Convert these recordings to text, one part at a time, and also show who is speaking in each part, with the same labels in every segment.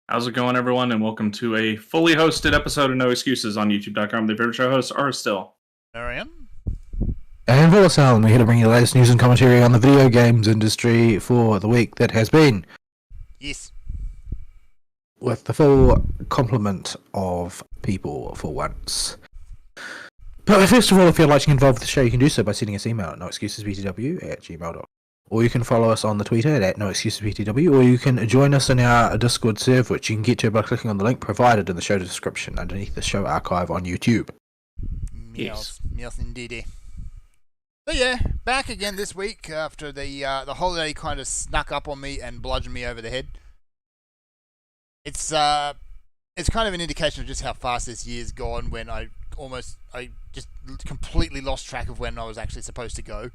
Speaker 1: How's it going, everyone? And welcome to a fully hosted episode of No Excuses on YouTube.com. The favorite show hosts are still
Speaker 2: Mariam?
Speaker 3: And Volosal, and we're here to bring you the latest news and commentary on the video games industry for the week that has been.
Speaker 2: Yes.
Speaker 3: With the full complement of people for once. But first of all, if you'd like to get involved with the show, you can do so by sending us email at noexcusesbtw@gmail.com. Or you can follow us on the Twitter at noexcusesbtw, or you can join us in our Discord server, which you can get to by clicking on the link provided in the show description underneath the show archive on YouTube.
Speaker 1: Yes.
Speaker 2: Meals indeedy. So yeah, back again this week after the holiday kind of snuck up on me and bludgeoned me over the head. It's kind of an indication of just how fast this year's gone when I just completely lost track of when I was actually supposed to go.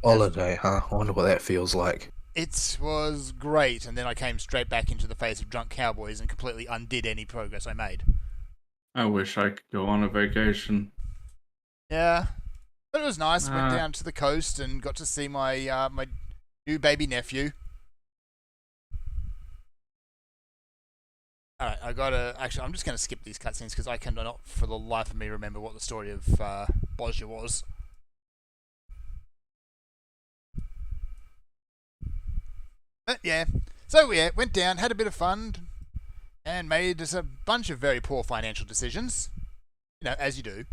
Speaker 3: Holiday, huh? I wonder what that feels like.
Speaker 2: It was great, and then I came straight back into the face of drunk cowboys and completely undid any progress I made.
Speaker 1: I wish I could go on a vacation.
Speaker 2: Yeah, but it was nice. Went down to the coast and got to see my my new baby nephew. Alright, actually, I'm just going to skip these cutscenes because I cannot for the life of me remember what the story of Bosnia was. But yeah, so yeah, went down, had a bit of fun, and made us a bunch of very poor financial decisions. You know, as you do.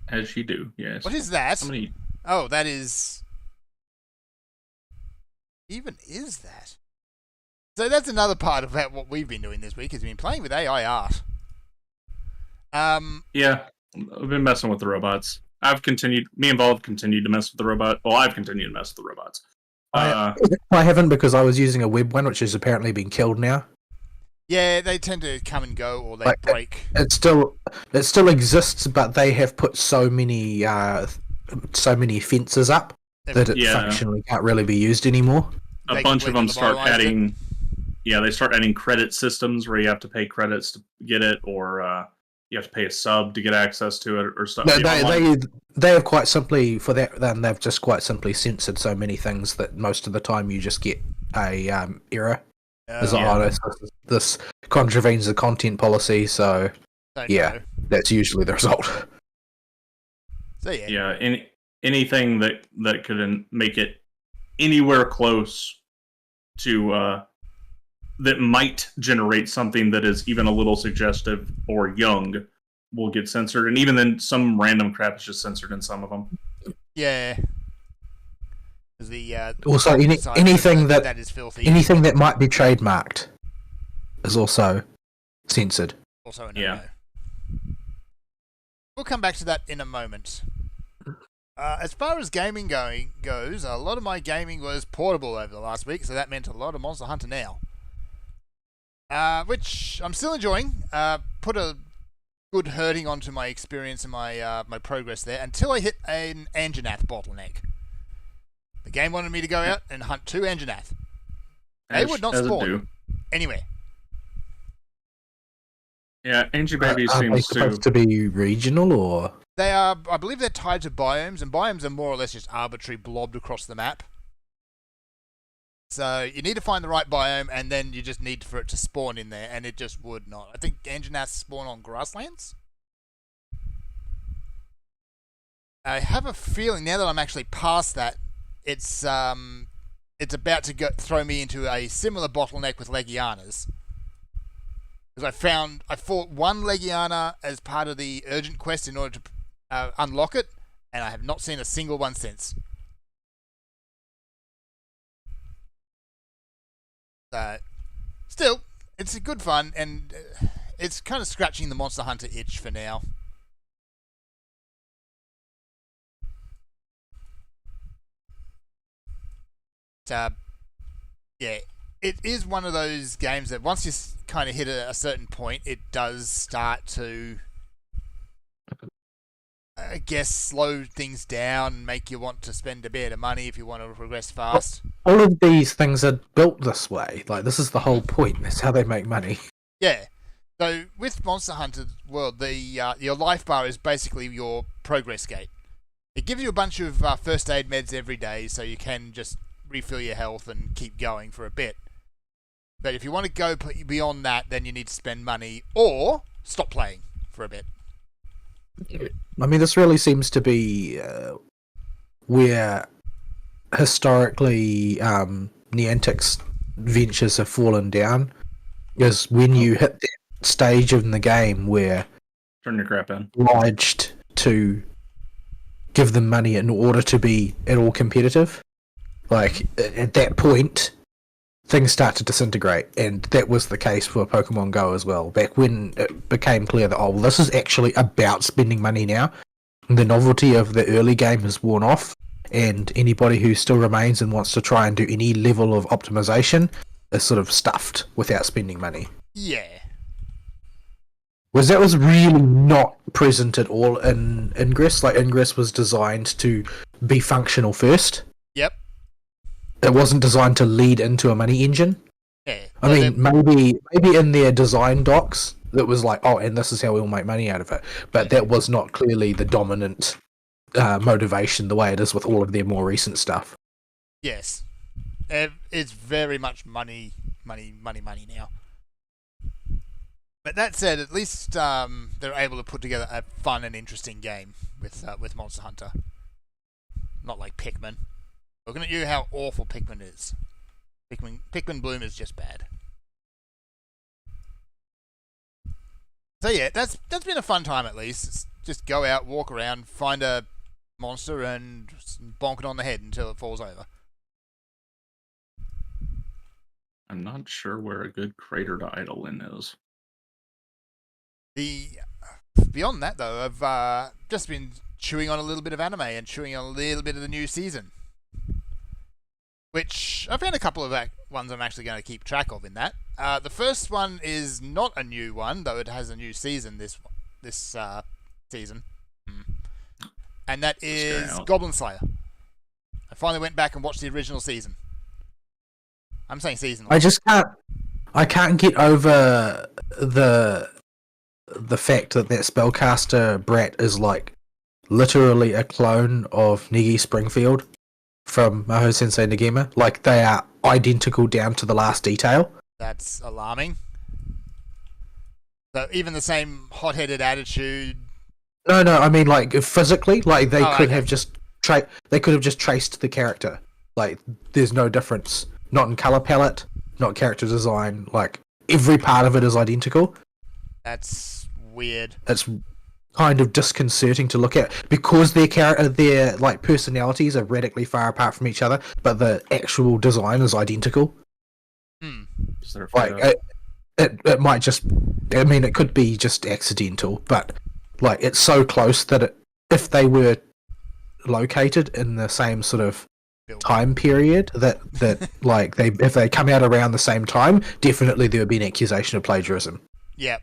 Speaker 1: As you do, yes.
Speaker 2: What is that?
Speaker 1: Somebody...
Speaker 2: Oh, that is... Even is that? So that's another part of what we've been doing this week, is we've been playing with AI art.
Speaker 1: Yeah, I've been messing with the robots. Me and Vol have continued to mess with the robot. Well, I've continued to mess with the robots.
Speaker 3: I haven't, because I was using a web one, which has apparently been killed now.
Speaker 2: Yeah, they tend to come and go, or they break.
Speaker 3: It still exists, but they have put so many fences up that it functionally can't really be used anymore.
Speaker 1: A bunch of them start adding. Yeah, they start adding credit systems where you have to pay credits to get it, or you have to pay a sub to get access to it, or stuff.
Speaker 3: They have quite simply, for that, then they've just quite simply censored so many things that most of the time you just get a error. This contravenes the content policy, so that's usually the result.
Speaker 2: So
Speaker 1: anything that could make it anywhere close to that might generate something that is even a little suggestive or young will get censored, and even then some random crap is just censored in some of them.
Speaker 2: Yeah.
Speaker 3: Also, anything
Speaker 2: that is filthy.
Speaker 3: Anything that might be trademarked is also censored.
Speaker 2: Also a no-no. We'll come back to that in a moment. As far as gaming goes, a lot of my gaming was portable over the last week, so that meant a lot of Monster Hunter now. Which I'm still enjoying. Put a good hurting onto my experience and my my progress there until I hit an Anjanath bottleneck. The game wanted me to go out and hunt 2 Anjanath. They would not spawn anywhere.
Speaker 1: Yeah, Anjanath
Speaker 3: are they supposed to be regional, or
Speaker 2: they are? I believe they're tied to biomes, and biomes are more or less just arbitrary blobbed across the map. So you need to find the right biome, and then you just need for it to spawn in there, and it just would not. I think Anjanaths spawn on grasslands. I have a feeling now that I'm actually past that, it's about to throw me into a similar bottleneck with Legianas. Because I fought one Legiana as part of the urgent quest in order to unlock it, and I have not seen a single one since. Still, it's a good fun, and it's kind of scratching the Monster Hunter itch for now. Yeah, it is one of those games that once you kind of hit a certain point, it does start to, I guess, slow things down and make you want to spend a bit of money if you want to progress fast.
Speaker 3: All of these things are built this way. Like, this is the whole point. That's how they make money.
Speaker 2: Yeah. So with Monster Hunter World, your life bar is basically your progress gate. It gives you a bunch of first aid meds every day, so you can just refill your health and keep going for a bit. But if you want to go beyond that, then you need to spend money or stop playing for a bit.
Speaker 3: I mean, this really seems to be where historically Niantic's ventures have fallen down. Is when you hit that stage in the game where
Speaker 1: Turn your crap in.
Speaker 3: obliged to give them money in order to be at all competitive. Like, at that point, things start to disintegrate, and that was the case for Pokemon Go as well. Back when it became clear that, oh, well, this is actually about spending money now, the novelty of the early game has worn off, and anybody who still remains and wants to try and do any level of optimization is sort of stuffed without spending money.
Speaker 2: Yeah.
Speaker 3: Was that was really not present at all in Ingress. Like, Ingress was designed to be functional first.
Speaker 2: Yep.
Speaker 3: It wasn't designed to lead into a money engine.
Speaker 2: Yeah.
Speaker 3: I mean, maybe in their design docs, that was like, oh, and this is how we'll make money out of it. But that was not clearly the dominant motivation, the way it is with all of their more recent stuff.
Speaker 2: Yes. It's very much money now. But that said, at least they're able to put together a fun and interesting game with Monster Hunter. Not like Pikmin. Looking at you, how awful Pikmin is. Pikmin Bloom is just bad. So yeah, that's been a fun time at least. It's just go out, walk around, find a monster, and bonk it on the head until it falls over.
Speaker 1: I'm not sure where a good crater to idle in is.
Speaker 2: Beyond that though, I've just been chewing on a little bit of anime and chewing on a little bit of the new season, which I found a couple of ones I'm actually going to keep track of in that. The first one is not a new one, though it has a new season this season, and that is Goblin Slayer. I finally went back and watched the original season. I'm saying season.
Speaker 3: I can't get over the fact that spellcaster Brat is like literally a clone of Negi Springfield from Maho Sensei Negima. Like, they are identical down to the last detail.
Speaker 2: That's alarming. So even the same hot-headed attitude.
Speaker 3: No, I mean, like, physically, like they could have just traced the character. Like, there's no difference. Not in color palette, not character design. Like, every part of it is identical.
Speaker 2: That's weird.
Speaker 3: It's kind of disconcerting to look at because their like personalities are radically far apart from each other, but the actual design is identical. Like, it might just, I mean, it could be just accidental, but like, it's so close that if they were located in the same sort of time period, that like if they come out around the same time, definitely there would be an accusation of plagiarism.
Speaker 2: Yep.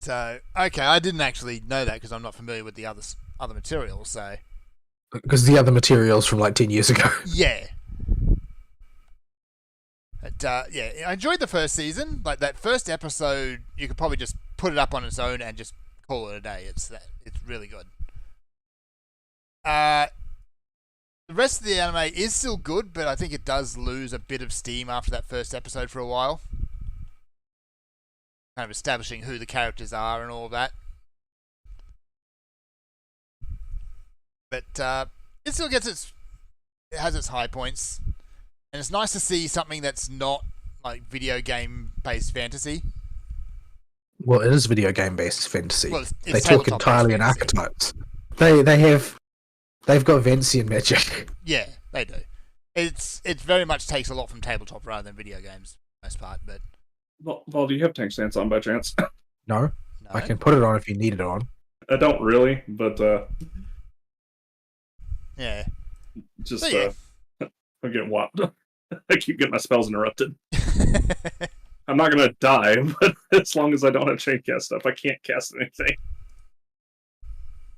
Speaker 2: So, okay, I didn't actually know that because I'm not familiar with the other materials, so...
Speaker 3: Because the other material's from like 10 years ago.
Speaker 2: Yeah. But, yeah, I enjoyed the first season. Like, that first episode, you could probably just put it up on its own and just call it a day. It's really good. The rest of the anime is still good, but I think it does lose a bit of steam after that first episode for a while. Kind of establishing who the characters are and all of that. But it still gets it has its high points. And it's nice to see something that's not like video game based fantasy.
Speaker 3: Well, it is video game based fantasy.
Speaker 2: Well,
Speaker 3: they talk entirely in archetypes. They've got Vancian magic.
Speaker 2: Yeah, they do. It very much takes a lot from tabletop rather than video games, for the most part, but
Speaker 1: Val, do you have Tank Stance on by chance?
Speaker 3: No, I can put it on if you need it on.
Speaker 1: I don't really, but
Speaker 2: yeah.
Speaker 1: Just
Speaker 2: So, yeah.
Speaker 1: I'm getting whopped. I keep getting my spells interrupted. I'm not gonna die, but as long as I don't have chain cast stuff, I can't cast anything.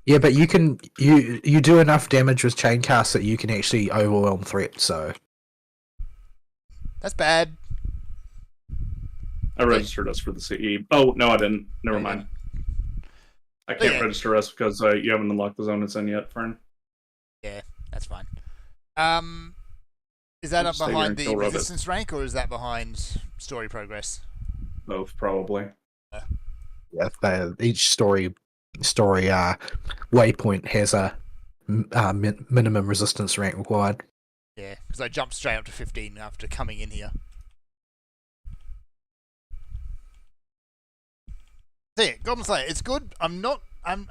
Speaker 3: Yeah, but you do enough damage with chain cast that you can actually overwhelm threat. So
Speaker 2: That's bad.
Speaker 1: I registered us for the CE. Oh no, I didn't. Never mind. I can't register us because you haven't unlocked the zone it's in yet, Fern.
Speaker 2: Yeah, that's fine. Is that
Speaker 1: I'll
Speaker 2: up
Speaker 1: stay here
Speaker 2: behind
Speaker 1: and
Speaker 2: the
Speaker 1: kill Robbit.
Speaker 2: resistance rank, or is that behind story progress?
Speaker 1: Both, probably.
Speaker 3: Yeah, each story waypoint has a minimum resistance rank required.
Speaker 2: Yeah, because I jumped straight up to 15 after coming in here. So yeah, Goblin Slayer, it's good. I'm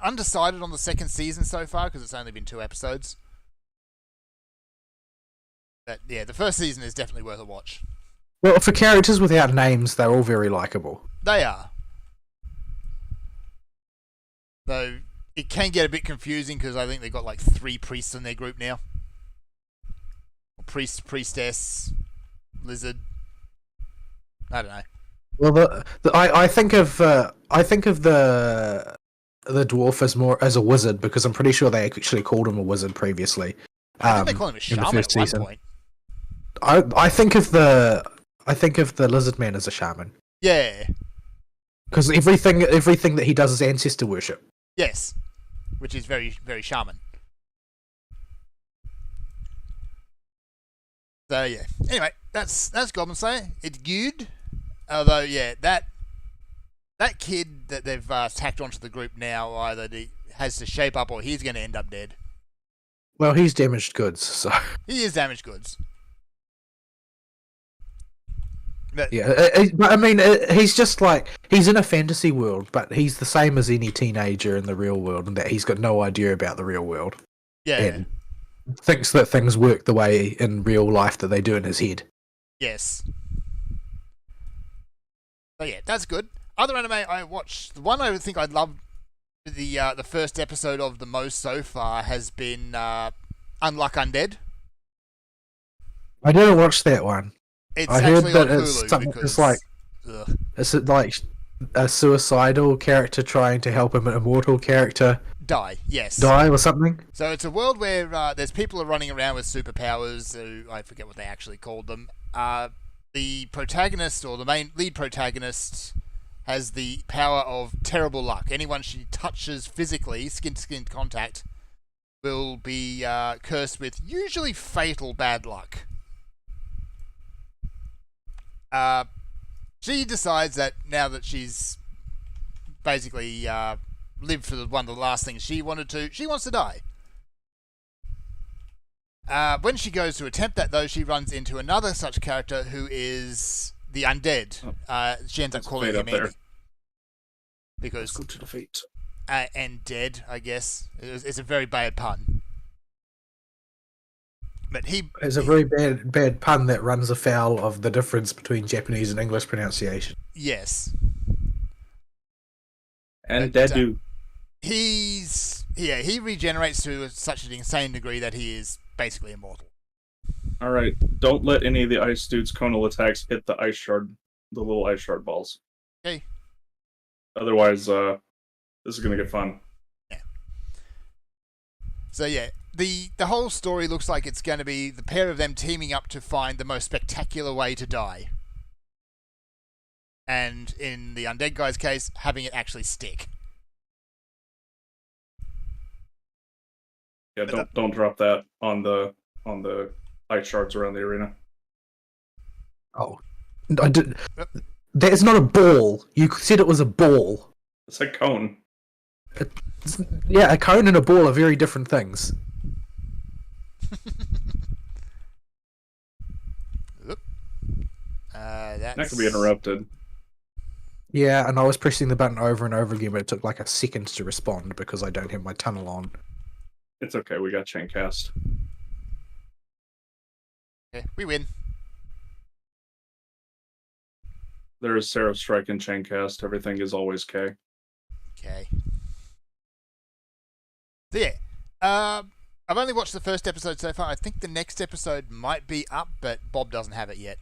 Speaker 2: undecided on the second season so far because it's only been 2 episodes. But yeah, the first season is definitely worth a watch.
Speaker 3: Well, for characters without names, they're all very likable.
Speaker 2: They are. Though it can get a bit confusing because I think they've got like 3 priests in their group now. Priest, priestess, lizard. I don't know.
Speaker 3: Well, I think of the dwarf as more as a wizard because I'm pretty sure they actually called him a wizard previously.
Speaker 2: I think they call him a
Speaker 3: in the
Speaker 2: shaman at
Speaker 3: first
Speaker 2: one
Speaker 3: season.
Speaker 2: point.
Speaker 3: I think of the lizard man as a shaman
Speaker 2: Yeah.
Speaker 3: because everything that he does is ancestor worship.
Speaker 2: Yes. Which is very, very shaman. So yeah. Anyway, that's Goblin Slayer. It's good. Although yeah, that kid that they've tacked onto the group now either has to shape up or he's going to end up dead.
Speaker 3: Well, he's damaged goods, so
Speaker 2: He is damaged goods. But,
Speaker 3: yeah. But I mean, he's just like he's in a fantasy world, but he's the same as any teenager in the real world, and that he's got no idea about the real world.
Speaker 2: yeah.
Speaker 3: And thinks that things work the way in real life that they do in his head.
Speaker 2: Yes. So yeah, that's good. Other anime I watched, the one I think I'd love the first episode of the most so far has been Unluck Undead.
Speaker 3: I didn't watch that one.
Speaker 2: It's
Speaker 3: I heard
Speaker 2: actually
Speaker 3: that
Speaker 2: on
Speaker 3: it's
Speaker 2: Hulu
Speaker 3: something
Speaker 2: because,
Speaker 3: it's like
Speaker 2: ugh,
Speaker 3: is it like a suicidal character trying to help an immortal character
Speaker 2: die. Yes.
Speaker 3: die or something?
Speaker 2: So it's a world where there's people are running around with superpowers. Who, I forget what they actually called them. The protagonist or the main lead protagonist has the power of terrible luck. Anyone she touches physically, skin-to-skin contact, will be cursed with usually fatal bad luck. She decides that now that she's basically lived for one of the last things she wanted to, she wants to die. When she goes to attempt that, though, she runs into another such character who is the undead. She ends up calling him Andy. Because
Speaker 1: Go to the fate.
Speaker 2: and dead, I guess. It's a very bad pun. But
Speaker 3: It's a very bad pun that runs afoul of the difference between Japanese and English pronunciation.
Speaker 2: yes.
Speaker 1: And
Speaker 2: But,
Speaker 1: Dedu.
Speaker 2: he regenerates to such an insane degree that he is basically immortal.
Speaker 1: Alright, don't let any of the ice dude's conal attacks hit the little ice shard balls.
Speaker 2: Okay.
Speaker 1: Otherwise, this is gonna get fun.
Speaker 2: So yeah, the whole story looks like it's going to be the pair of them teaming up to find the most spectacular way to die. And in the undead guy's case, having it actually stick.
Speaker 1: Yeah, don't drop that on the ice shards around the arena.
Speaker 3: Oh, I did. That is not a ball. You said it was a ball.
Speaker 1: It's a cone.
Speaker 3: Yeah, a cone and a ball are very different things.
Speaker 2: That's...
Speaker 1: That could be interrupted.
Speaker 3: Yeah, and I was pressing the button over and over again, but it took like a second to respond because I don't have my tunnel on.
Speaker 1: It's okay, we got chain cast.
Speaker 2: Okay, we win.
Speaker 1: There is Seraph Strike and chain cast. Everything is always K.
Speaker 2: Okay. So yeah, I've only watched the first episode so far. I think the next episode might be up, but Bob doesn't have it yet.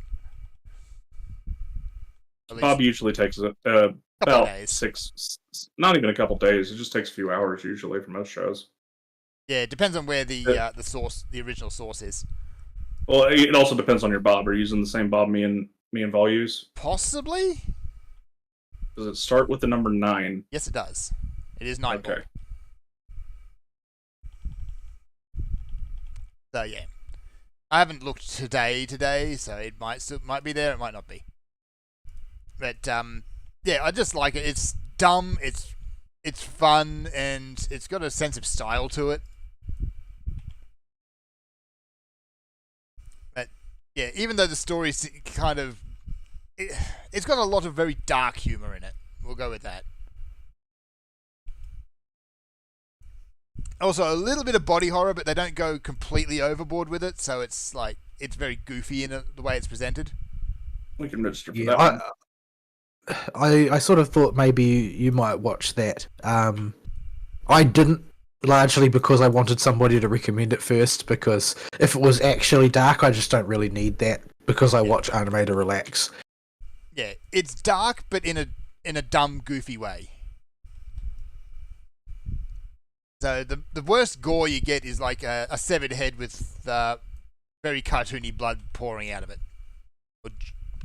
Speaker 2: At least
Speaker 1: Bob usually takes it
Speaker 2: couple of
Speaker 1: about
Speaker 2: days.
Speaker 1: not even a couple days. It just takes a few hours usually for most shows.
Speaker 2: Yeah, it depends on where the source, the original source is.
Speaker 1: Well, it also depends on your Bob. Are you using the same Bob me and Vol use?
Speaker 2: Possibly.
Speaker 1: Does it start with the number 9?
Speaker 2: Yes, it does. It is 9
Speaker 1: Okay.
Speaker 2: So yeah. I haven't looked today, so it might be there, it might not be. But yeah, I just like it. It's dumb, it's fun, and it's got a sense of style to it. But yeah, even though the story's kind of it's got a lot of very dark humor in it. We'll go with that. Also, a little bit of body horror, but they don't go completely overboard with it, so it's like it's very goofy in the way it's presented.
Speaker 1: We can register for
Speaker 3: Yeah,
Speaker 1: that.
Speaker 3: I sort of thought maybe you might watch that. I didn't, largely because I wanted somebody to recommend it first, because if it was actually dark, I just don't really need that, because I watch anime to relax.
Speaker 2: Yeah, it's dark, but in a dumb, goofy way. So the worst gore you get is like a severed head with very cartoony blood pouring out of it, or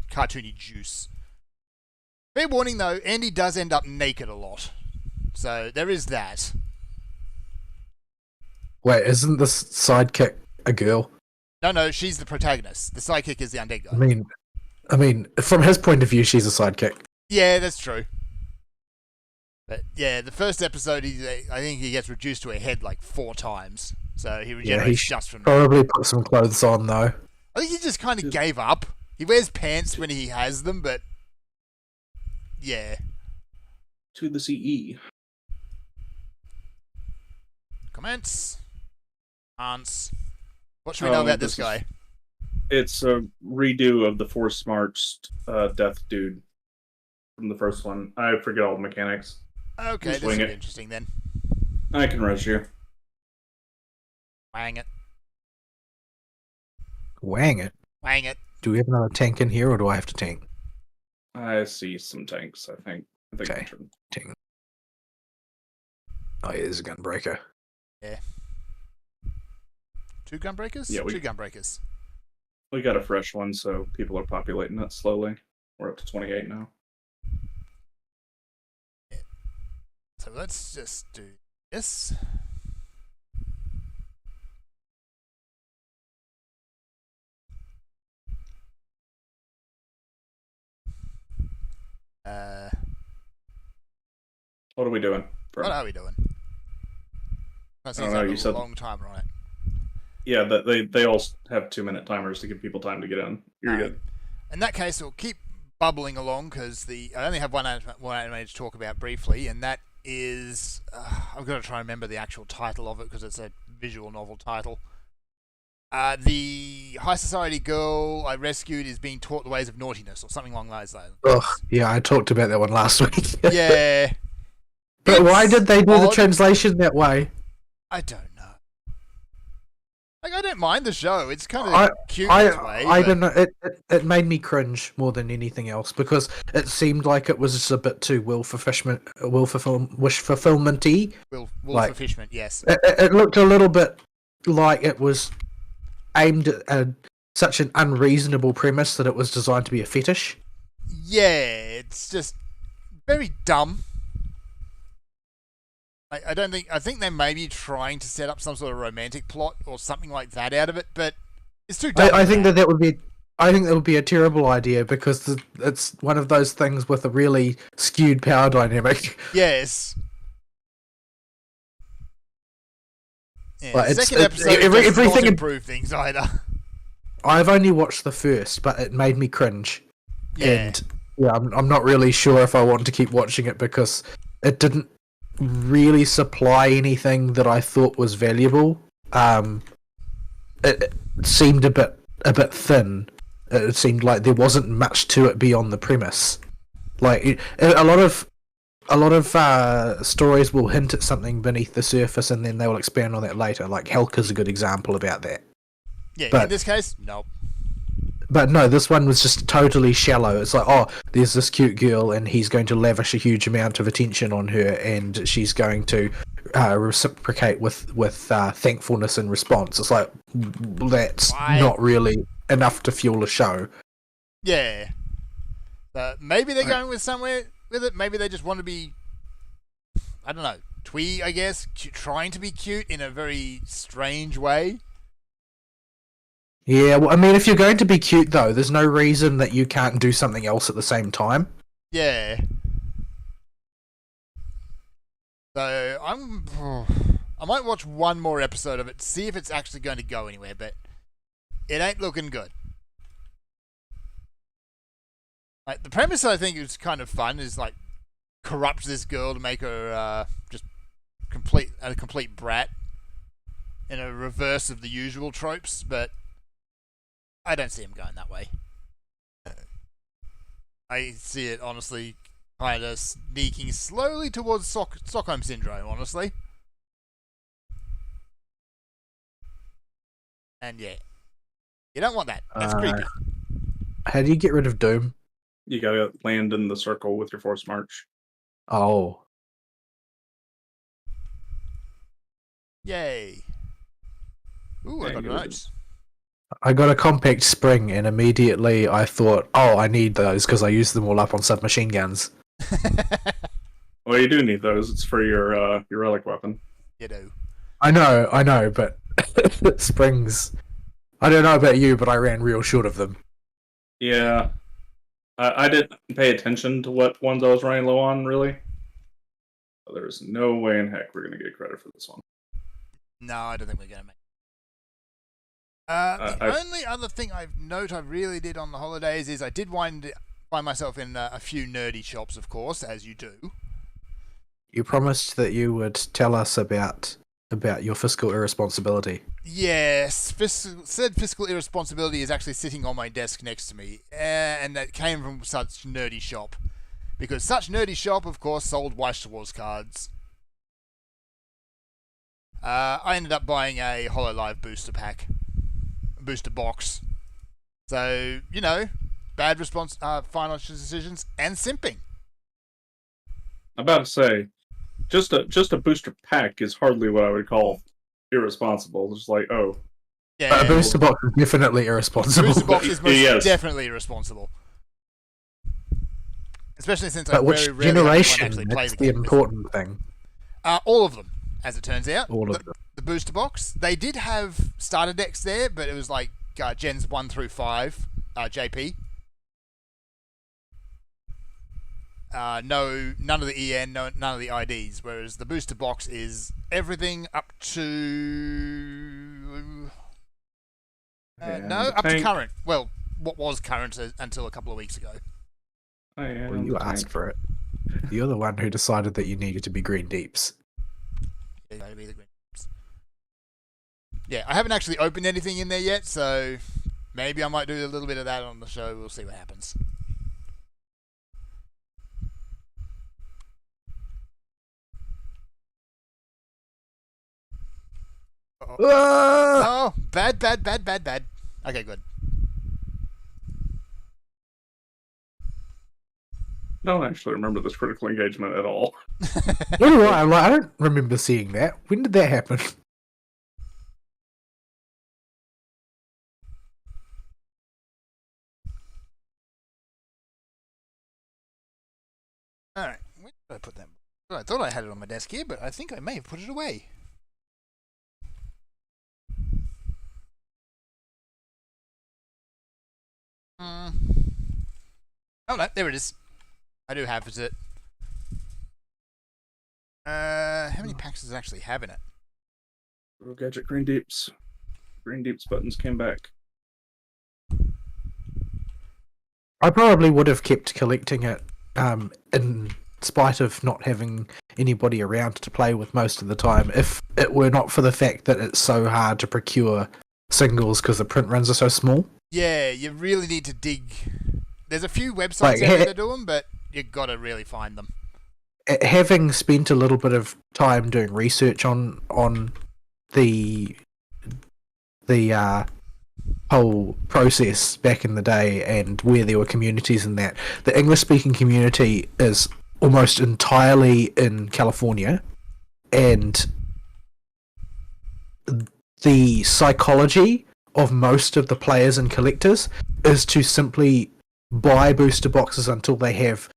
Speaker 2: cartoony juice. Fair warning though, Andy does end up naked a lot, so there is that.
Speaker 3: Wait, isn't this sidekick a girl?
Speaker 2: No, she's the protagonist. The sidekick is the undead guy.
Speaker 3: I mean, from his point of view, she's a sidekick.
Speaker 2: Yeah, that's true. But yeah, the first episode, I think he gets reduced to a head like 4 times, so he regenerates just from that.
Speaker 3: Probably put some clothes on though.
Speaker 2: I think he just kind of gave up. He wears pants when he has them, but yeah.
Speaker 1: To the CE.
Speaker 2: Comments. Hans. What should we know about this guy?
Speaker 1: It's a redo of the Force March death dude from the first one. I forget all the mechanics.
Speaker 2: Okay, this will be interesting then.
Speaker 1: I can rush you.
Speaker 2: Wang it.
Speaker 3: Wang it.
Speaker 2: Wang it.
Speaker 3: Do we have another tank in here, or do I have to tank?
Speaker 1: I see some tanks, I think.
Speaker 3: Okay. Tank. Oh, yeah, there's a gunbreaker.
Speaker 2: Yeah. 2 gunbreakers?
Speaker 1: Yeah,
Speaker 2: 2 gunbreakers.
Speaker 1: We got a fresh one, so people are populating it slowly. We're up to 28 now.
Speaker 2: Yeah. So let's just do this.
Speaker 1: What are we doing?
Speaker 2: What are we doing?
Speaker 1: I don't know, you said
Speaker 2: a long timer on it.
Speaker 1: Yeah, they all have 2-minute timers to give people time to get in. You're good.
Speaker 2: In that case, we'll keep bubbling along because I only have one anime to talk about briefly, and that is I've got to try and remember the actual title of it because it's a visual novel title. The high society girl I rescued is being taught the ways of naughtiness, or something along those lines.
Speaker 3: Oh, yeah, I talked about that one last week.
Speaker 2: Yeah.
Speaker 3: But why did they do the translation that way?
Speaker 2: I don't know. Like, I don't mind the show. It's kind of cute in its way.
Speaker 3: I don't know. It made me cringe more than anything else because it seemed like it was just a bit too wish fulfillment-y.
Speaker 2: Will fulfillment, yes.
Speaker 3: It looked a little bit like it was aimed at such an unreasonable premise that it was designed to be a fetish.
Speaker 2: Yeah, it's just very dumb. I think they may be trying to set up some sort of romantic plot or something like that out of it, but it's too dumb.
Speaker 3: I think that would be a terrible idea because it's one of those things with a really skewed power dynamic.
Speaker 2: Yes. Yeah,
Speaker 3: but
Speaker 2: the second episode does not improve things either.
Speaker 3: I've only watched the first, but it made me cringe.
Speaker 2: Yeah.
Speaker 3: And yeah, I'm not really sure if I want to keep watching it because it didn't really supply anything that I thought was valuable. It seemed a bit thin. It seemed like there wasn't much to it beyond the premise. Like a lot of stories will hint at something beneath the surface and then they will expand on that later. Like Helka's a good example about that.
Speaker 2: Yeah, but in this case, nope.
Speaker 3: But no, this one was just totally shallow. It's like, oh, there's this cute girl and he's going to lavish a huge amount of attention on her and she's going to reciprocate with thankfulness in response. It's like, that's not really enough to fuel a show.
Speaker 2: Yeah. Maybe they're going with somewhere with it. Maybe they just want to be, I don't know, twee, I guess, trying to be cute in a very strange way.
Speaker 3: Yeah, well, I mean, if you're going to be cute, though, there's no reason that you can't do something else at the same time.
Speaker 2: Yeah. So I might watch one more episode of it, see if it's actually going to go anywhere, but it ain't looking good. Like, the premise I think is kind of fun is like corrupt this girl to make her just a complete brat in a reverse of the usual tropes, but I don't see him going that way. I see it honestly kind of sneaking slowly towards Stockholm Syndrome, honestly. And yeah, you don't want that. That's creepy.
Speaker 3: How do you get rid of Doom?
Speaker 1: You gotta land in the circle with your force march.
Speaker 3: Oh.
Speaker 2: Yay. Ooh, I got notes.
Speaker 3: I got a compact spring, and immediately I thought, oh, I need those because I used them all up on submachine guns.
Speaker 1: Well, you do need those. It's for your relic weapon.
Speaker 2: You do.
Speaker 3: I know, but springs. I don't know about you, but I ran real short of them.
Speaker 1: Yeah. I didn't pay attention to what ones I was running low on, really. There's no way in heck we're going to get credit for this one.
Speaker 2: No, I don't think we're going to make the only other thing I really did on the holidays is I did find myself in a few nerdy shops, of course, as you do.
Speaker 3: You promised that you would tell us about your fiscal irresponsibility.
Speaker 2: Yes, said fiscal irresponsibility is actually sitting on my desk next to me, and that came from such nerdy shop. Because such nerdy shop, of course, sold Weiss Wars cards. I ended up buying a HoloLive booster pack. Booster box. So, you know, bad financial decisions and simping.
Speaker 1: I'm about to say, just a booster pack is hardly what I would call irresponsible. It's like, oh.
Speaker 2: Yeah,
Speaker 3: a booster box is definitely irresponsible.
Speaker 2: Booster box is most
Speaker 1: Yes.
Speaker 2: definitely irresponsible. Especially since
Speaker 3: But
Speaker 2: I
Speaker 3: which
Speaker 2: very rarely
Speaker 3: generation?
Speaker 2: actually play
Speaker 3: That's
Speaker 2: the
Speaker 3: the
Speaker 2: game.
Speaker 3: important thing.
Speaker 2: All of them, as it turns out.
Speaker 3: All of them.
Speaker 2: The booster box. They did have starter decks there, but it was like gens 1 through 5, JP. None of the EN, none of the IDs. Whereas the booster box is everything up to up to current. Well, what was current until a couple of weeks ago.
Speaker 3: Well, you asked for it. You're the one who decided that you needed to be green deeps.
Speaker 2: Yeah, I haven't actually opened anything in there yet, so maybe I might do a little bit of that on the show. We'll see what happens. Oh, bad. Okay, good.
Speaker 1: I don't actually remember this critical engagement at all.
Speaker 3: What do I? I don't remember seeing that. When did that happen?
Speaker 2: Alright, where did I put that? I thought I had it on my desk here, but I think I may have put it away. Oh no, there it is. I do have it. How many packs does it actually have in it?
Speaker 1: Little gadget Green Deeps. Green Deeps buttons came back.
Speaker 3: I probably would have kept collecting it, in spite of not having anybody around to play with most of the time, if it were not for the fact that it's so hard to procure singles because the print runs are so small.
Speaker 2: Yeah, you really need to dig. There's a few websites out there that do them, but you gotta really find them.
Speaker 3: Having spent a little bit of time doing research on the whole process back in the day and where there were communities in that, the English-speaking community is almost entirely in California, and the psychology of most of the players and collectors is to simply buy booster boxes until they have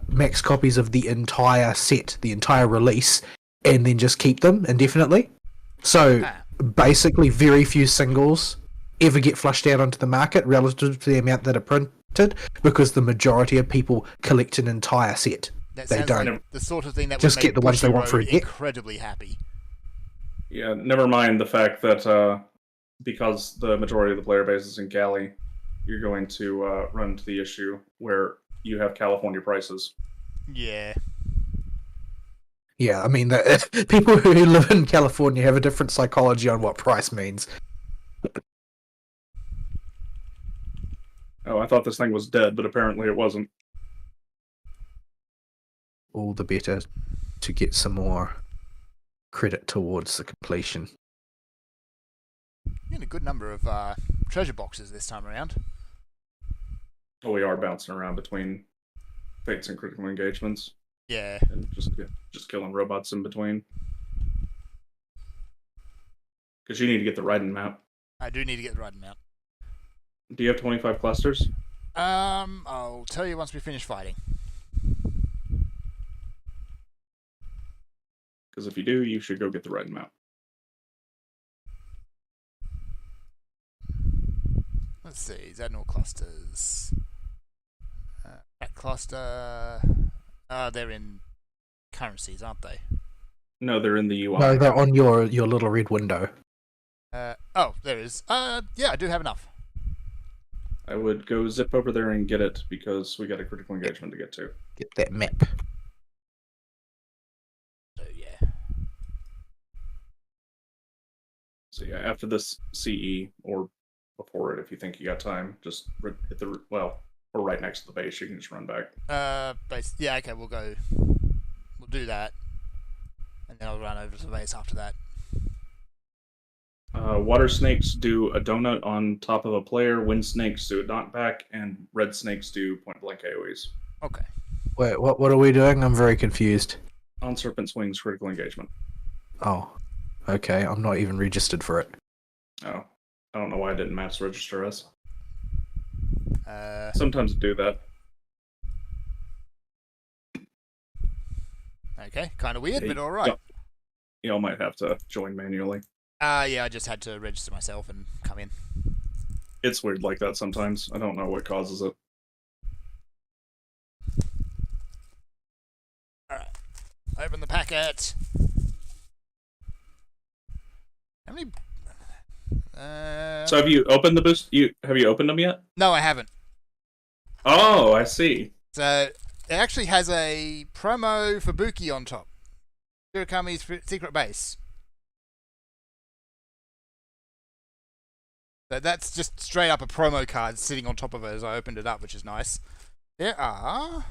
Speaker 3: max copies of the entire set, the entire release, and then just keep them indefinitely. So basically very few singles, ever get flushed out onto the market relative to the amount that are printed, because the majority of people collect an entire set.
Speaker 2: That
Speaker 3: They
Speaker 2: sounds
Speaker 3: don't.
Speaker 2: like the sort of thing that
Speaker 3: Just
Speaker 2: would
Speaker 3: get
Speaker 2: make
Speaker 3: the ones they want for a
Speaker 2: Bushiroad
Speaker 3: hit.
Speaker 2: incredibly happy.
Speaker 1: Yeah, never mind the fact that because the majority of the player base is in Cali, you're going to run into the issue where you have California prices.
Speaker 2: Yeah.
Speaker 3: Yeah, I mean, people who live in California have a different psychology on what price means.
Speaker 1: Oh, I thought this thing was dead, but apparently it wasn't.
Speaker 3: All the better to get some more credit towards the completion.
Speaker 2: Getting a good number of treasure boxes this time around.
Speaker 1: Oh, we are bouncing around between fates and critical engagements,
Speaker 2: Yeah.
Speaker 1: and just killing robots in between. Because you need to get the Raiden map.
Speaker 2: I do need to get the right amount.
Speaker 1: Do you have 25 clusters?
Speaker 2: I'll tell you once we finish fighting.
Speaker 1: Because if you do, you should go get the Raiden map.
Speaker 2: Let's see, Zadnor clusters. That cluster. They're in currencies, aren't they?
Speaker 1: No, they're in the UI.
Speaker 3: No, they're on your little red window.
Speaker 2: Oh, there is. Yeah, I do have enough.
Speaker 1: I would go zip over there and get it because we got a critical engagement to get to.
Speaker 3: Get that map.
Speaker 2: So yeah.
Speaker 1: So yeah, after this CE or before it, if you think you got time, just hit the or right next to the base. You can just run back.
Speaker 2: Yeah, okay, we'll do that, and then I'll run over to the base after that.
Speaker 1: Water snakes do a donut on top of a player. Wind snakes do a knockback, and red snakes do point blank AoEs.
Speaker 2: Okay.
Speaker 3: Wait, what are we doing? I'm very confused.
Speaker 1: On Serpent's Wings, critical engagement.
Speaker 3: Oh, okay. I'm not even registered for it.
Speaker 1: Oh, I don't know why I didn't mass register us.
Speaker 2: Uh,
Speaker 1: Sometimes I do that.
Speaker 2: okay, kind of weird,
Speaker 1: Yeah,
Speaker 2: but all right.
Speaker 1: Y'all might have to join manually.
Speaker 2: Yeah, I just had to register myself and come in.
Speaker 1: It's weird like that sometimes. I don't know what causes it.
Speaker 2: Alright. Open the packet. How many...
Speaker 1: So have you opened the boost? Have you opened them yet?
Speaker 2: No, I haven't.
Speaker 1: Oh, I see.
Speaker 2: So, it actually has a promo for Buki on top. Shirakami's secret base. So that's just straight up a promo card sitting on top of it as I opened it up, which is nice. There are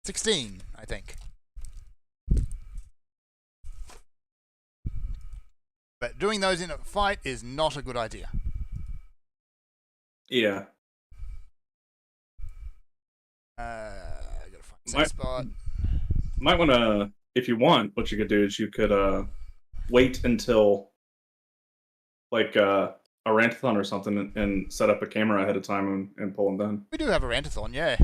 Speaker 2: 16, I think. But doing those in a fight is not a good idea.
Speaker 1: Yeah.
Speaker 2: I gotta find a safe spot.
Speaker 1: Might want to, if you want, what you could do is you could wait until like a rantathon or something and set up a camera ahead of time and pull them down.
Speaker 2: We do have a rantathon, yeah.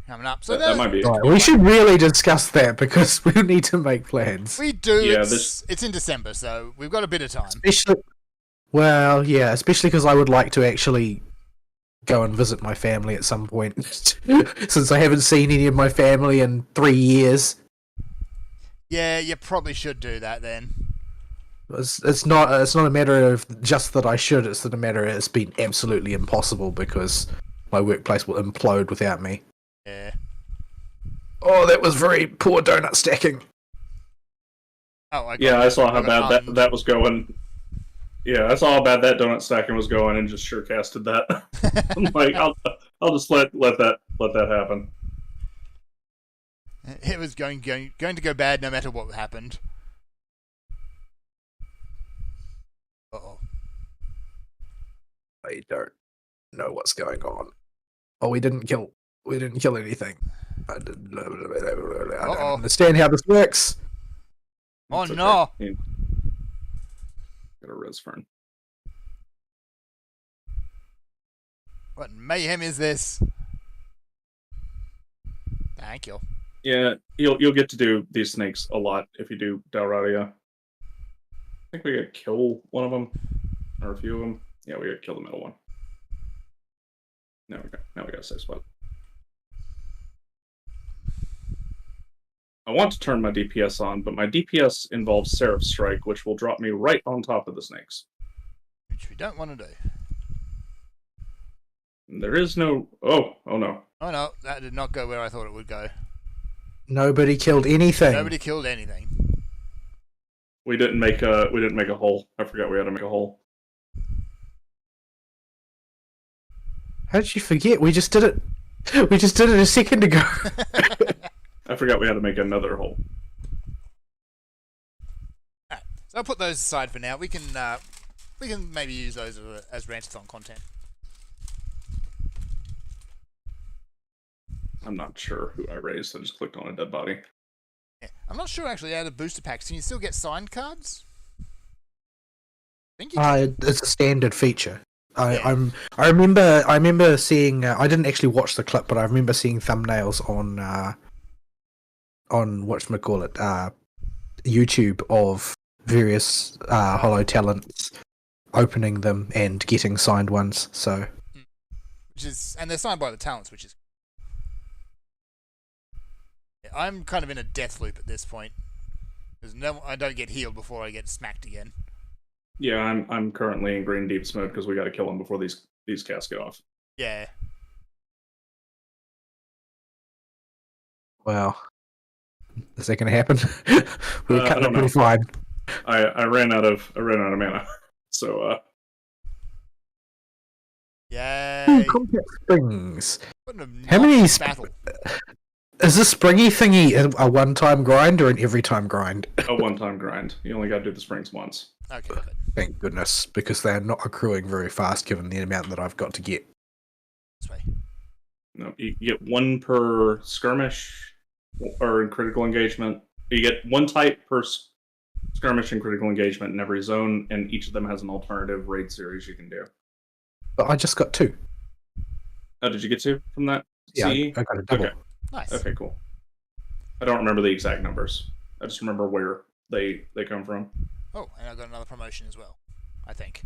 Speaker 2: Coming up. So
Speaker 1: That might be.
Speaker 3: Right, we should really discuss that because we need to make plans.
Speaker 2: We do.
Speaker 1: Yeah,
Speaker 2: it's in December, so we've got a bit of time.
Speaker 3: Especially because I would like to actually go and visit my family at some point, since I haven't seen any of my family in 3 years.
Speaker 2: Yeah, you probably should do that then.
Speaker 3: It's not a matter of just that I should. It's a matter of it's been absolutely impossible because my workplace will implode without me.
Speaker 2: Yeah.
Speaker 3: Oh, that was very poor donut stacking.
Speaker 2: Oh,
Speaker 1: I saw how bad that was going. Yeah, I saw how bad that donut stacking was going, and just sure casted that. I'm like, I'll just let that happen.
Speaker 2: It was going to go bad no matter what happened. Uh-oh.
Speaker 3: I don't know what's going on. Oh, we didn't kill anything. I don't understand how this works.
Speaker 2: Oh
Speaker 1: It's okay.
Speaker 2: no!
Speaker 1: Yeah. Got a res fern.
Speaker 2: What mayhem is this? Thank you.
Speaker 1: Yeah, you'll get to do these snakes a lot if you do Dalradia. I think we gotta kill one of them. or a few of them. Yeah, we gotta kill the middle one. Now we got a safe spot. I want to turn my DPS on, but my DPS involves Seraph Strike, which will drop me right on top of the snakes.
Speaker 2: Which we don't want to do.
Speaker 1: There is no. Oh no.
Speaker 2: Oh no, that did not go where I thought it would go.
Speaker 3: Nobody killed anything.
Speaker 2: Nobody killed anything.
Speaker 1: We didn't make a hole. I forgot we had to make a hole.
Speaker 3: How did you forget? We just did it. We just did it a second ago.
Speaker 1: I forgot we had to make another hole.
Speaker 2: Alright, so I'll put those aside for now. We can maybe use those as Rantathon content.
Speaker 1: I'm not sure who I raised. I just clicked on a dead body.
Speaker 2: Yeah. I'm not sure actually out of booster packs. Can you still get signed cards? I think you can.
Speaker 3: It's a standard feature. I remember seeing. I didn't actually watch the clip, but I remember seeing thumbnails on whatchamacallit, YouTube of various Hollow talents opening them and getting signed ones. So,
Speaker 2: and they're signed by the talents, which is. Yeah, I'm kind of in a death loop at this point. Because I don't get healed before I get smacked again.
Speaker 1: Yeah, I'm currently in green deeps mode because we got to kill them before these casts get off.
Speaker 2: Yeah.
Speaker 3: well, is that going to happen? We're cutting it pretty fine.
Speaker 1: I ran out of mana, so
Speaker 2: Yay!
Speaker 3: Compact Springs.
Speaker 2: What a
Speaker 3: How many
Speaker 2: battle?
Speaker 3: Is this springy thingy a one-time grind or an every-time grind?
Speaker 1: a one-time grind. You only got to do the springs once.
Speaker 2: Okay, good.
Speaker 3: Thank goodness, because they're not accruing very fast given the amount that I've got to get.
Speaker 2: This way.
Speaker 1: No, you get one per skirmish or in critical engagement. You get one type per skirmish and critical engagement in every zone, and each of them has an alternative raid series you can do.
Speaker 3: But I just got 2.
Speaker 1: Oh, did you get 2 from that?
Speaker 3: Yeah,
Speaker 1: CE?
Speaker 3: I got a double.
Speaker 1: Okay.
Speaker 2: Nice.
Speaker 1: Okay, cool. I don't remember the exact numbers. I just remember where they come from.
Speaker 2: Oh, and I got another promotion as well, I think.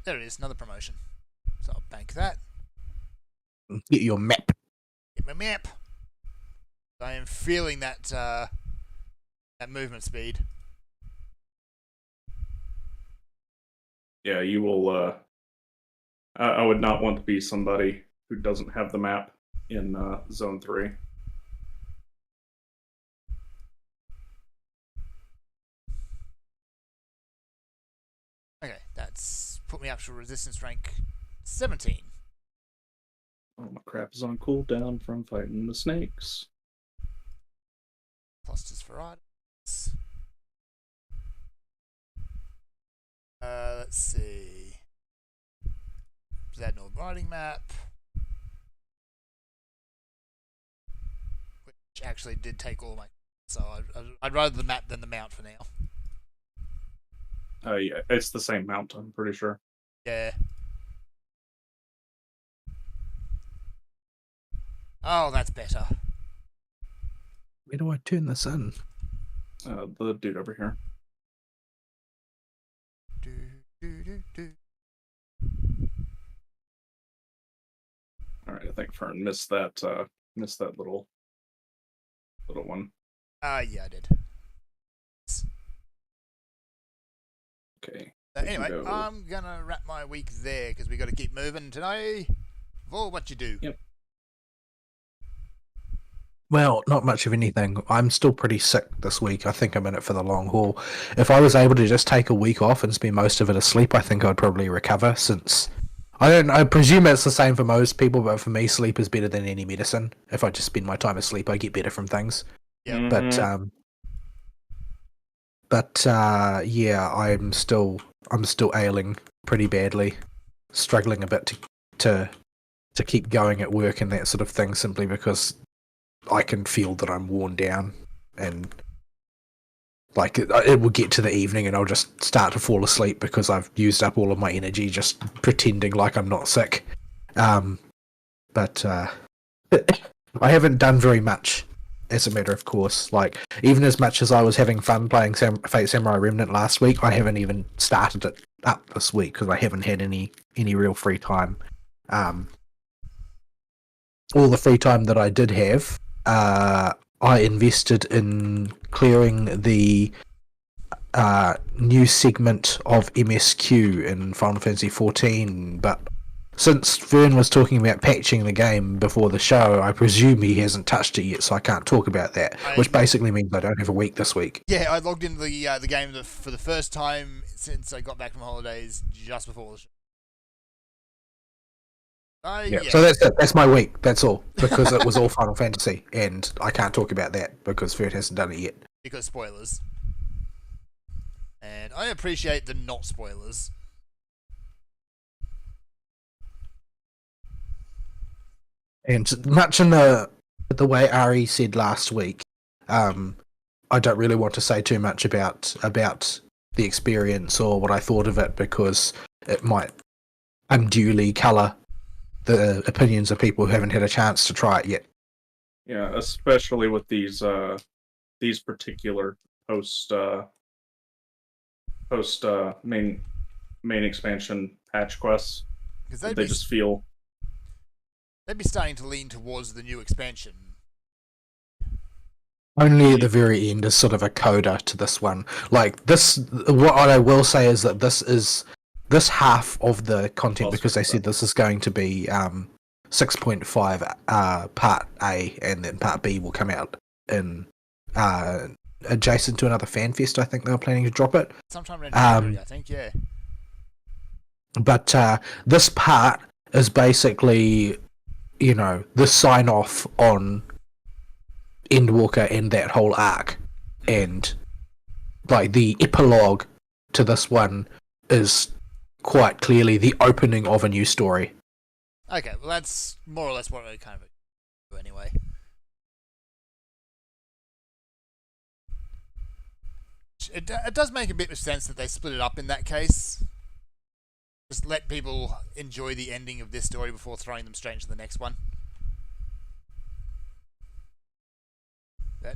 Speaker 2: There it is, another promotion. So I'll bank that.
Speaker 3: Get your map.
Speaker 2: Get my map. I am feeling that that movement speed.
Speaker 1: Yeah, you will. I would not want to be somebody who doesn't have the map in Zone 3.
Speaker 2: Okay, that's put me up to resistance rank 17.
Speaker 1: Oh, my crap is on cooldown from fighting the snakes.
Speaker 2: Clusters for items. Let's see. Zadnor riding map. Which actually did take all my. So I'd rather the map than the mount for now.
Speaker 1: Yeah, it's the same mount, I'm pretty sure.
Speaker 2: Yeah. Oh, that's better.
Speaker 3: Where do I turn this in?
Speaker 1: The dude over here.
Speaker 2: Do, do, do, do.
Speaker 1: All right, I think Fern missed that little one.
Speaker 2: Yeah, I did.
Speaker 1: Okay.
Speaker 2: Anyway,
Speaker 1: go.
Speaker 2: I'm gonna wrap my week there because we got to keep moving today. Vol, what you do?
Speaker 1: Yep.
Speaker 3: Well, not much of anything. I'm still pretty sick this week. I think I'm in it for the long haul. If I was able to just take a week off and spend most of it asleep, I think I'd probably recover, since I presume it's the same for most people, but for me, sleep is better than any medicine. If I just spend my time asleep, I get better from things.
Speaker 2: Yeah.
Speaker 1: Mhm.
Speaker 3: But yeah, I'm still ailing pretty badly, struggling a bit to keep going at work and that sort of thing, simply because I can feel that I'm worn down, and like it will get to the evening and I'll just start to fall asleep because I've used up all of my energy just pretending like I'm not sick. But I haven't done very much as a matter of course. Like, even as much as I was having fun playing Fate Samurai Remnant last week, I haven't even started it up this week because I haven't had any real free time. All the free time that I did have, I invested in clearing the new segment of MSQ in Final Fantasy XIV, but since Vern was talking about patching the game before the show, I presume he hasn't touched it yet, so I can't talk about that, which basically means I don't have a week this week.
Speaker 2: Yeah, I logged into the game for the first time since I got back from holidays just before the show. Yeah.
Speaker 3: So that's my week, that's all, because it was all Final Fantasy, and I can't talk about that because Vern hasn't done it yet.
Speaker 2: Because spoilers. And I appreciate the not spoilers.
Speaker 3: And much in the way Ari said last week, I don't really want to say too much about the experience or what I thought of it because it might unduly colour the opinions of people who haven't had a chance to try it yet.
Speaker 1: Yeah, especially with these particular post main expansion patch quests.
Speaker 2: Because
Speaker 1: they just feel
Speaker 2: they'd be starting to lean towards the new expansion.
Speaker 3: Only at the very end is sort of a coda to this one. Like this, what I will say is that this half of the content, because they said this is going to be 6.5 part A, and then part B will come out in adjacent to another fan fest. I think they were planning to drop it
Speaker 2: sometime around January, I think. Yeah.
Speaker 3: But this part is basically, the sign off on Endwalker and that whole arc, and like the epilogue to this one is quite clearly the opening of a new story.
Speaker 2: Okay, well that's more or less what I kind of do anyway. It does make a bit of sense that they split it up in that case. Just let people enjoy the ending of this story before throwing them straight into the next one.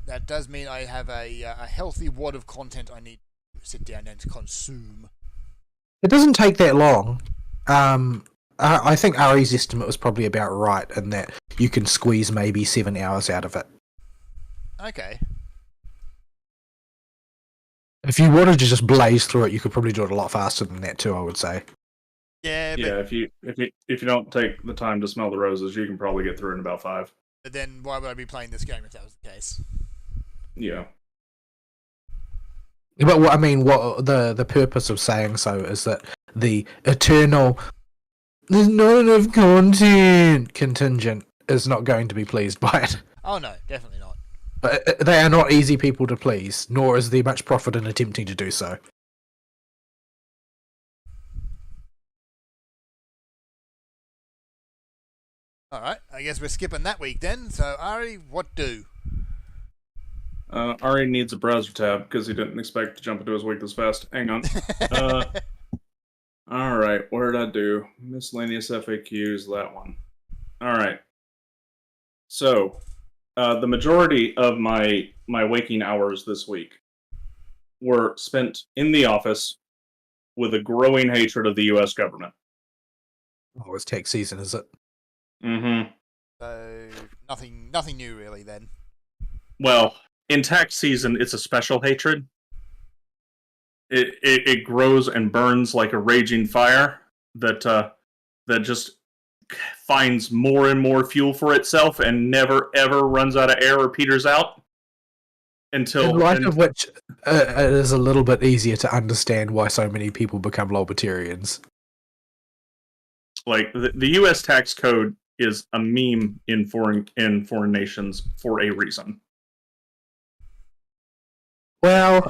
Speaker 2: That does mean I have a healthy wad of content I need to sit down and consume.
Speaker 3: It doesn't take that long. I think Ari's estimate was probably about right in that you can squeeze maybe 7 hours out of it.
Speaker 2: Okay.
Speaker 3: If you wanted to just blaze through it, you could probably do it a lot faster than that too, I would say.
Speaker 2: Yeah, but,
Speaker 1: yeah. If you don't take the time to smell the roses, you can probably get through in about 5.
Speaker 2: But then why would I be playing this game if that was the case?
Speaker 1: Yeah.
Speaker 3: But what the purpose of saying so is that the eternal "there's not enough content" contingent is not going to be pleased by it.
Speaker 2: Oh no, definitely not.
Speaker 3: But they are not easy people to please, nor is there much profit in attempting to do so.
Speaker 2: Alright, I guess we're skipping that week then. So, Ari, what do?
Speaker 1: Ari needs a browser tab because he didn't expect to jump into his week this fast. Hang on. Alright, what did I do? Miscellaneous FAQs, that one. Alright. So, the majority of my waking hours this week were spent in the office with a growing hatred of the U.S. government.
Speaker 3: Oh, it's tax season, is it?
Speaker 1: Mm-hmm.
Speaker 2: So, nothing new really then.
Speaker 1: Well, in tax season, it's a special hatred. It grows and burns like a raging fire that just finds more and more fuel for itself and never ever runs out of air or peters out. In light
Speaker 3: of which, it is a little bit easier to understand why so many people become libertarians.
Speaker 1: Like the U.S. tax code is a meme in foreign nations for a reason.
Speaker 3: Well,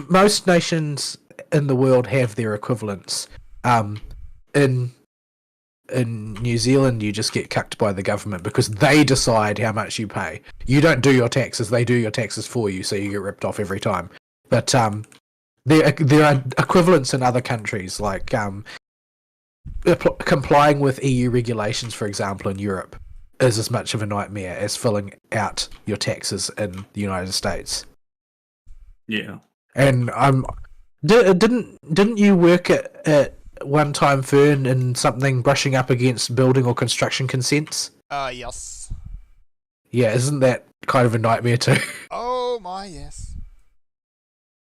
Speaker 3: most nations in the world have their equivalents. In New Zealand, you just get cucked by the government because they decide how much you pay. You don't do your taxes; they do your taxes for you, so you get ripped off every time. But there are equivalents in other countries, like complying with EU regulations, for example, in Europe, is as much of a nightmare as filling out your taxes in the United States.
Speaker 1: Yeah.
Speaker 3: And didn't you work at one time, Fern, in something brushing up against building or construction consents?
Speaker 2: Yes.
Speaker 3: Yeah, isn't that kind of a nightmare too?
Speaker 2: Oh my, yes.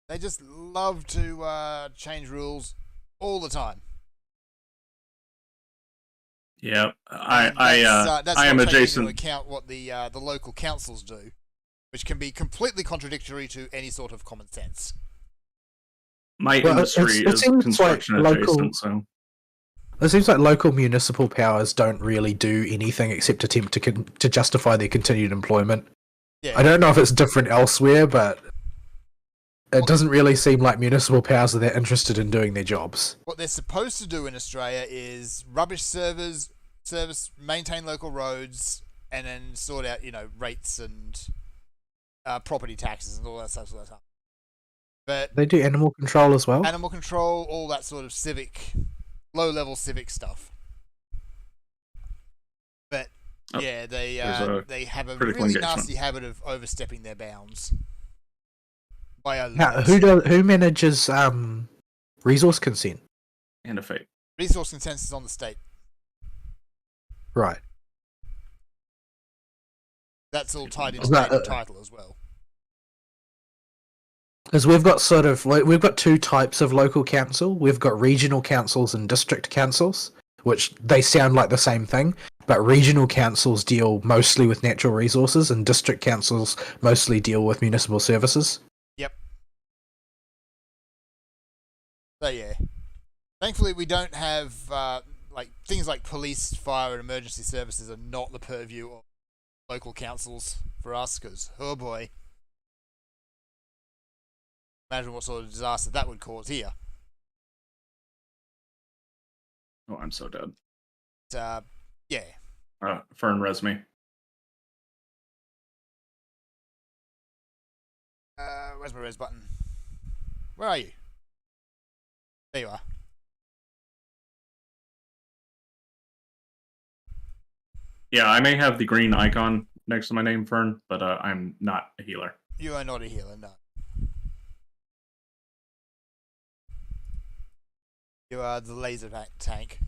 Speaker 2: They just love to change rules all the time.
Speaker 1: Yeah.
Speaker 2: That's
Speaker 1: I am
Speaker 2: not taking
Speaker 1: adjacent.
Speaker 2: into account what the local councils do, which can be completely contradictory to any sort of common sense.
Speaker 1: My industry is construction adjacent, so
Speaker 3: It seems like local municipal powers don't really do anything except attempt to justify their continued employment.
Speaker 2: Yeah.
Speaker 3: I don't know if it's different elsewhere, but it doesn't really seem like municipal powers are that interested in doing their jobs.
Speaker 2: What they're supposed to do in Australia is rubbish service, maintain local roads, and then sort out, rates and property taxes and all that stuff. But
Speaker 3: They do animal control as well.
Speaker 2: animal control, all that sort of low-level civic stuff. But
Speaker 1: Oh,
Speaker 2: yeah, they have a
Speaker 1: critical
Speaker 2: really
Speaker 1: engagement.
Speaker 2: nasty habit of overstepping their bounds. By a
Speaker 3: Now,
Speaker 2: lot.
Speaker 3: who manages resource consent?
Speaker 1: and a fate.
Speaker 2: Resource consent is on the state.
Speaker 3: Right.
Speaker 2: That's all tied into
Speaker 3: Right,
Speaker 2: state title as well.
Speaker 3: Because we've got two types of local council. We've got regional councils and district councils, which they sound like the same thing, but regional councils deal mostly with natural resources, and district councils mostly deal with municipal services.
Speaker 2: Yep. So yeah, thankfully we don't have things like police, fire, and emergency services are not the purview of local councils for us. Because oh boy, imagine what sort of disaster that would cause here.
Speaker 1: Oh, I'm so dead.
Speaker 2: Yeah.
Speaker 1: Fern resume.
Speaker 2: Where's my res button? Where are you? There you are.
Speaker 1: Yeah, I may have the green icon next to my name, Fern, but I'm not a healer.
Speaker 2: You are not a healer, no. You are the laser tank.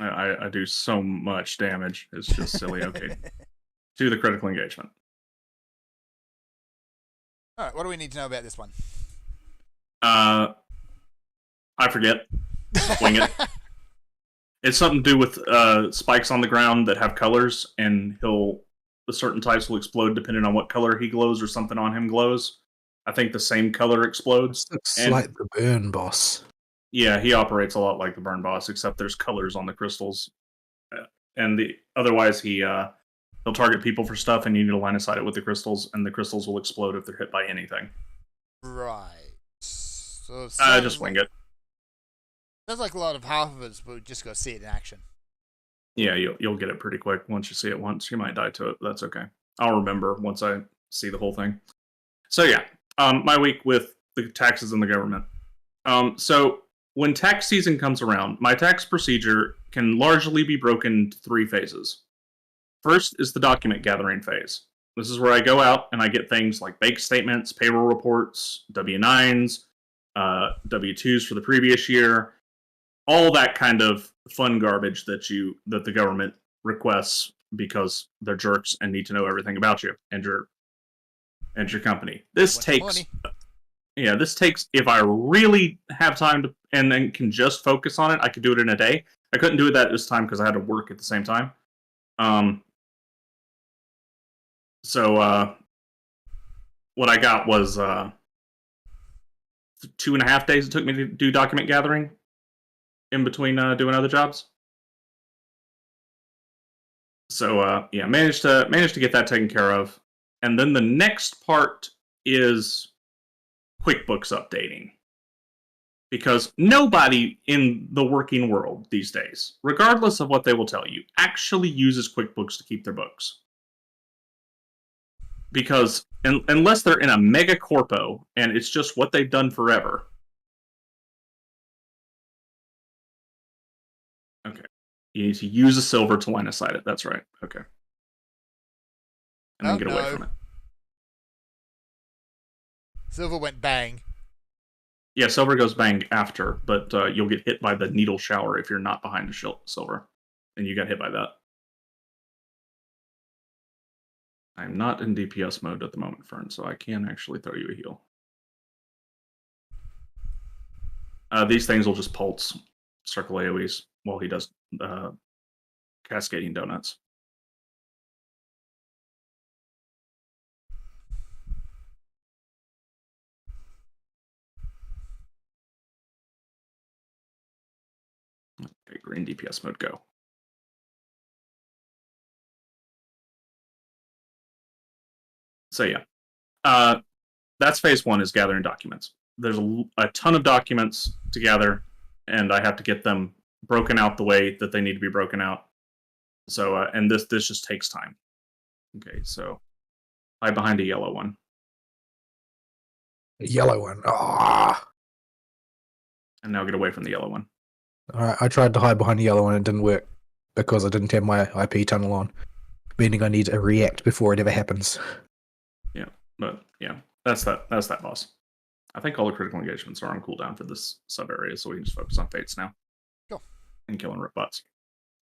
Speaker 1: I do so much damage. It's just silly. Okay. To the critical engagement.
Speaker 2: Alright, what do we need to know about this one?
Speaker 1: I forget. Wing it. It's something to do with spikes on the ground that have colors, and the certain types will explode depending on what color he glows or something on him glows. I think the same color explodes.
Speaker 3: It's
Speaker 1: And-
Speaker 3: like the burn boss.
Speaker 1: Yeah, he operates a lot like the burn boss, except there's colors on the crystals. And otherwise he'll target people for stuff, and you need to line of sight it with the crystals, and the crystals will explode if they're hit by anything.
Speaker 2: Right. So
Speaker 1: Just wing it.
Speaker 2: Sounds like a lot of half of us would just go see it in action.
Speaker 1: Yeah, you'll get it pretty quick. Once you see it once, you might die to it, but that's okay. I'll remember once I see the whole thing. So yeah, my week with the taxes and the government. So when tax season comes around, my tax procedure can largely be broken into 3 phases. First is the document gathering phase. This is where I go out and I get things like bank statements, payroll reports, W-9s, W-2s for the previous year, all that kind of fun garbage that the government requests because they're jerks and need to know everything about you and your company. This
Speaker 2: Want
Speaker 1: takes
Speaker 2: money.
Speaker 1: Yeah, this takes, if I really have time to and then can just focus on it, I could do it in a day. I couldn't do it that this time because I had to work at the same time. So what I got was 2.5 days it took me to do document gathering in between doing other jobs. So yeah, managed to get that taken care of. And then the next part is QuickBooks updating. Because nobody in the working world these days, regardless of what they will tell you, actually uses QuickBooks to keep their books. Because unless they're in a mega corpo and it's just what they've done forever. Okay. You need to use a silver to line of sight it. That's right. Okay. And then
Speaker 2: Oh,
Speaker 1: get away
Speaker 2: no.
Speaker 1: from it.
Speaker 2: Silver went bang.
Speaker 1: Yeah, silver goes bang after, but you'll get hit by the needle shower if you're not behind a silver. And you got hit by that. I'm not in DPS mode at the moment, Fern, so I can actually throw you a heal. These things will just pulse circle AoEs while he does cascading donuts. Okay, green DPS mode, go. So yeah, that's phase one, is gathering documents. There's a ton of documents to gather, and I have to get them broken out the way that they need to be broken out. So and this just takes time. Okay, so hide behind a yellow one.
Speaker 3: A yellow one. Ah.
Speaker 1: And now get away from the yellow one.
Speaker 3: Alright, I tried to hide behind the yellow one and it didn't work because I didn't have my IP tunnel on, meaning I need to react before it ever happens.
Speaker 1: Yeah, but yeah, that's that boss. I think all the critical engagements are on cooldown for this sub area, so we can just focus on fates now.
Speaker 2: Cool.
Speaker 1: And killing rip bots.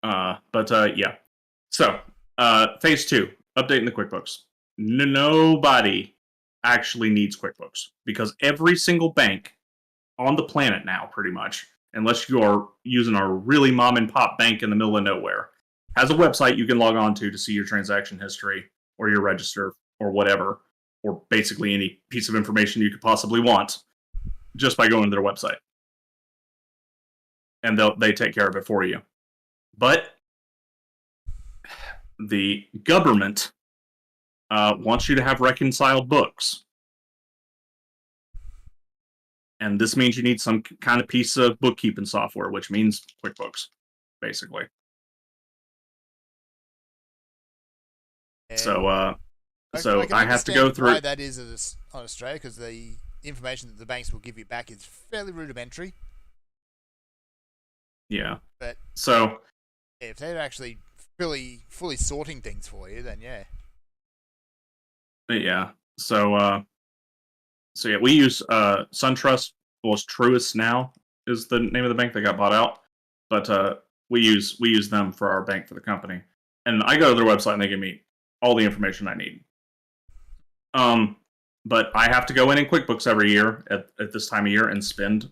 Speaker 1: Yeah. So, phase two, updating the QuickBooks. Nobody actually needs QuickBooks because every single bank on the planet now, pretty much, unless you are using a really mom and pop bank in the middle of nowhere, has a website you can log on to see your transaction history or your register or whatever, or basically any piece of information you could possibly want, just by going to their website. And they take care of it for you. But the government wants you to have reconciled books. And this means you need some kind of piece of bookkeeping software, which means QuickBooks, basically.
Speaker 2: And
Speaker 1: So
Speaker 2: can
Speaker 1: I have to go
Speaker 2: understand
Speaker 1: through.
Speaker 2: why that is on Australia, because the information that the banks will give you back is fairly rudimentary.
Speaker 1: Yeah.
Speaker 2: But
Speaker 1: So
Speaker 2: if they're actually fully sorting things for you, then yeah.
Speaker 1: yeah. So yeah, we use SunTrust. Well, it's Truist now is the name of the bank that got bought out, but we use them for our bank for the company. And I go to their website and they give me all the information I need. But I have to go in QuickBooks every year at this time of year and spend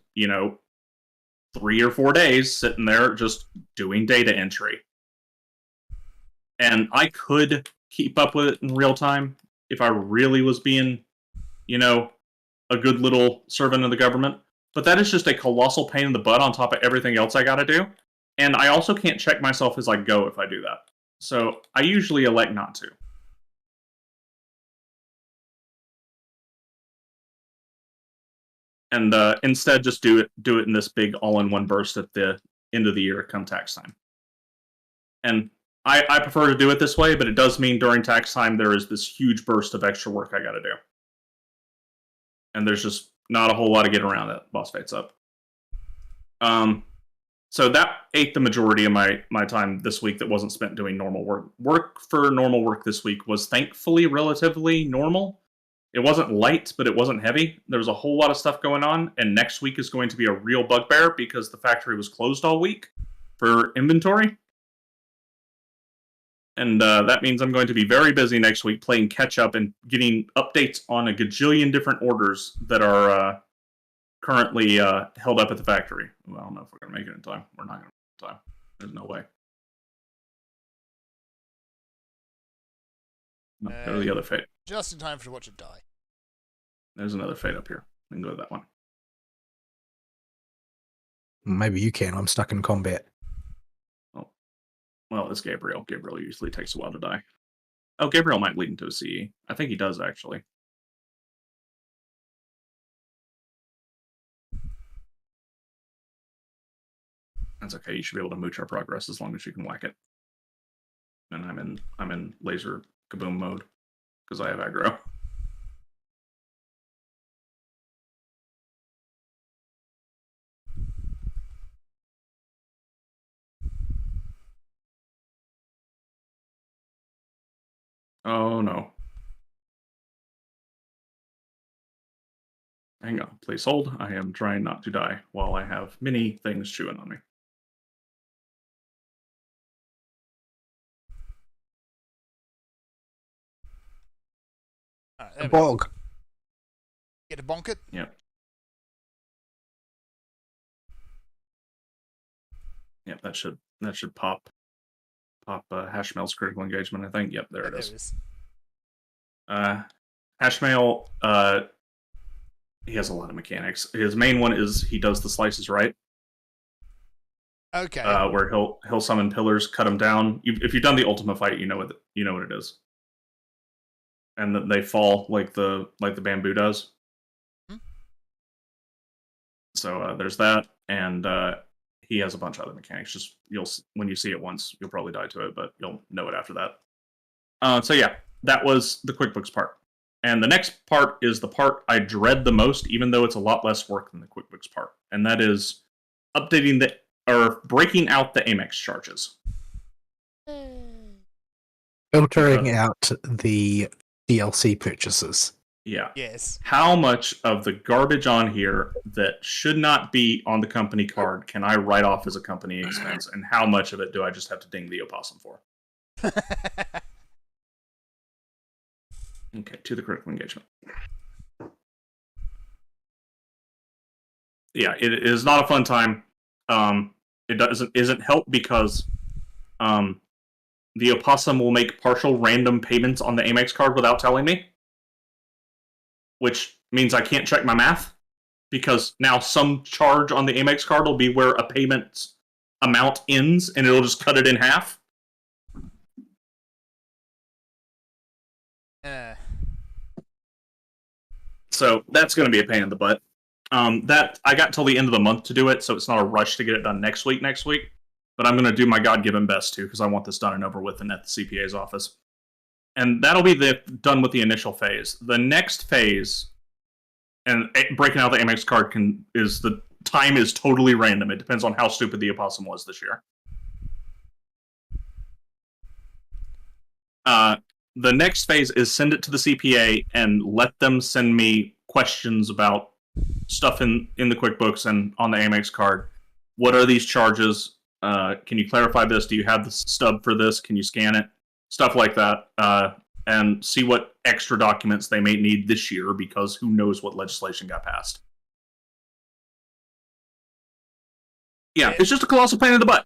Speaker 1: 3 or 4 days sitting there just doing data entry. And I could keep up with it in real time if I really was being, a good little servant of the government. But that is just a colossal pain in the butt on top of everything else I got to do. And I also can't check myself as I go if I do that. So I usually elect not to. And instead just do it in this big all-in-one burst at the end of the year come tax time. And I prefer to do it this way, but it does mean during tax time there is this huge burst of extra work I got to do. And there's just not a whole lot to get around that boss fights up. So that ate the majority of my time this week that wasn't spent doing normal work. Work for normal work this week was thankfully relatively normal. It wasn't light, but it wasn't heavy. There was a whole lot of stuff going on, and next week is going to be a real bugbear because the factory was closed all week for inventory. And that means I'm going to be very busy next week playing catch-up and getting updates on a gajillion different orders that are currently held up at the factory. Well, I don't know if we're going to make it in time. We're not going to make it in time. There's no way. No, go to the other fate.
Speaker 2: Just in time for to watch it die.
Speaker 1: There's another fate up here. We can go to that one.
Speaker 3: Maybe you can. I'm stuck in combat.
Speaker 1: Well, it's Gabriel. Gabriel usually takes a while to die. Oh, Gabriel might lead into a CE. I think he does, actually. That's okay. You should be able to mooch our progress as long as you can whack it. And I'm in laser kaboom mode because I have aggro. Oh no. Hang on, please hold. I am trying not to die while I have many things chewing on me.
Speaker 2: Alright,
Speaker 3: A
Speaker 2: there we go.
Speaker 3: bog.
Speaker 2: Get to bonk it.
Speaker 1: Yep. Yep, that should pop Hashmail's critical engagement, I think. Yep, there
Speaker 2: Yeah,
Speaker 1: it
Speaker 2: there
Speaker 1: is.
Speaker 2: it is.
Speaker 1: Hashmail, he has a lot of mechanics. His main one is he does the slices right,
Speaker 2: Okay.
Speaker 1: where he'll summon pillars, cut them down. If you've done the Ultima fight, you know what it is, and that they fall like the bamboo does.
Speaker 2: Hmm.
Speaker 1: So there's that, and he has a bunch of other mechanics. Just when you see it once, you'll probably die to it, but you'll know it after that. So yeah, that was the QuickBooks part. And the next part is the part I dread the most, even though it's a lot less work than the QuickBooks part. And that is breaking out the Amex charges.
Speaker 3: Filtering out the DLC purchases.
Speaker 1: Yeah.
Speaker 2: Yes.
Speaker 1: How much of the garbage on here that should not be on the company card can I write off as a company expense? And how much of it do I just have to ding the opossum for? Okay, to the critical engagement. Yeah, it is not a fun time. It isn't help because the opossum will make partial random payments on the Amex card without telling me, which means I can't check my math because now some charge on the Amex card will be where a payment amount ends and it'll just cut it in half. So that's going to be a pain in the butt. That I got till the end of the month to do it, so it's not a rush to get it done next week. But I'm going to do my God-given best too, because I want this done and over with and at the CPA's office. And that'll be done with the initial phase. The next phase, and breaking out the Amex card the time is totally random. It depends on how stupid the opossum was this year. The next phase is send it to the CPA and let them send me questions about stuff in the QuickBooks and on the Amex card. What are these charges? Can you clarify this? Do you have the stub for this? Can you scan it? Stuff like that. And see what extra documents they may need this year, because who knows what legislation got passed. Yeah, it's just a colossal pain in the butt.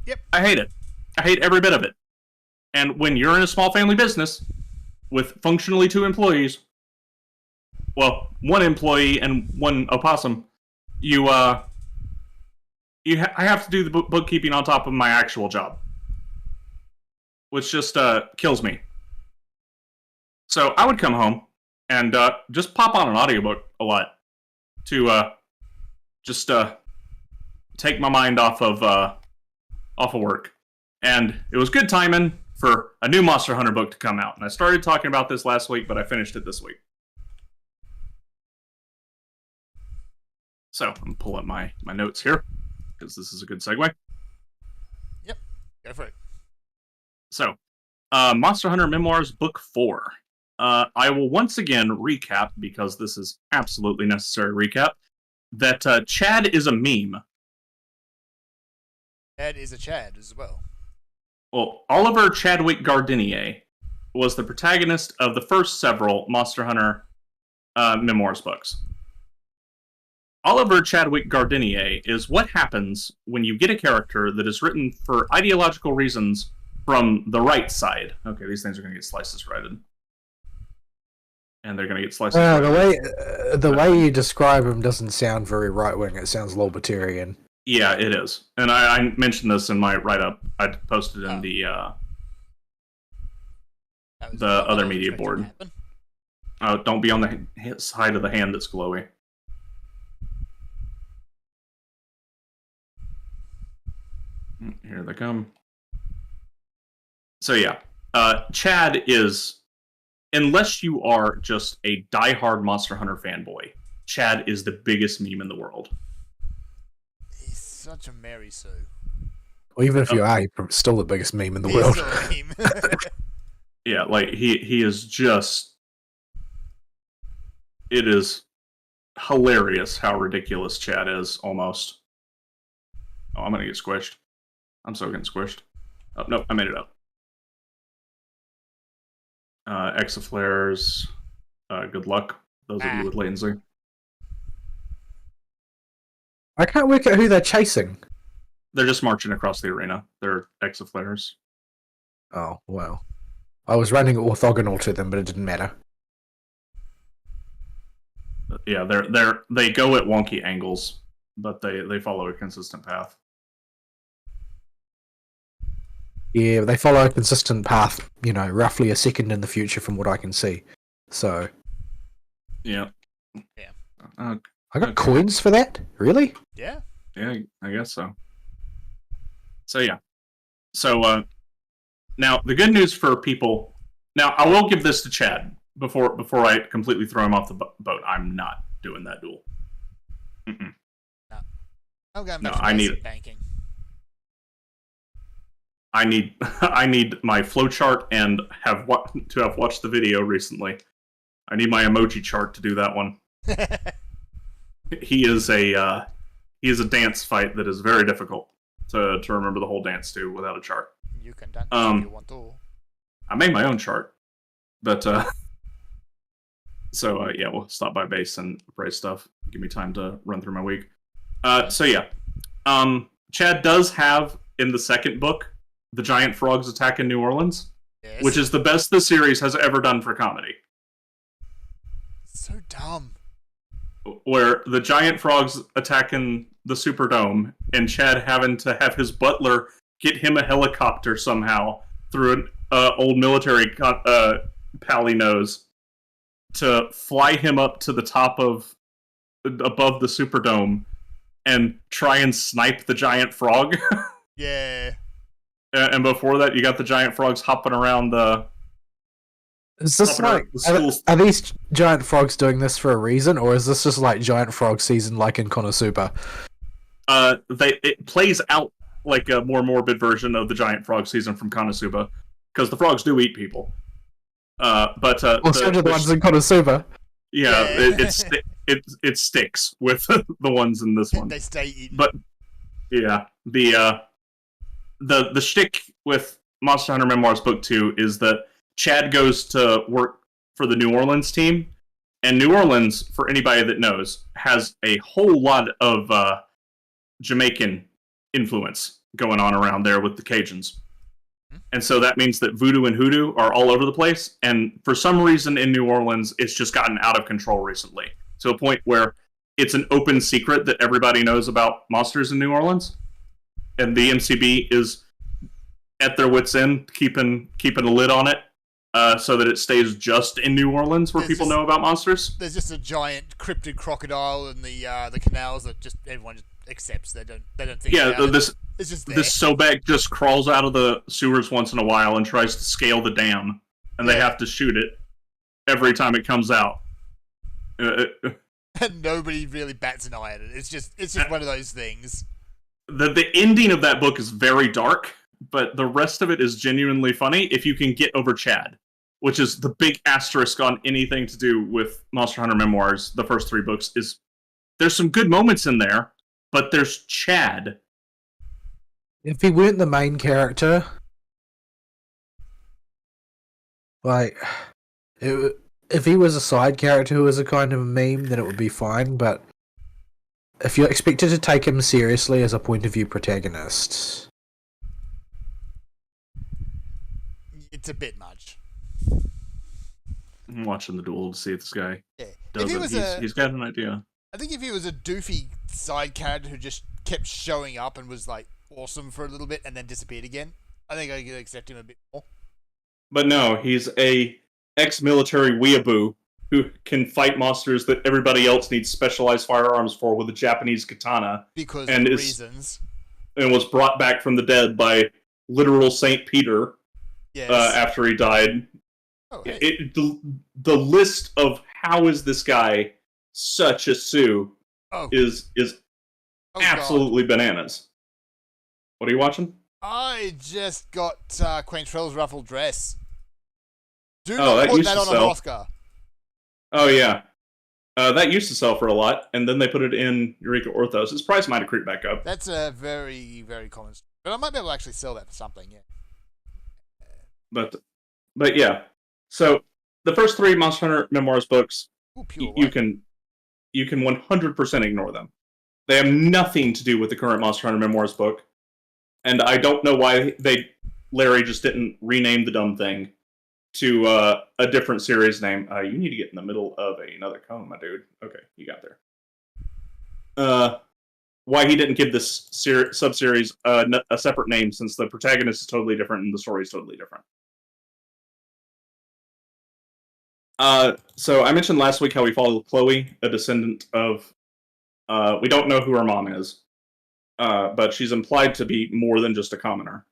Speaker 2: Yep.
Speaker 1: I hate it. I hate every bit of it. And when you're in a small family business with functionally 2 employees, well, 1 employee and 1 opossum, I have to do the bookkeeping on top of my actual job, which just kills me. So I would come home and just pop on an audiobook a lot to just take my mind off of work. And it was good timing for a new Monster Hunter book to come out. And I started talking about this last week, but I finished it this week. So I'm going to pull up my notes here, because this is a good segue.
Speaker 2: Yep, go for it.
Speaker 1: So, Monster Hunter Memoirs Book 4. I will once again recap, because this is absolutely necessary recap, that Chad is a meme.
Speaker 2: Chad is a Chad as well.
Speaker 1: Well, Oliver Chadwick Gardenier was the protagonist of the first several Monster Hunter Memoirs books. Oliver Chadwick Gardenier is what happens when you get a character that is written for ideological reasons from the right side. Okay, these things are going to get slices righted. And they're going to get slices righted.
Speaker 3: The way you describe him doesn't sound very right-wing. It sounds libertarian.
Speaker 1: Yeah, it is. And I mentioned this in my write-up. I posted in the other media board. Don't be on the side of the hand that's glowy. Here they come. So yeah, Chad is, unless you are just a diehard Monster Hunter fanboy, Chad is the biggest meme in the world.
Speaker 2: He's such a Mary Sue.
Speaker 3: Well, even if you are, you're still the biggest meme in the
Speaker 2: He's
Speaker 3: world.
Speaker 2: still a meme.
Speaker 1: Yeah, like he is just. It is hilarious how ridiculous Chad is. Almost. Oh, I'm gonna get squished. I'm so getting squished. Oh no, I made it up. Exaflares. Good luck. Those of you with latency.
Speaker 3: I can't work out who they're chasing.
Speaker 1: They're just marching across the arena. They're Exaflares.
Speaker 3: Oh, well. I was running orthogonal to them, but it didn't matter.
Speaker 1: Yeah, they go at wonky angles, but they follow a consistent path.
Speaker 3: Yeah, they follow a consistent path, roughly a second in the future from what I can see. So.
Speaker 1: Yeah.
Speaker 2: Yeah.
Speaker 3: I got coins for that? Really?
Speaker 2: Yeah.
Speaker 1: Yeah, I guess so. So yeah. So now the good news for people. Now I will give this to Chad before I completely throw him off the boat. I'm not doing that duel. Mm-mm.
Speaker 2: No. I'm going
Speaker 1: No,
Speaker 2: back
Speaker 1: I
Speaker 2: to
Speaker 1: need
Speaker 2: basic
Speaker 1: it.
Speaker 2: banking.
Speaker 1: I need my flowchart and have watched the video recently. I need my emoji chart to do that one. He is a dance fight that is very difficult to remember the whole dance to without a chart.
Speaker 2: You can dance if you want to.
Speaker 1: I made my own chart, but so yeah, we'll stop by base and praise stuff. Give me time to run through my week. So yeah, Chad does have in the second book the giant frogs attack in New Orleans,
Speaker 2: Yes.
Speaker 1: which is the best the series has ever done for comedy.
Speaker 2: So dumb.
Speaker 1: Where the giant frogs attacking the Superdome and Chad having to have his butler get him a helicopter somehow through an old military pally nose to fly him up to the top of above the Superdome and try and snipe the giant frog.
Speaker 2: Yeah.
Speaker 1: And before that, you got the giant frogs hopping around the.
Speaker 3: Is this like are these giant frogs doing this for a reason, or is this just like giant frog season, like in Konosuba?
Speaker 1: It plays out like a more morbid version of the giant frog season from Konosuba, because the frogs do eat people. But
Speaker 3: so do the ones in Konosuba.
Speaker 1: Yeah, it sticks with the ones in this one.
Speaker 2: They stay eating.
Speaker 1: But yeah, the shtick with Monster Hunter Memoirs Book 2 is that Chad goes to work for the New Orleans team, and New Orleans, for anybody that knows, has a whole lot of Jamaican influence going on around there with the Cajuns. And so that means that voodoo and hoodoo are all over the place, and for some reason in New Orleans, it's just gotten out of control recently, to a point where it's an open secret that everybody knows about monsters in New Orleans, and the MCB is at their wits' end, keeping a lid on it, so that it stays just in New Orleans where people know about monsters.
Speaker 2: There's just a giant cryptid crocodile in the canals that just everyone just accepts. They don't think.
Speaker 1: Yeah,
Speaker 2: about
Speaker 1: this
Speaker 2: it. It's just there.
Speaker 1: this Sobek just crawls out of the sewers once in a while and tries to scale the dam, and they have to shoot it every time it comes out.
Speaker 2: And nobody really bats an eye at it. It's just one of those things.
Speaker 1: The ending of that book is very dark, but the rest of it is genuinely funny if you can get over Chad, which is the big asterisk on anything to do with Monster Hunter Memoirs. The first 3 books is there's some good moments in there, but there's Chad.
Speaker 3: If he weren't the main character, like, if he was a side character who was a kind of a meme, then it would be fine, but if you're expected to take him seriously as a point of view protagonist,
Speaker 2: it's a bit much.
Speaker 1: I'm watching the duel to see if this guy
Speaker 2: If he was
Speaker 1: he's got an idea.
Speaker 2: I think if he was a doofy side character who just kept showing up and was like awesome for a little bit and then disappeared again, I think I could accept him a bit more.
Speaker 1: But no, he's a ex-military weeaboo who can fight monsters that everybody else needs specialized firearms for with a Japanese katana.
Speaker 2: Because
Speaker 1: and
Speaker 2: of reasons.
Speaker 1: And was brought back from the dead by literal Saint Peter after he died.
Speaker 2: Oh, hey.
Speaker 1: The list of how is this guy such a Sue is absolutely bananas. What are you watching?
Speaker 2: I just got Quaintrell's ruffled dress. Do
Speaker 1: Oh,
Speaker 2: not
Speaker 1: that
Speaker 2: put
Speaker 1: used
Speaker 2: that
Speaker 1: to
Speaker 2: on an
Speaker 1: sell.
Speaker 2: Oscar.
Speaker 1: Oh yeah, that used to sell for a lot, and then they put it in Eureka Orthos. Its price might have creeped back up.
Speaker 2: That's a very, very common story. But I might be able to actually sell that for something, yeah.
Speaker 1: But yeah. So the first 3 Monster Hunter Memoirs books,
Speaker 2: Ooh, pure
Speaker 1: you
Speaker 2: white.
Speaker 1: can 100% ignore them. They have nothing to do with the current Monster Hunter Memoirs book, and I don't know why Larry just didn't rename the dumb thing to a different series name. You need to get in the middle of another cone, my dude. Okay, you got there. Why he didn't give this sub-series a separate name, since the protagonist is totally different and the story is totally different. So I mentioned last week how we follow Chloe, a descendant of... we don't know who her mom is, but she's implied to be more than just a commoner.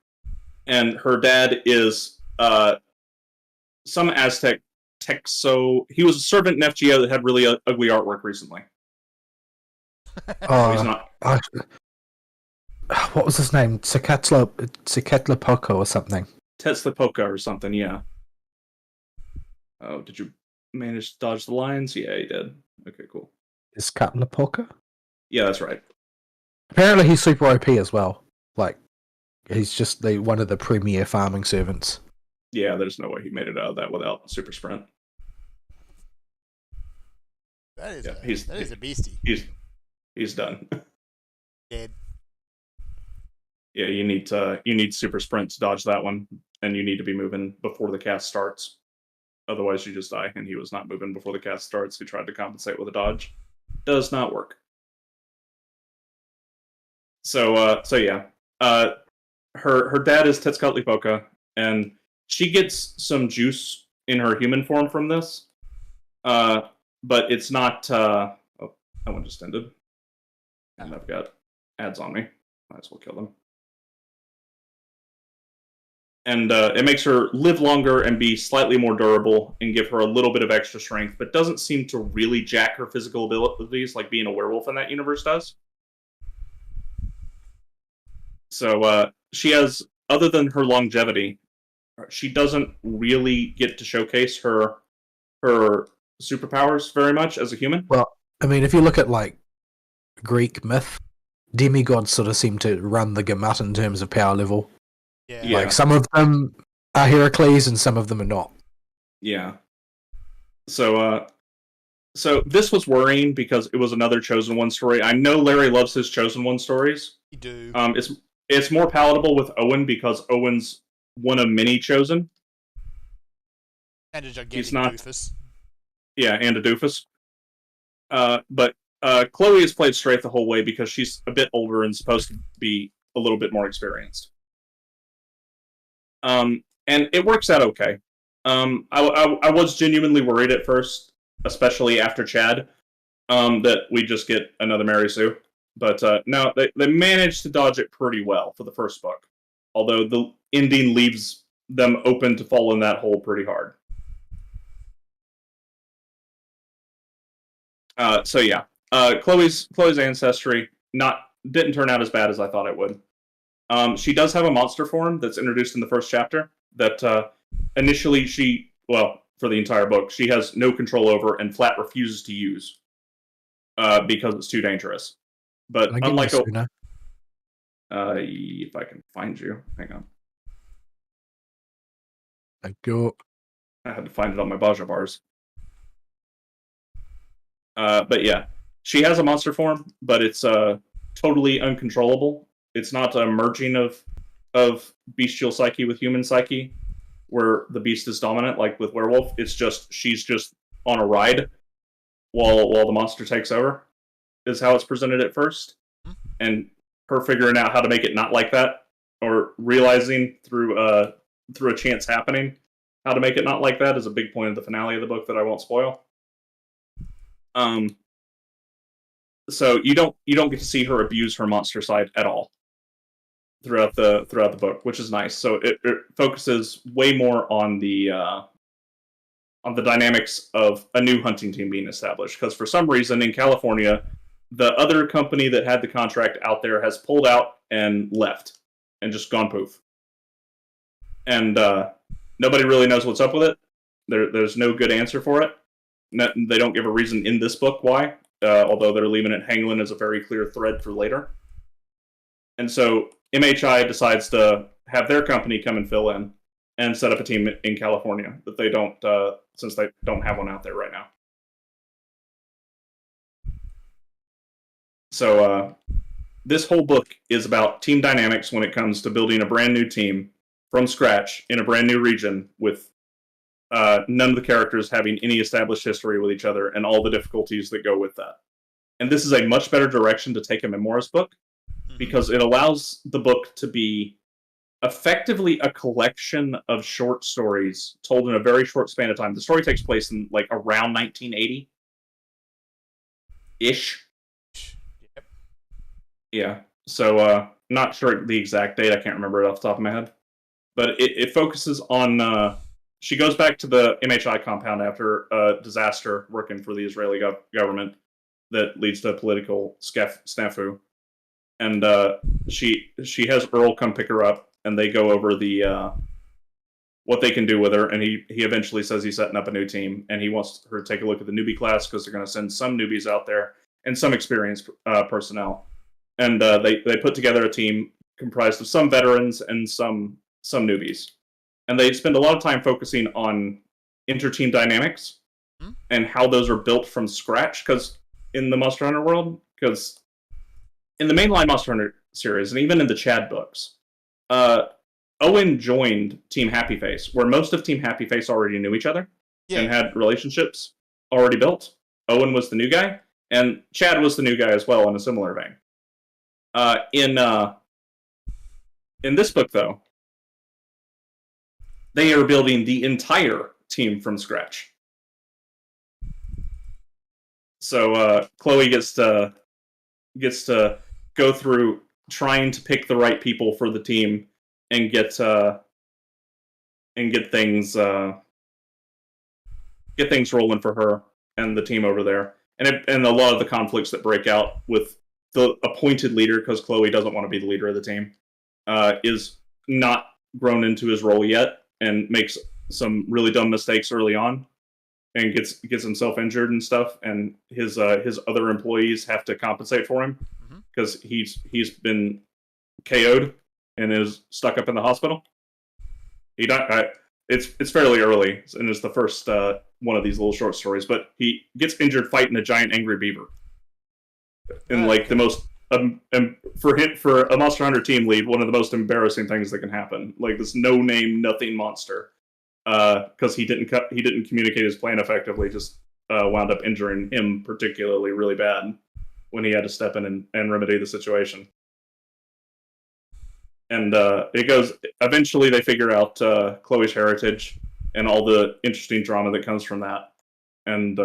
Speaker 1: And her dad is some Aztec Texo. He was a servant in FGO that had really ugly artwork recently. He's not.
Speaker 3: What was his name? Tezcatlipoca or something.
Speaker 1: Tetzalcoatl or something, yeah. Oh, did you manage to dodge the lines? Yeah, he did. Okay, cool.
Speaker 3: Tezcatlipoca?
Speaker 1: Yeah, that's right.
Speaker 3: Apparently he's super OP as well. Like, he's just one of the premier farming servants.
Speaker 1: Yeah, there's no way he made it out of that without super sprint.
Speaker 2: That is,
Speaker 1: Yeah,
Speaker 2: that is a beastie.
Speaker 1: He's done.
Speaker 2: Dead.
Speaker 1: Yeah, you need super sprint to dodge that one, and you need to be moving before the cast starts. Otherwise, you just die. And he was not moving before the cast starts. He tried to compensate with a dodge. Does not work. So yeah. Her dad is Tezcatlipoca, and she gets some juice in her human form from this. But it's not. Oh, that one just ended. And I've got ads on me. Might as well kill them. And it makes her live longer and be slightly more durable and give her a little bit of extra strength, but doesn't seem to really jack her physical abilities like being a werewolf in that universe does. So she has, other than her longevity, she doesn't really get to showcase her superpowers very much as a human.
Speaker 3: Well, I mean, if you look at, like, Greek myth, demigods sort of seem to run the gamut in terms of power level.
Speaker 2: Yeah.
Speaker 3: Like, some of them are Heracles and some of them are not.
Speaker 1: Yeah. So this was worrying because it was another Chosen One story. I know Larry loves his Chosen One stories.
Speaker 2: You do.
Speaker 1: It's more palatable with Owen because Owen's one of many Chosen.
Speaker 2: And a gigantic
Speaker 1: He's not,
Speaker 2: doofus.
Speaker 1: Yeah, and a doofus. But Chloe is played straight the whole way because she's a bit older and supposed to be a little bit more experienced. And it works out okay. I was genuinely worried at first, especially after Chad, that we just get another Mary Sue. But no, they managed to dodge it pretty well for the first book. Although the ending leaves them open to fall in that hole pretty hard. So yeah, Chloe's ancestry didn't turn out as bad as I thought it would. She does have a monster form that's introduced in the first chapter that initially for the entire book, she has no control over and flat refuses to use because it's too dangerous. But unlike if I can find you, hang on.
Speaker 3: Thank you.
Speaker 1: I had to find it on my Baja bars. But yeah, she has a monster form, but it's totally uncontrollable. It's not a merging of bestial psyche with human psyche, where the beast is dominant, like with werewolf. It's just she's just on a ride while the monster takes over, is how it's presented at first. And her figuring out how to make it not like that, or realizing through a chance happening how to make it not like that, is a big point of the finale of the book that I won't spoil. So you don't get to see her abuse her monster side at all throughout the book, which is nice. So it focuses way more on the dynamics of a new hunting team being established. Because for some reason in California, the other company that had the contract out there has pulled out and left and just gone poof. And nobody really knows what's up with it. There's no good answer for it. They don't give a reason in this book why, although they're leaving it hanging as a very clear thread for later. And so MHI decides to have their company come and fill in and set up a team in California that they don't, since they don't have one out there right now. So this whole book is about team dynamics when it comes to building a brand new team from scratch in a brand new region with none of the characters having any established history with each other and all the difficulties that go with that. And this is a much better direction to take a memoirist book because it allows the book to be effectively a collection of short stories told in a very short span of time. The story takes place in like around 1980-ish.
Speaker 2: Yep.
Speaker 1: Yeah. So not sure the exact date. I can't remember it off the top of my head. But it focuses on... she goes back to the MHI compound after a disaster working for the Israeli government that leads to a political snafu. And she has Earl come pick her up, and they go over the what they can do with her. And he eventually says he's setting up a new team, and he wants her to take a look at the newbie class because they're going to send some newbies out there and some experienced personnel. And they put together a team comprised of some veterans and some newbies. And they spend a lot of time focusing on inter-team dynamics and how those are built from scratch. Because in the Monster Hunter world, because in the mainline Monster Hunter series, and even in the Chad books, Owen joined Team Happy Face, where most of Team Happy Face already knew each other and had relationships already built. Owen was the new guy, and Chad was the new guy as well in a similar vein. In this book, though, they are building the entire team from scratch. So Chloe gets to go through trying to pick the right people for the team and get things rolling for her and the team over there, and a lot of the conflicts that break out with the appointed leader, because Chloe doesn't want to be the leader of the team, is not grown into his role yet and makes some really dumb mistakes early on and gets himself injured and stuff, and his other employees have to compensate for him because he's been KO'd and is stuck up in the hospital. He died. It's fairly early, and it's the first one of these little short stories, but he gets injured fighting a giant angry beaver. And like the most for a Monster Hunter team lead, one of the most embarrassing things that can happen. Like this no-name, nothing monster, because he didn't communicate his plan effectively. Just wound up injuring him particularly really bad when he had to step in and remedy the situation. And it goes. Eventually, they figure out Chloe's heritage and all the interesting drama that comes from that. And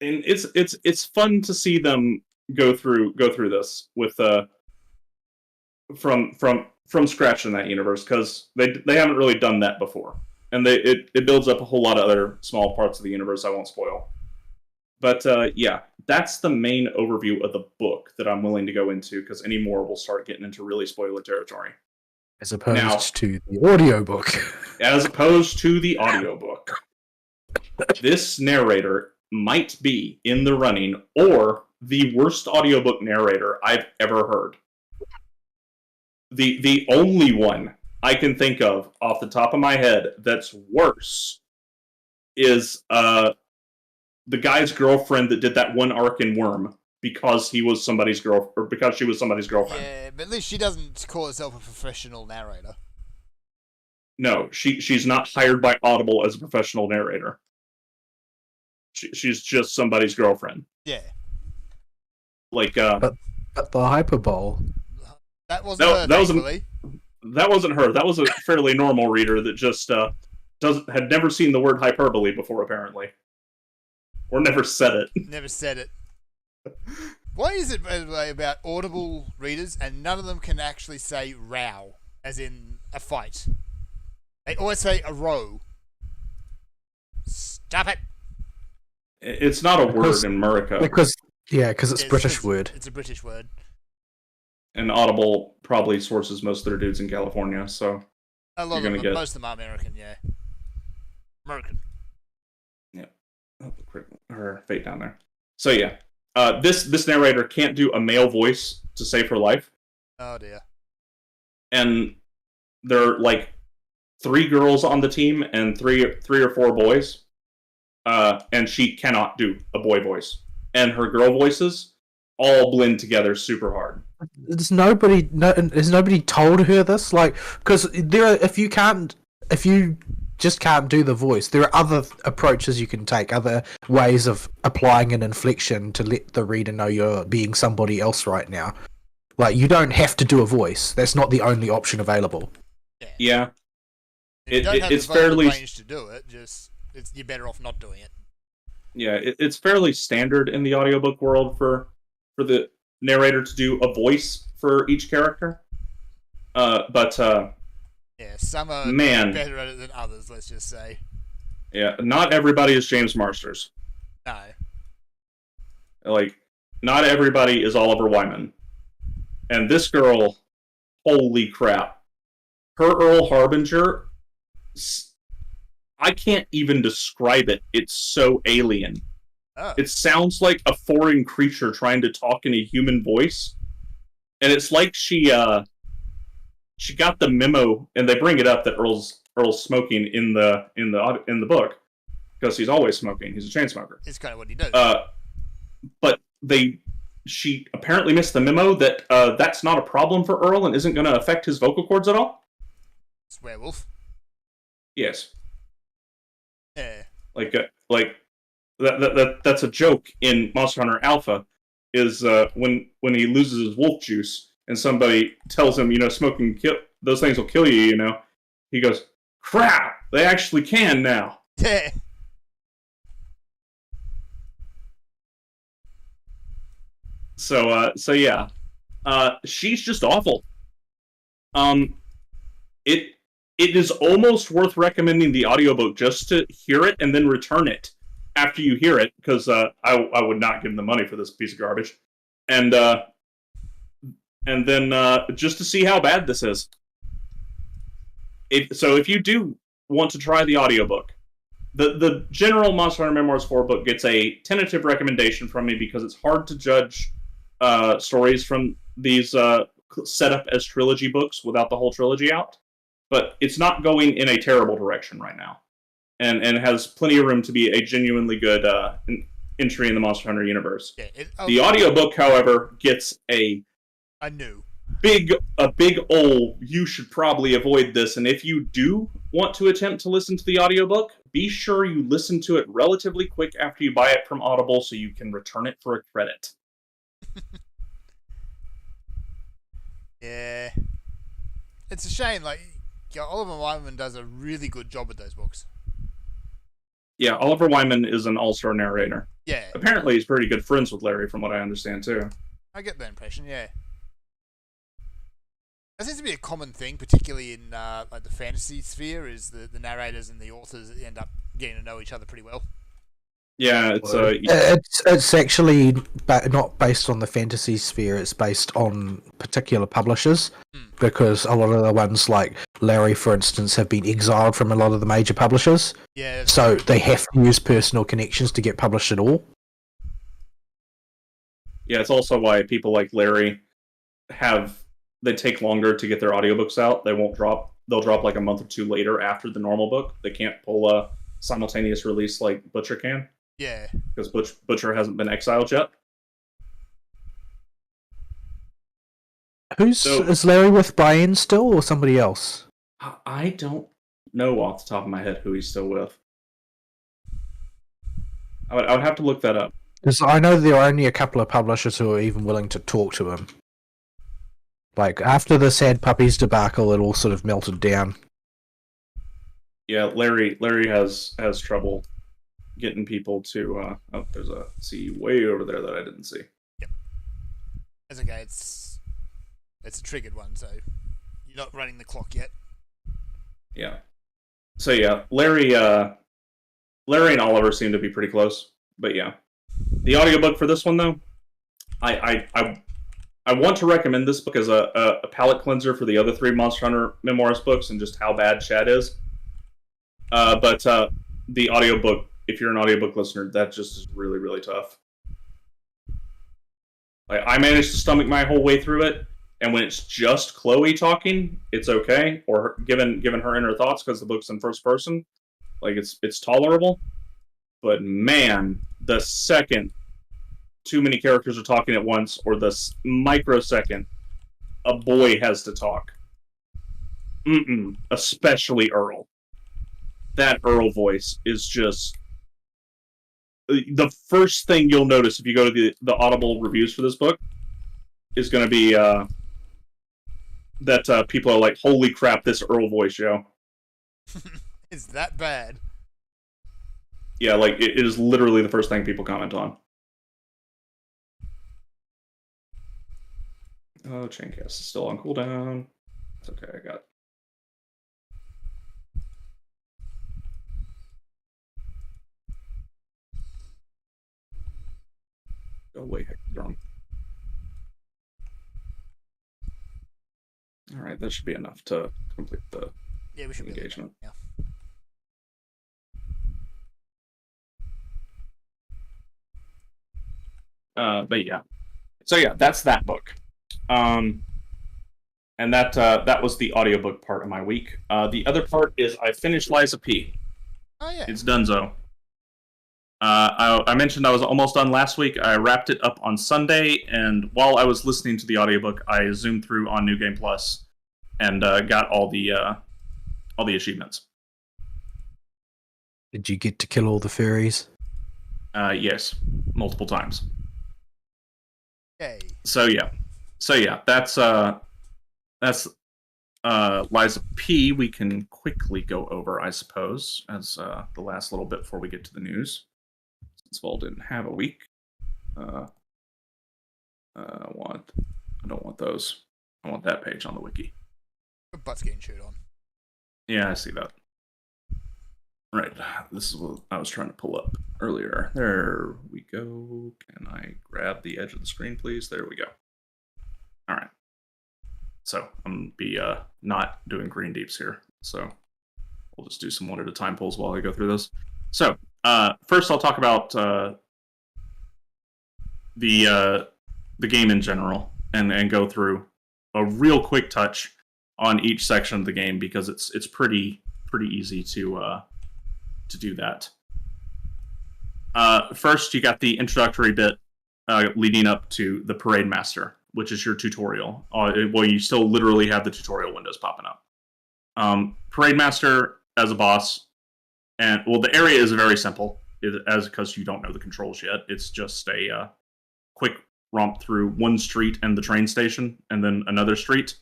Speaker 1: it's fun to see them go through this with from scratch in that universe, because they haven't really done that before, and it builds up a whole lot of other small parts of the universe I won't spoil. But yeah, that's the main overview of the book that I'm willing to go into, because any more will start getting into really spoiler territory.
Speaker 3: As opposed to the audiobook.
Speaker 1: As opposed to the audiobook. This narrator might be in the running, or the worst audiobook narrator I've ever heard. The only one I can think of off the top of my head that's worse is the guy's girlfriend that did that one arc in Worm because he was somebody's girl, or because she was somebody's girlfriend.
Speaker 2: Yeah, but at least she doesn't call herself a professional narrator.
Speaker 1: No, she's not hired by Audible as a professional narrator. She's just somebody's girlfriend.
Speaker 2: Yeah.
Speaker 1: Like
Speaker 3: but the Hyperbole.
Speaker 2: That wasn't her, thankfully.
Speaker 1: That wasn't her. That was a fairly normal reader that just had never seen the word hyperbole before, apparently, or never said it.
Speaker 2: Never said it. Why is it, by the way, about Audible readers and none of them can actually say row, as in a fight? They always say a row. Stop it.
Speaker 1: It's not a word in America.
Speaker 3: Because it's a British word.
Speaker 2: It's a British word.
Speaker 1: And Audible probably sources most of their dudes in California, so
Speaker 2: Most of them are American, yeah. American.
Speaker 1: Her fate down there. So yeah, this narrator can't do a male voice to save her life,
Speaker 2: Oh dear.
Speaker 1: and there are like 3 girls on the team and three or 4 boys, and she cannot do a boy voice, and her girl voices all blend together super hard.
Speaker 3: There's nobody told her this, like, because if you just can't do the voice, there are other approaches you can take, other ways of applying an inflection to let the reader know you're being somebody else right now. Like, you don't have to do a voice. That's not the only option available.
Speaker 1: Yeah,
Speaker 2: You don't have
Speaker 1: it's
Speaker 2: the vocal
Speaker 1: fairly
Speaker 2: range to do it. You're better off not doing it.
Speaker 1: yeah, it's fairly standard in the audiobook world for the narrator to do a voice for each character. But
Speaker 2: Yeah, some are
Speaker 1: Man.
Speaker 2: better at it than others. Let's just say.
Speaker 1: yeah, not everybody is James Marsters.
Speaker 2: No.
Speaker 1: Like, not everybody is Oliver Wyman. And this girl, holy crap. Her Earl Harbinger, I can't even describe it. It's so alien.
Speaker 2: Oh.
Speaker 1: It sounds like a foreign creature trying to talk in a human voice. And it's like she got the memo, and they bring it up that Earl's smoking in the book, because he's always smoking. He's a chain smoker.
Speaker 2: It's kind of what he does.
Speaker 1: But she apparently missed the memo that that's not a problem for Earl and isn't going to affect his vocal cords at all.
Speaker 2: It's werewolf.
Speaker 1: Yes,
Speaker 2: Yeah.
Speaker 1: like that's a joke in Monster Hunter Alpha. Is when he loses his wolf juice and somebody tells him, smoking those things will kill you. He goes, "Crap! They actually can now."
Speaker 2: Yeah.
Speaker 1: So yeah, she's just awful. It is almost worth recommending the audiobook just to hear it and then return it after you hear it, because I would not give them the money for this piece of garbage, and then just to see how bad this is. So if you do want to try the audiobook, the general Monster Hunter Memoirs 4 book gets a tentative recommendation from me because it's hard to judge stories from these set up as trilogy books without the whole trilogy out. But it's not going in a terrible direction right now, and has plenty of room to be a genuinely good entry in the Monster Hunter universe.
Speaker 2: Yeah.
Speaker 1: The audiobook, however, gets a big ol' you should probably avoid this, and if you do want to attempt to listen to the audiobook, be sure you listen to it relatively quick after you buy it from Audible so you can return it for a credit.
Speaker 2: Yeah. It's a shame. Like, Oliver Wyman does a really good job with those books.
Speaker 1: Yeah, Oliver Wyman is an all-star narrator.
Speaker 2: Yeah.
Speaker 1: Apparently he's pretty good friends with Larry, from what I understand, too.
Speaker 2: I get that impression. Yeah. That seems to be a common thing, particularly in like the fantasy sphere, is the narrators and the authors end up getting to know each other pretty well.
Speaker 1: Yeah, it's
Speaker 3: It's actually not based on the fantasy sphere. It's based on particular publishers, because a lot of the ones like Larry, for instance, have been exiled from a lot of the major publishers.
Speaker 2: Yeah.
Speaker 3: So they have to use personal connections to get published at all.
Speaker 1: Yeah, it's also why people like Larry they take longer to get their audiobooks out. They'll drop like a month or 2 later after the normal book. They can't pull a simultaneous release like Butcher can.
Speaker 2: Yeah.
Speaker 1: Because Butcher hasn't been exiled yet.
Speaker 3: Is Larry with Brian still, or somebody else?
Speaker 1: I don't know off the top of my head who he's still with. I would have to look that up.
Speaker 3: Because I know there are only a couple of publishers who are even willing to talk to him. Like, after the Sad Puppies debacle, it all sort of melted down.
Speaker 1: Yeah, Larry has trouble getting people to. There's a C way over there that I didn't see.
Speaker 2: Yep. That's okay. It's a triggered one, so you're not running the clock yet.
Speaker 1: Yeah. So yeah, Larry and Oliver seem to be pretty close, but yeah, the audiobook for this one though, I want to recommend this book as a palate cleanser for the other 3 Monster Hunter Memoirs books and just how bad Chad is. But the audiobook, if you're an audiobook listener, that just is really, really tough. Like, I managed to stomach my whole way through it, and when it's just Chloe talking, it's okay. Or given her inner thoughts, because the book's in first person, like it's tolerable. But man, the second too many characters are talking at once, or the microsecond a boy has to talk, especially Earl. That Earl voice is just the first thing you'll notice if you go to the Audible reviews for this book is going to be that people are like, "Holy crap, this Earl voice, yo!"
Speaker 2: Is that bad?
Speaker 1: Yeah, like it is literally the first thing people comment on. Oh, Chaincast is still on cooldown. It's okay, I got. Go away, Hector. All right, that should be enough to complete the
Speaker 2: Yeah, we should
Speaker 1: engagement.
Speaker 2: Yeah.
Speaker 1: But yeah, so yeah, that's that book. And that was the audiobook part of my week. The other part is I finished Liza P.
Speaker 2: Oh yeah.
Speaker 1: It's donezo. I mentioned I was almost done last week. I wrapped it up on Sunday, and while I was listening to the audiobook, I zoomed through on New Game Plus and got all the achievements.
Speaker 3: Did you get to kill all the furries?
Speaker 1: Yes, multiple times.
Speaker 2: Yay.
Speaker 1: So yeah, that's Liza P. We can quickly go over, I suppose, as the last little bit before we get to the news. Since Vol didn't have a week, I don't want those. I want that page on the wiki.
Speaker 2: Your butt's getting chewed on.
Speaker 1: Yeah, I see that. Right, this is what I was trying to pull up earlier. There we go. Can I grab the edge of the screen, please? There we go. All right. So I'm gonna be not doing green deeps here. So we'll just do some one at a time pulls while I go through this. So first, I'll talk about the game in general, and go through a real quick touch on each section of the game, because it's pretty easy to do that. First, you got the introductory bit leading up to the Parade Master, which is your tutorial. Well, you still literally have the tutorial windows popping up. Parade Master as a boss, and well, the area is very simple, because you don't know the controls yet. It's just a quick romp through one street and the train station, and then another street,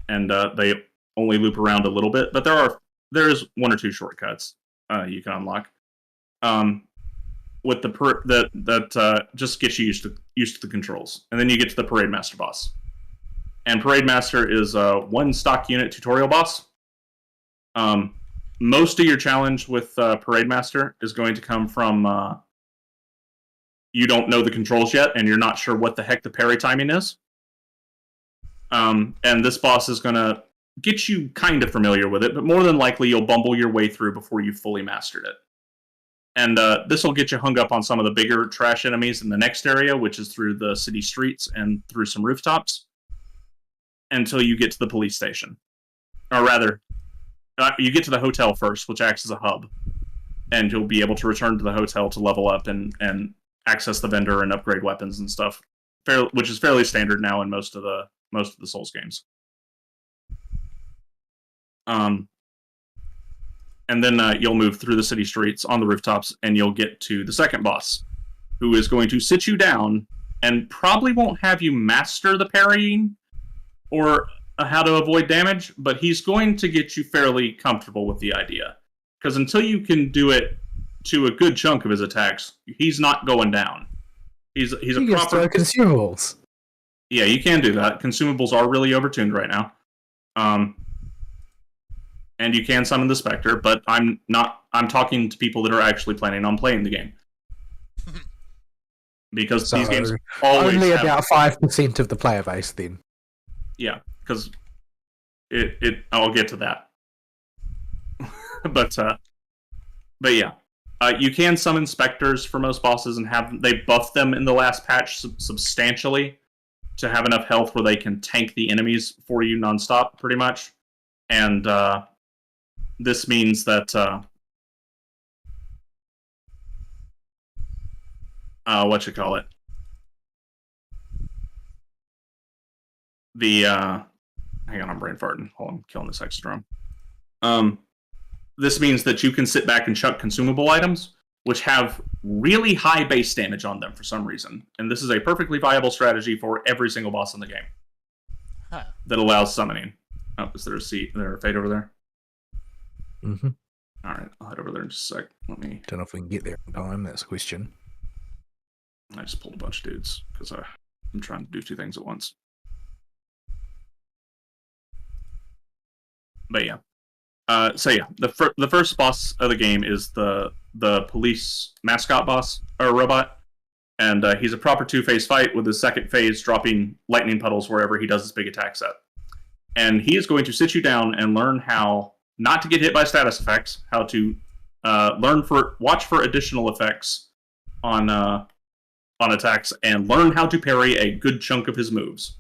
Speaker 1: and they only loop around a little bit. But there's one or two shortcuts you can unlock. With that just gets you used to the controls, and then you get to the Parade Master boss. And Parade Master is one stock unit tutorial boss. Most of your challenge with Parade Master is going to come from you don't know the controls yet, and you're not sure what the heck the parry timing is. And this boss is going to get you kind of familiar with it, but more than likely you'll bumble your way through before you've fully mastered it. And this will get you hung up on some of the bigger trash enemies in the next area, which is through the city streets and through some rooftops, until you get to the police station. Or rather, you get to the hotel first, which acts as a hub, and you'll be able to return to the hotel to level up and access the vendor and upgrade weapons and stuff, which is fairly standard now in most of the Souls games. And then you'll move through the city streets on the rooftops, and you'll get to the second boss, who is going to sit you down and probably won't have you master the parrying or how to avoid damage, but he's going to get you fairly comfortable with the idea. Because until you can do it to a good chunk of his attacks, he's not going down. He's a proper
Speaker 3: consumables.
Speaker 1: Yeah, you can do that. Consumables are really overtuned right now. And you can summon the Spectre, but I'm talking to people that are actually planning on playing the game. Because these games always
Speaker 3: only
Speaker 1: have,
Speaker 3: about 5% of the player base then.
Speaker 1: Yeah, because I'll get to that. But yeah. You can summon specters for most bosses, and they buffed them in the last patch substantially to have enough health where they can tank the enemies for you nonstop, pretty much. And this means that what you call it? The hang on, I'm brain farting. Hold on, I'm killing this extra drum. This means that you can sit back and chuck consumable items, which have really high base damage on them for some reason. And this is a perfectly viable strategy for every single boss in the game that allows summoning. Oh, is there a seat? Is there a fade over there?
Speaker 3: Mm-hmm.
Speaker 1: All right, I'll head over there in just a sec. Let me.
Speaker 3: Don't know if we can get there in time. That's a question.
Speaker 1: I just pulled a bunch of dudes because I'm trying to do two things at once. But yeah. So yeah, the first boss of the game is the police mascot boss or robot, and he's a proper two-phase fight with his second phase dropping lightning puddles wherever he does his big attack set. And he is going to sit you down and learn how not to get hit by status effects, how to watch for additional effects on attacks, and learn how to parry a good chunk of his moves.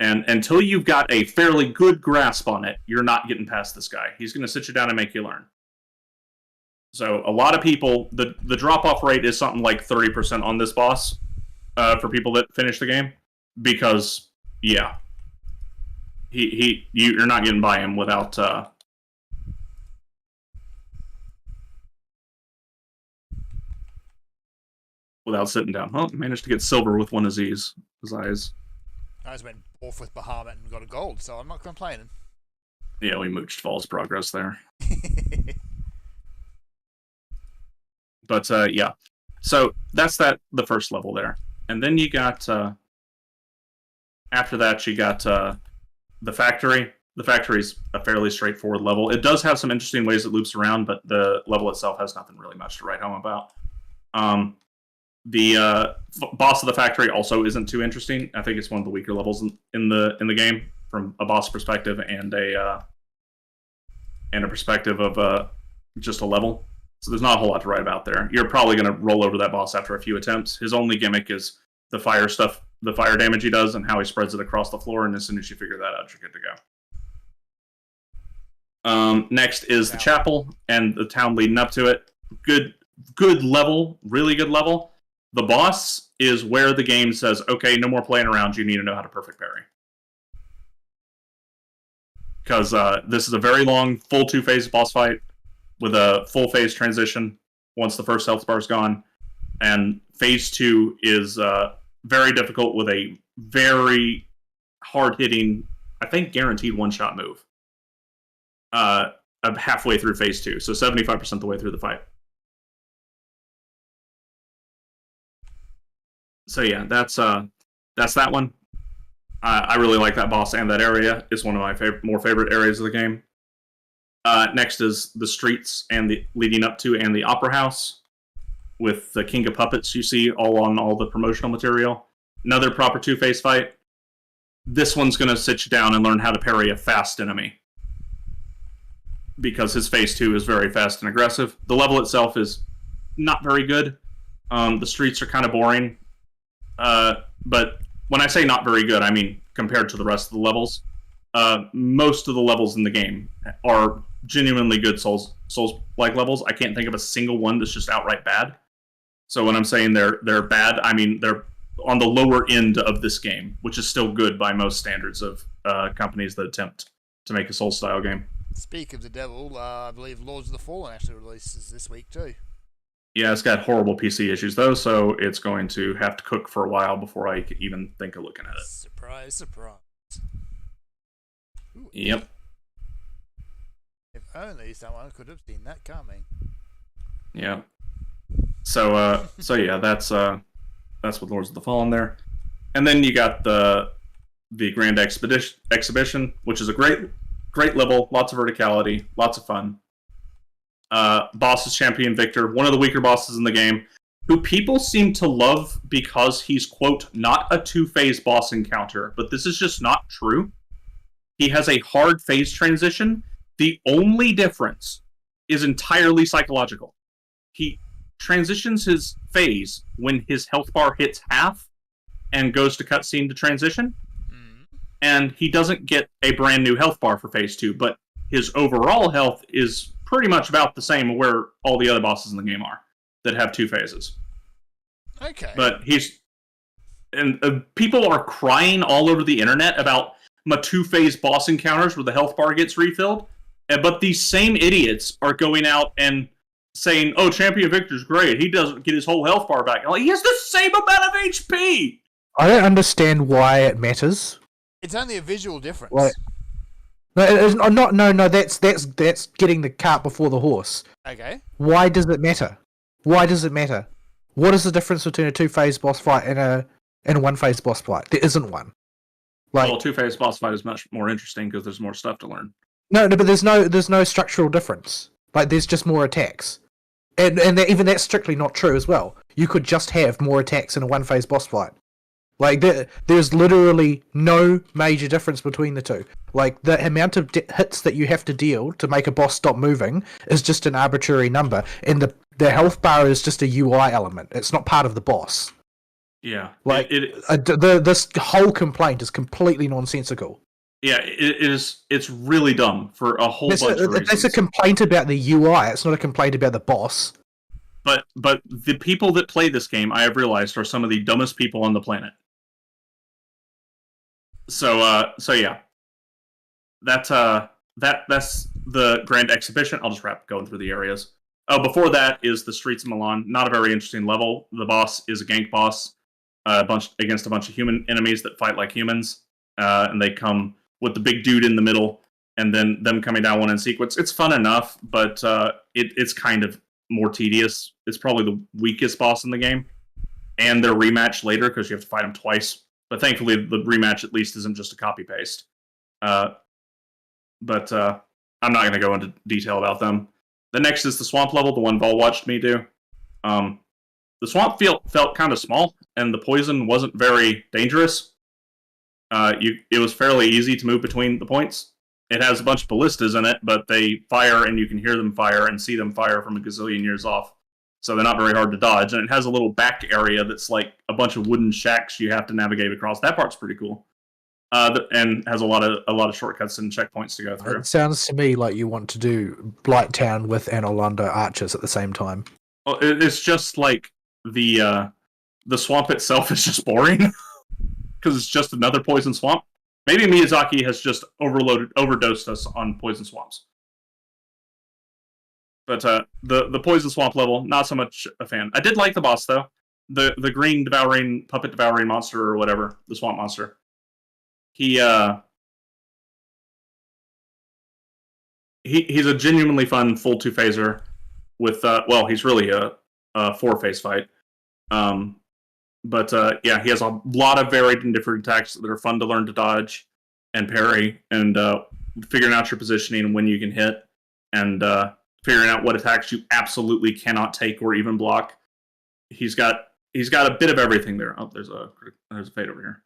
Speaker 1: And until you've got a fairly good grasp on it, you're not getting past this guy. He's going to sit you down and make you learn. So a lot of people, the drop-off rate is something like 30% on this boss for people that finish the game. Because, yeah, you're not getting by him without... without sitting down. Well, managed to get silver with one of his eyes.
Speaker 2: I just went off with Bahamut and got a gold, so I'm not complaining.
Speaker 1: Yeah, we mooched false progress there. But yeah, so that's the first level there, and then you got after that you got the factory. The factory's a fairly straightforward level. It does have some interesting ways it loops around, but the level itself has nothing really much to write home about. The boss of the factory also isn't too interesting. I think it's one of the weaker levels in the game from a boss perspective and a perspective of just a level. So there's not a whole lot to write about there. You're probably going to roll over that boss after a few attempts. His only gimmick is the fire stuff, the fire damage he does, and how he spreads it across the floor. And as soon as you figure that out, you're good to go. Next is the chapel and the town leading up to it. Good level, really good level. The boss is where the game says, okay, no more playing around, you need to know how to perfect parry. Because this is a very long, full two-phase boss fight with a full phase transition once the first health bar is gone. And phase 2 is very difficult with a very hard-hitting, I think guaranteed one-shot move. Halfway through phase 2, so 75% of the way through the fight. So yeah, that's that one. I really like that boss and that area. It's one of my more favorite areas of the game. Next is the streets and the leading up to and the opera house with the King of Puppets you see all on all the promotional material. Another proper two-phase fight. This one's going to sit you down and learn how to parry a fast enemy, because his phase 2 is very fast and aggressive. The level itself is not very good. The streets are kind of boring. But when I say not very good, I mean compared to the rest of the levels. Most of the levels in the game are genuinely good Souls-like levels. I can't think of a single one that's just outright bad. So when I'm saying they're bad, I mean they're on the lower end of this game, which is still good by most standards of companies that attempt to make a Souls-style game.
Speaker 2: Speak of the devil, I believe Lords of the Fallen actually releases this week too.
Speaker 1: Yeah, it's got horrible PC issues though, so it's going to have to cook for a while before I could even think of looking at it.
Speaker 2: Surprise, surprise. Ooh,
Speaker 1: Yep.
Speaker 2: If only someone could have seen that coming.
Speaker 1: Yeah. So yeah, that's with Lords of the Fallen there, and then you got the Grand Exhibition, which is a great level, lots of verticality, lots of fun. Boss is Champion Victor, one of the weaker bosses in the game, who people seem to love because he's, quote, not a two-phase boss encounter, but this is just not true. He has a hard phase transition. The only difference is entirely psychological. he transitions his phase when his health bar hits half and goes to cutscene to transition. And he doesn't get a brand new health bar for phase 2, but his overall health is pretty much about the same where all the other bosses in the game are that have 2 phases.
Speaker 2: Okay.
Speaker 1: But people are crying all over the internet about my 2-phase boss encounters where the health bar gets refilled. But these same idiots are going out and saying, "Oh, Champion Victor's great. He doesn't get his whole health bar back." Like, he has the same amount of HP.
Speaker 3: I don't understand why it matters.
Speaker 2: It's only a visual difference.
Speaker 3: Like, no. That's getting the cart before the horse.
Speaker 2: Okay.
Speaker 3: Why does it matter? Why does it matter? What is the difference between a 2-phase boss fight and a 1-phase boss fight? There isn't one. Like,
Speaker 1: Well, 2-phase boss fight is much more interesting because there's more stuff to learn.
Speaker 3: no, but there's no structural difference. Like, there's just more attacks, and even that's strictly not true as well. You could just have more attacks in a 1-phase boss fight. Like, there's literally no major difference between the two. Like, the amount of hits that you have to deal to make a boss stop moving is just an arbitrary number, and the health bar is just a UI element. It's not part of the boss.
Speaker 1: Yeah.
Speaker 3: Like, this whole complaint is completely nonsensical.
Speaker 1: Yeah, it is. It's really dumb for a whole bunch of reasons.
Speaker 3: That's a complaint about the UI. It's not a complaint about the boss.
Speaker 1: But the people that play this game, I have realized, are some of the dumbest people on the planet. So yeah, that's the grand exhibition. I'll just wrap going through the areas. Before that is the streets of Milan. Not a very interesting level. The boss is a gank boss, against a bunch of human enemies that fight like humans, and they come with the big dude in the middle, and then them coming down one in sequence. It's fun enough, but it's kind of more tedious. It's probably the weakest boss in the game, and their rematch later because you have to fight them twice. But thankfully, the rematch at least isn't just a copy paste. But I'm not going to go into detail about them. The next is the swamp level, the one Vol watched me do. The swamp felt kind of small, and the poison wasn't very dangerous. It was fairly easy to move between the points. It has a bunch of ballistas in it, but they fire, and you can hear them fire and see them fire from a gazillion years off. So they're not very hard to dodge. And it has a little back area that's like a bunch of wooden shacks you have to navigate across. That part's pretty cool. And has a lot of shortcuts and checkpoints to go through.
Speaker 3: It sounds to me like you want to do Blighttown with an Orlando Archers at the same time.
Speaker 1: Well, it's just like the swamp itself is just boring because it's just another poison swamp. Maybe Miyazaki has just overdosed us on poison swamps. But the poison swamp level, not so much a fan. I did like the boss though, the green puppet devouring monster or whatever, the swamp monster. He's a genuinely fun full 2-phaser with he's really a 4-phase fight. Yeah, he has a lot of varied and different attacks that are fun to learn to dodge and parry, and figuring out your positioning and when you can hit, and figuring out what attacks you absolutely cannot take or even block. He's got a bit of everything there. Oh, there's a fade over here.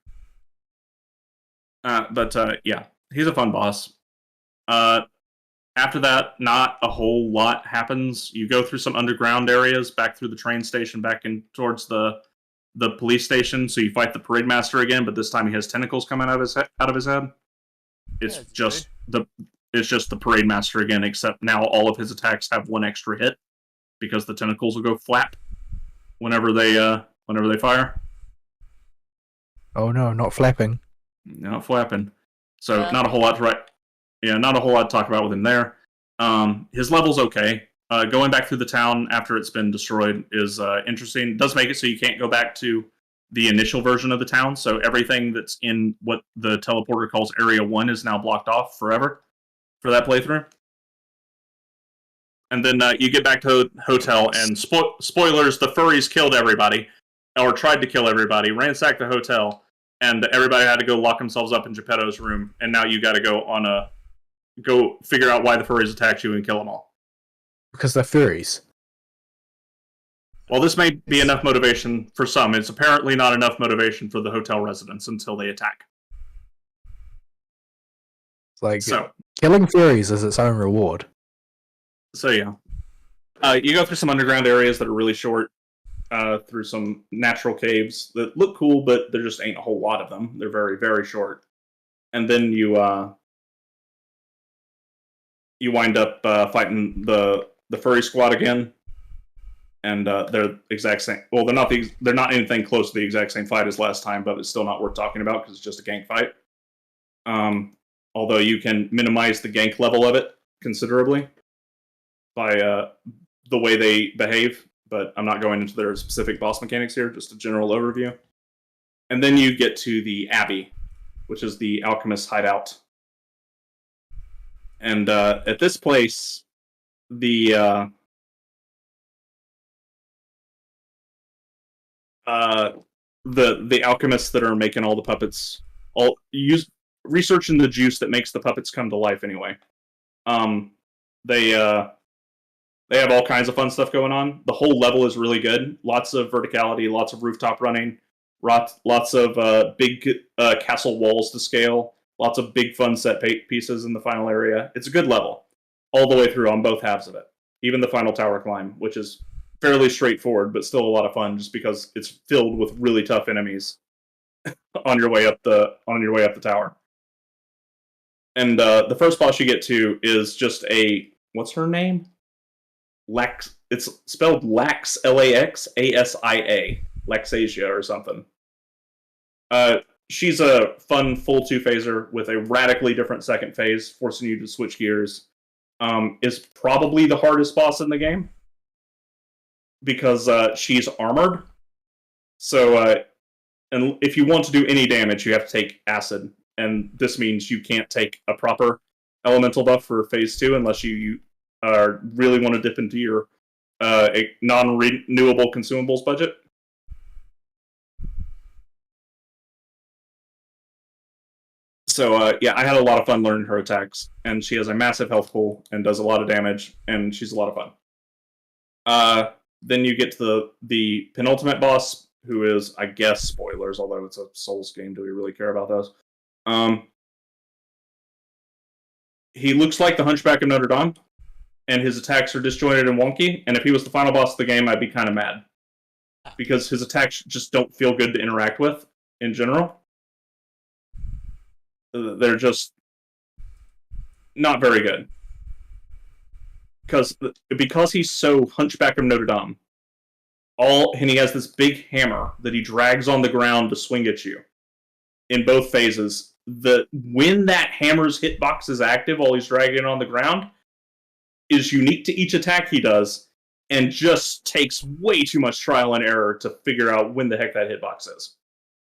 Speaker 1: Yeah, he's a fun boss. After that, not a whole lot happens. You go through some underground areas, back through the train station, back in towards the police station. So you fight the parade master again, but this time he has tentacles coming out of his head. It's just the parade master again, except now all of his attacks have one extra hit because the tentacles will go flap whenever they fire.
Speaker 3: Oh no, not flapping.
Speaker 1: Not flapping. So not a whole lot to talk about with him there. His level's okay. Going back through the town after it's been destroyed is interesting. It does make it so you can't go back to the initial version of the town, so everything that's in what the teleporter calls Area 1 is now blocked off forever for that playthrough. And then you get back to the hotel, and spoilers, the furries killed everybody, or tried to kill everybody, ransacked the hotel, and everybody had to go lock themselves up in Geppetto's room, and now you gotta go figure out why the furries attacked you and kill them all.
Speaker 3: Because they're furries.
Speaker 1: Well, this may be enough motivation for some. It's apparently not enough motivation for the hotel residents until they attack.
Speaker 3: It's like, killing furries is its own reward.
Speaker 1: So yeah. You go through some underground areas that are really short, through some natural caves that look cool, but there just ain't a whole lot of them. They're very, very short. And then you wind up fighting the furry squad again, and they're exact same. Well, they're not anything close to the exact same fight as last time, but it's still not worth talking about because it's just a gank fight. Although you can minimize the gank level of it considerably by the way they behave, but I'm not going into their specific boss mechanics here, just a general overview. And then you get to the Abbey, which is the alchemist hideout. And at this place, the alchemists that are making all the puppets all researching the juice that makes the puppets come to life anyway. They have all kinds of fun stuff going on. The whole level is really good. Lots of verticality, lots of rooftop running, lots of big castle walls to scale, lots of big fun set pieces in the final area. It's a good level all the way through on both halves of it. Even the final tower climb, which is fairly straightforward, but still a lot of fun just because it's filled with really tough enemies on your way up the tower. And the first boss you get to is just what's her name? Lax. It's spelled Lax, Laxasia, Laxasia or something. She's a fun full 2-phaser with a radically different second phase, forcing you to switch gears. Is probably the hardest boss in the game because she's armored. So, and if you want to do any damage, you have to take acid, and this means you can't take a proper elemental buff for phase 2 unless you really want to dip into your non-renewable consumables budget. So, yeah, I had a lot of fun learning her attacks, and she has a massive health pool and does a lot of damage, and she's a lot of fun. Then you get to the penultimate boss, who is, I guess, spoilers, although it's a Souls game. Do we really care about those? He looks like the Hunchback of Notre Dame, and his attacks are disjointed and wonky, and if he was the final boss of the game, I'd be kind of mad. Because his attacks just don't feel good to interact with, in general. They're just not very good. Because he's so Hunchback of Notre Dame, and he has this big hammer that he drags on the ground to swing at you in both phases. When that hammer's hitbox is active while he's dragging it on the ground is unique to each attack he does, and just takes way too much trial and error to figure out when the heck that hitbox is.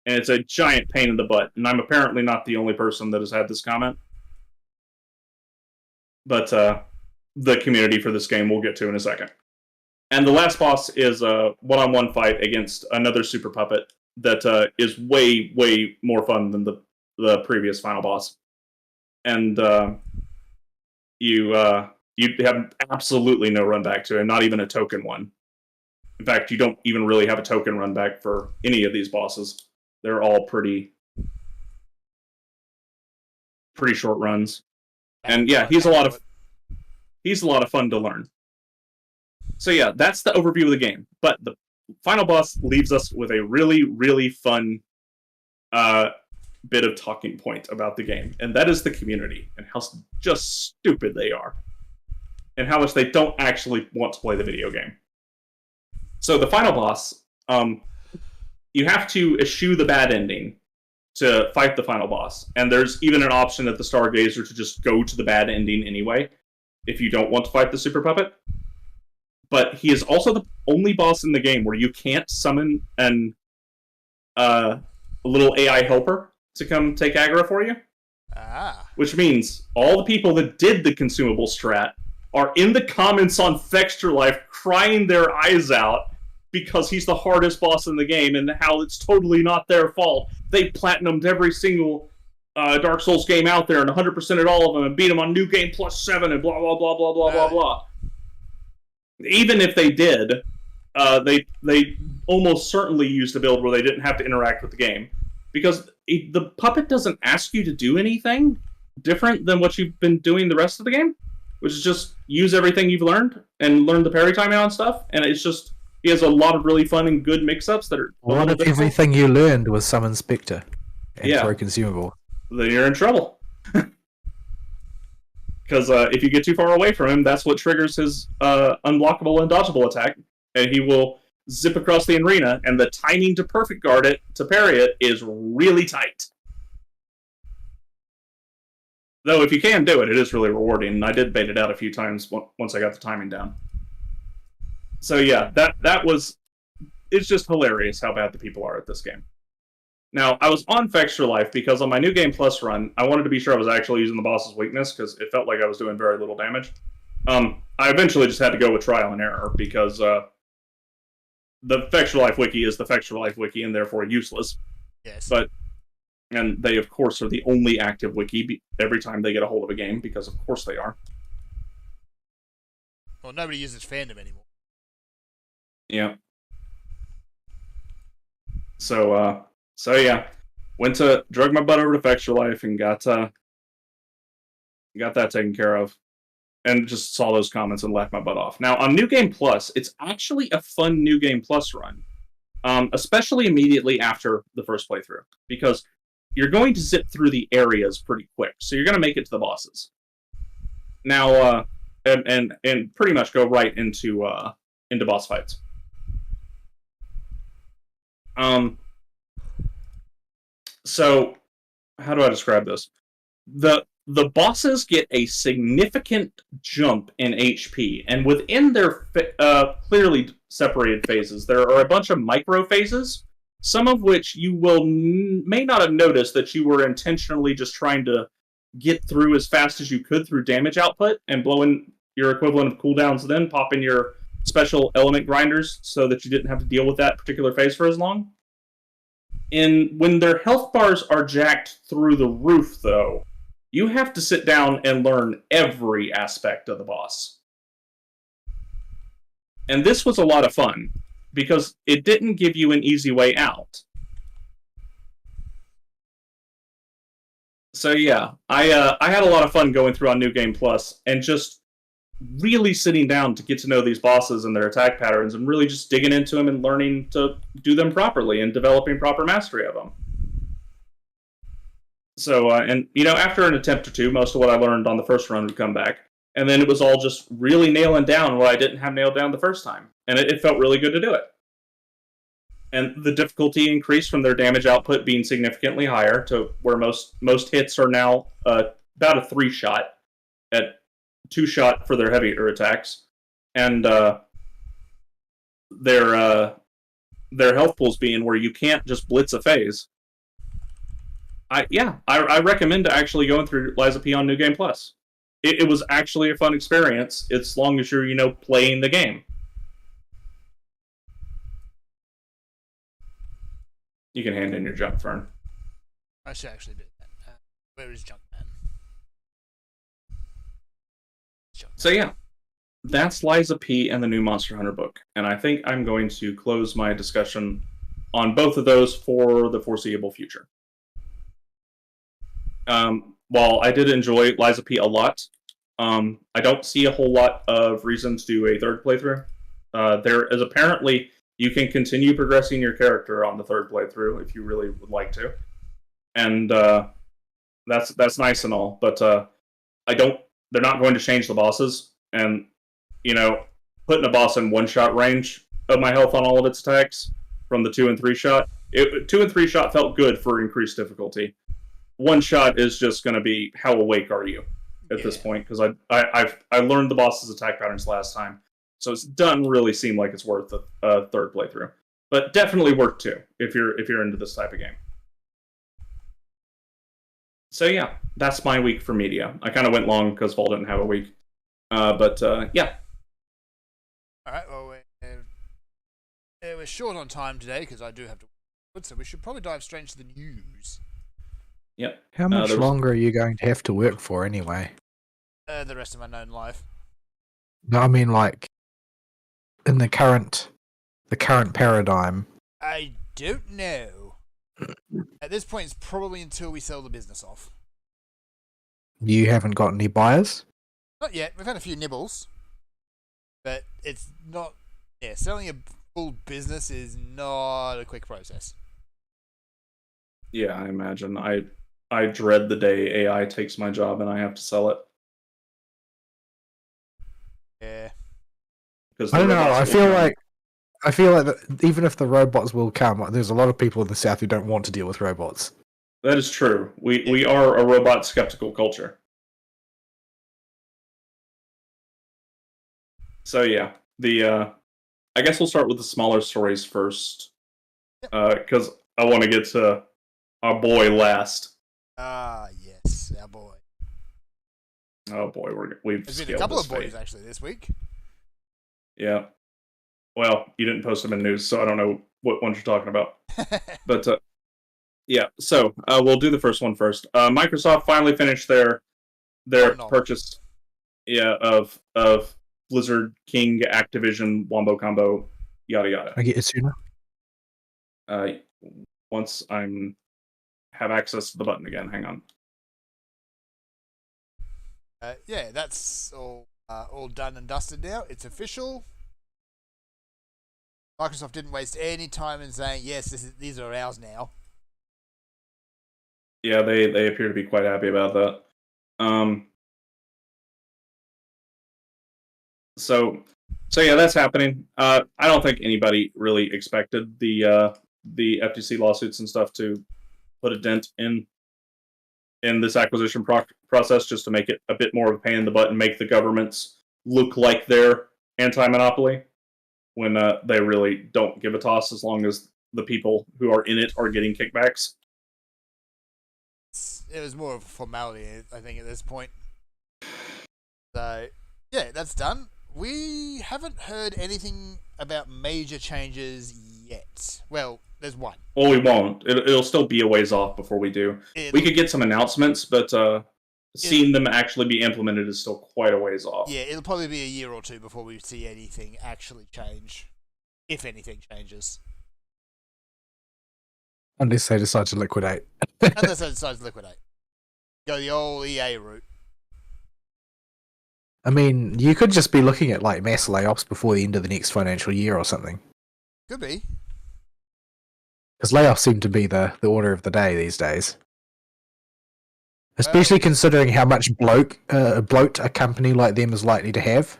Speaker 1: And it's a giant pain in the butt. And I'm apparently not the only person that has had this comment. But the community for this game we'll get to in a second. And the last boss is a one-on-one fight against another super puppet that is way, way more fun than the previous final boss. And you have absolutely no run back to it, not even a token one. In fact, you don't even really have a token run back for any of these bosses. They're all pretty short runs. And yeah, he's a lot of fun to learn. So yeah, that's the overview of the game. But the final boss leaves us with a really, really fun bit of talking point about the game. And that is the community and how just stupid they are. And how much they don't actually want to play the video game. So the final boss, you have to eschew the bad ending to fight the final boss. And there's even an option at the Stargazer to just go to the bad ending anyway, if you don't want to fight the super puppet. But he is also the only boss in the game where you can't summon a little AI helper to come take aggro for you. Which means all the people that did the consumable strat are in the comments on Fextra Life crying their eyes out because he's the hardest boss in the game and how it's totally not their fault. They platinumed every single Dark Souls game out there and 100%ed all of them and beat them on New Game Plus 7 and blah, blah, blah, blah, blah, blah, blah. Even if they did, they almost certainly used a build where they didn't have to interact with the game. Because the puppet doesn't ask you to do anything different than what you've been doing the rest of the game. which is just use everything you've learned and learn the parry timing on stuff. And it's just he has a lot of really fun and good mix-ups that are.
Speaker 3: What if everything you learned was Summon Spectre and
Speaker 1: Yeah.
Speaker 3: Pro Consumable?
Speaker 1: Then you're in trouble. Because if you get too far away from him, that's what triggers his unblockable and dodgeable attack, and he will zip across the arena, and the timing to perfect guard it, to parry it, is really tight. Though if you can do it, it is really rewarding, and I did bait it out a few times once I got the timing down. So yeah, that was... It's just hilarious how bad the people are at this game. Now, I was on Fextra Life because on my New Game Plus run, I wanted to be sure I was actually using the boss's weakness, because it felt like I was doing very little damage. I eventually just had to go with trial and error, because the Fextra Life wiki is the Fextra Life wiki, and therefore useless.
Speaker 2: Yes.
Speaker 1: And they, of course, are the only active wiki every time they get a hold of a game, because of course they are.
Speaker 2: Well, nobody uses fandom anymore.
Speaker 1: Yeah. So yeah, drug my butt over to Fextra Life and got that taken care of, and just saw those comments and laughed my butt off. Now on New Game Plus, it's actually a fun New Game Plus run, especially immediately after the first playthrough, because you're going to zip through the areas pretty quick, so you're going to make it to the bosses. Now, and pretty much go right into boss fights. So, how do I describe this? The bosses get a significant jump in HP, and within their clearly separated phases, there are a bunch of micro phases, some of which you may not have noticed that you were intentionally just trying to get through as fast as you could through damage output and blow in your equivalent of cooldowns, then pop in your special element grinders so that you didn't have to deal with that particular phase for as long. When their health bars are jacked through the roof, though, you have to sit down and learn every aspect of the boss. And this was a lot of fun, because it didn't give you an easy way out. So yeah, I had a lot of fun going through on New Game Plus, and just really sitting down to get to know these bosses and their attack patterns, and really just digging into them and learning to do them properly and developing proper mastery of them. So, and after an attempt or two, most of what I learned on the first run would come back, and then it was all just really nailing down what I didn't have nailed down the first time, and it felt really good to do it. And the difficulty increased from their damage output being significantly higher to where most hits are now about a 3-shot at 2-shot for their heavier attacks, and their health pools being where you can't just blitz a phase. I recommend actually going through Lies of P on New Game Plus. It was actually a fun experience, as long as you're playing the game. You can hand in your junk, Fern.
Speaker 2: I should actually do that. Where is Junkman?
Speaker 1: So yeah, that's Lies of P and the new Monster Hunter book, and I think I'm going to close my discussion on both of those for the foreseeable future. While I did enjoy Lies of P a lot, I don't see a whole lot of reason to do a third playthrough. There is apparently you can continue progressing your character on the third playthrough if you really would like to, and that's nice and all, but they're not going to change the bosses, and putting a boss in 1-shot range of my health on all of its attacks from the 2 and 3 shot. 2 and 3 shot felt good for increased difficulty. 1 shot is just going to be how awake are you at this point, because I learned the boss's attack patterns last time, so it doesn't really seem like it's worth a third playthrough, but definitely worth 2 if you're into this type of game. So yeah, that's my week for media. I kind of went long because Vol didn't have a week, but yeah.
Speaker 2: All right. Well, we're short on time today because I do have to. So we should probably dive straight into the news.
Speaker 1: Yep.
Speaker 3: How much longer are you going to have to work for anyway?
Speaker 2: The rest of my known life.
Speaker 3: No, I mean in the current paradigm.
Speaker 2: I don't know. At this point, it's probably until we sell the business off.
Speaker 3: You haven't got any buyers?
Speaker 2: Not yet. We've had a few nibbles, but it's not. Yeah, selling a full business is not a quick process.
Speaker 1: Yeah, I imagine. I dread the day AI takes my job and I have to sell it.
Speaker 2: Yeah.
Speaker 1: Because
Speaker 3: I don't know. I feel like that even if the robots will come, there's a lot of people in the South who don't want to deal with robots.
Speaker 1: that is true. We are a robot skeptical culture. So yeah, I guess we'll start with the smaller stories first, because I want to get to our boy last.
Speaker 2: Ah, yes, our boy.
Speaker 1: Oh boy, we've
Speaker 2: There's been a
Speaker 1: scaled
Speaker 2: couple
Speaker 1: this
Speaker 2: of boys
Speaker 1: fate.
Speaker 2: actually this week.
Speaker 1: Yeah. Well, you didn't post them in news, so I don't know what ones you're talking about. But yeah, so we'll do the first one first. Microsoft finally finished their
Speaker 2: Phenomenal.
Speaker 1: purchase, of Blizzard King Activision Wombo Combo, yada yada.
Speaker 3: I get it sooner.
Speaker 1: Once I'm have access to the button again, hang on.
Speaker 2: Yeah, that's all done and dusted now. It's official. Microsoft didn't waste any time in saying, yes, these are ours now.
Speaker 1: Yeah, they appear to be quite happy about that. So yeah, that's happening. I don't think anybody really expected the FTC lawsuits and stuff to put a dent in this acquisition process, just to make it a bit more of a pain in the butt and make the governments look like they're anti-monopoly, when they really don't give a toss as long as the people who are in it are getting kickbacks.
Speaker 2: It was more of a formality, I think, at this point. So, yeah, that's done. We haven't heard anything about major changes yet. Well, there's one.
Speaker 1: Well, we won't. It'll still be a ways off before we do. We could get some announcements, but seeing them actually be implemented is still quite a ways off.
Speaker 2: Yeah, it'll probably be a year or two before we see anything actually change. If anything changes.
Speaker 3: Unless they decide to liquidate.
Speaker 2: Unless they decide to liquidate. Go the old EA route.
Speaker 3: I mean, you could just be looking at like mass layoffs before the end of the next financial year or something.
Speaker 2: Could be.
Speaker 3: Because layoffs seem to be the order of the day these days. Especially considering how much bloat a company like them is likely to have.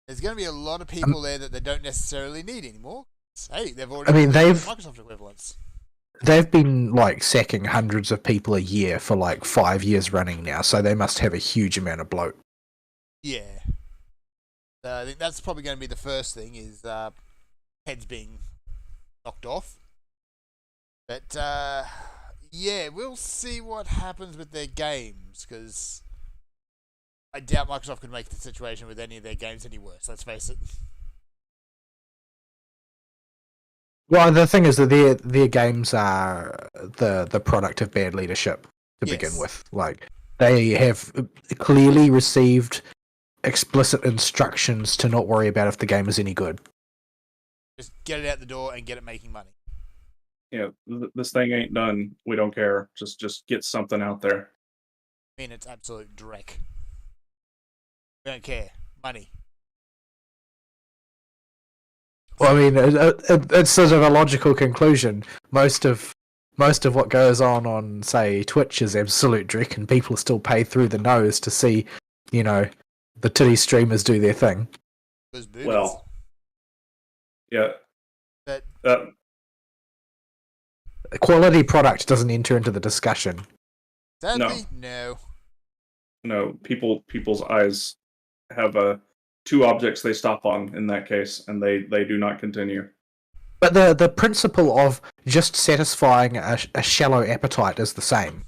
Speaker 2: There's going to be a lot of people there that they don't necessarily need anymore. Hey, they've already.
Speaker 3: I mean,
Speaker 2: Microsoft equivalents.
Speaker 3: They've been like sacking hundreds of people a year for like 5 years running now, so they must have a huge amount of bloat.
Speaker 2: Yeah. I think that's probably going to be the first thing, is heads being knocked off. But yeah, we'll see what happens with their games, because I doubt Microsoft could make the situation with any of their games any worse. Let's face it.
Speaker 3: Well, the thing is that their games are the product of bad leadership to begin with. Like, they have clearly received explicit instructions to not worry about if the game is any good.
Speaker 2: Just get it out the door and get it making money.
Speaker 1: Yeah, this thing ain't done. We don't care. Just get something out there.
Speaker 2: I mean, it's absolute dreck. We don't care. Money.
Speaker 3: Well, I mean, it's sort of a logical conclusion. Most of what goes on, say, Twitch is absolute dreck, and people still pay through the nose to see, the titty streamers do their thing.
Speaker 1: Well, yeah.
Speaker 2: But
Speaker 3: quality product doesn't enter into the discussion.
Speaker 2: Sadly, no.
Speaker 1: No, people's eyes have two objects they stop on in that case, and they do not continue.
Speaker 3: But the principle of just satisfying a shallow appetite is the same.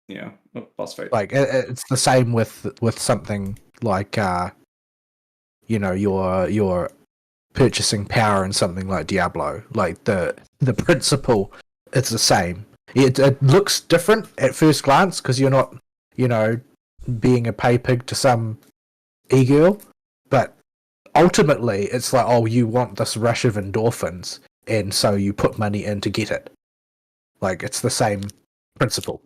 Speaker 1: Yeah, boss fight.
Speaker 3: Like, it's the same with something like your purchasing power in something like Diablo. Like, the principle, it's the same. It looks different at first glance because you're not, being a pay pig to some e-girl, but ultimately it's like, oh, you want this rush of endorphins, and so you put money in to get it. Like, it's the same principle.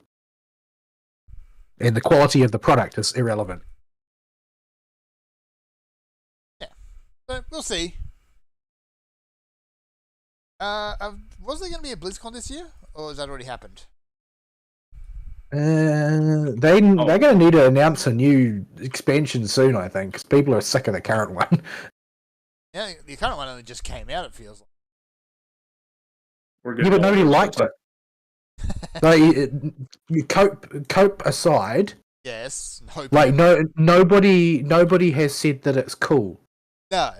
Speaker 3: and the quality of the product is irrelevant.
Speaker 2: So we'll see. Was there going to be a BlizzCon this year, or has that already happened?
Speaker 3: They're going to need to announce a new expansion soon, I think, because people are sick of the current one.
Speaker 2: Yeah, the current one only just came out. It feels like.
Speaker 1: We're
Speaker 3: Yeah, but nobody liked it. Like, cope aside,
Speaker 2: Yes.
Speaker 3: like nobody has said that it's cool.
Speaker 2: No.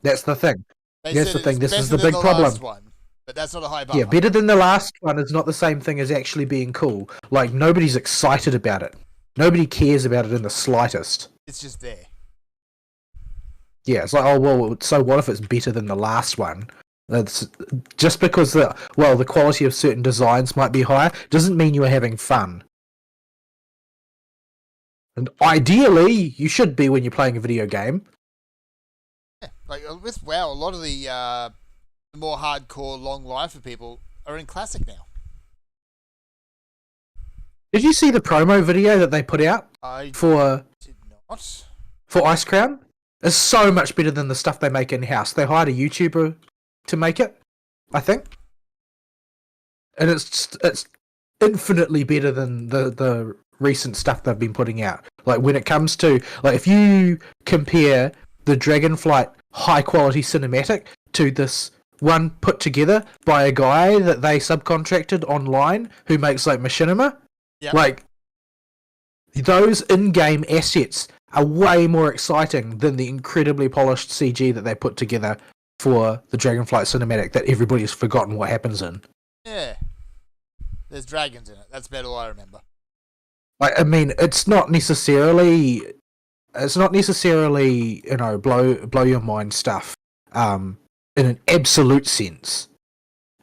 Speaker 3: That's the thing.
Speaker 2: They
Speaker 3: That's
Speaker 2: said
Speaker 3: the thing.
Speaker 2: it's
Speaker 3: This is
Speaker 2: better
Speaker 3: the
Speaker 2: than
Speaker 3: big problem.
Speaker 2: last one, but that's not a high bar.
Speaker 3: Yeah, better than the last one is not the same thing as actually being cool. Like, nobody's excited about it. Nobody cares about it in the slightest.
Speaker 2: It's just there.
Speaker 3: Yeah, it's like, oh, well, so what if it's better than the last one? That's just because the quality of certain designs might be higher doesn't mean you are having fun. And ideally, you should be when you're playing a video game.
Speaker 2: Yeah, like with WoW, a lot of the more hardcore long life of people are in Classic now.
Speaker 3: Did you see the promo video that they put out
Speaker 2: I
Speaker 3: for
Speaker 2: did not.
Speaker 3: Ice Crown? It's so much better than the stuff they make in-house. They hired a YouTuber to make it, I think. And it's infinitely better than the recent stuff they've been putting out. Like, when it comes to, like, if you compare the Dragonflight high-quality cinematic to this one put together by a guy that they subcontracted online who makes, like, machinima,
Speaker 2: Yep.
Speaker 3: like, those in-game assets are way more exciting than the incredibly polished CG that they put together for the Dragonflight cinematic that everybody's forgotten what happens in.
Speaker 2: Yeah. There's dragons in it. That's about all I remember.
Speaker 3: Like, I mean, it's not necessarily, you know, blow your mind stuff, in an absolute sense.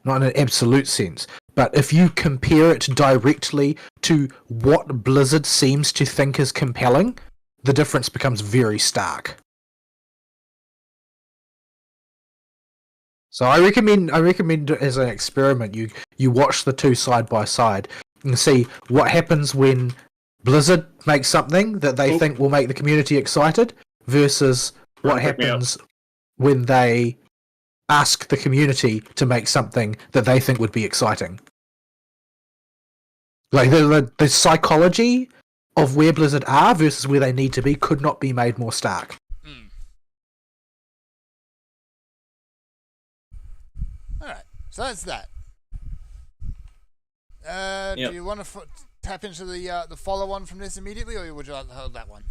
Speaker 3: Not in an absolute sense. But if you compare it directly to what Blizzard seems to think is compelling, the difference becomes very stark. So I recommend as an experiment, you watch the two side by side and see what happens when Blizzard makes something that they think will make the community excited versus what happens when they ask the community to make something that they think would be exciting. Like, the psychology of where Blizzard are versus where they need to be could not be made more stark.
Speaker 2: Alright, so that's that.
Speaker 1: Yep.
Speaker 2: Do you want to tap into the follow-on from this immediately, or would you like to hold that one?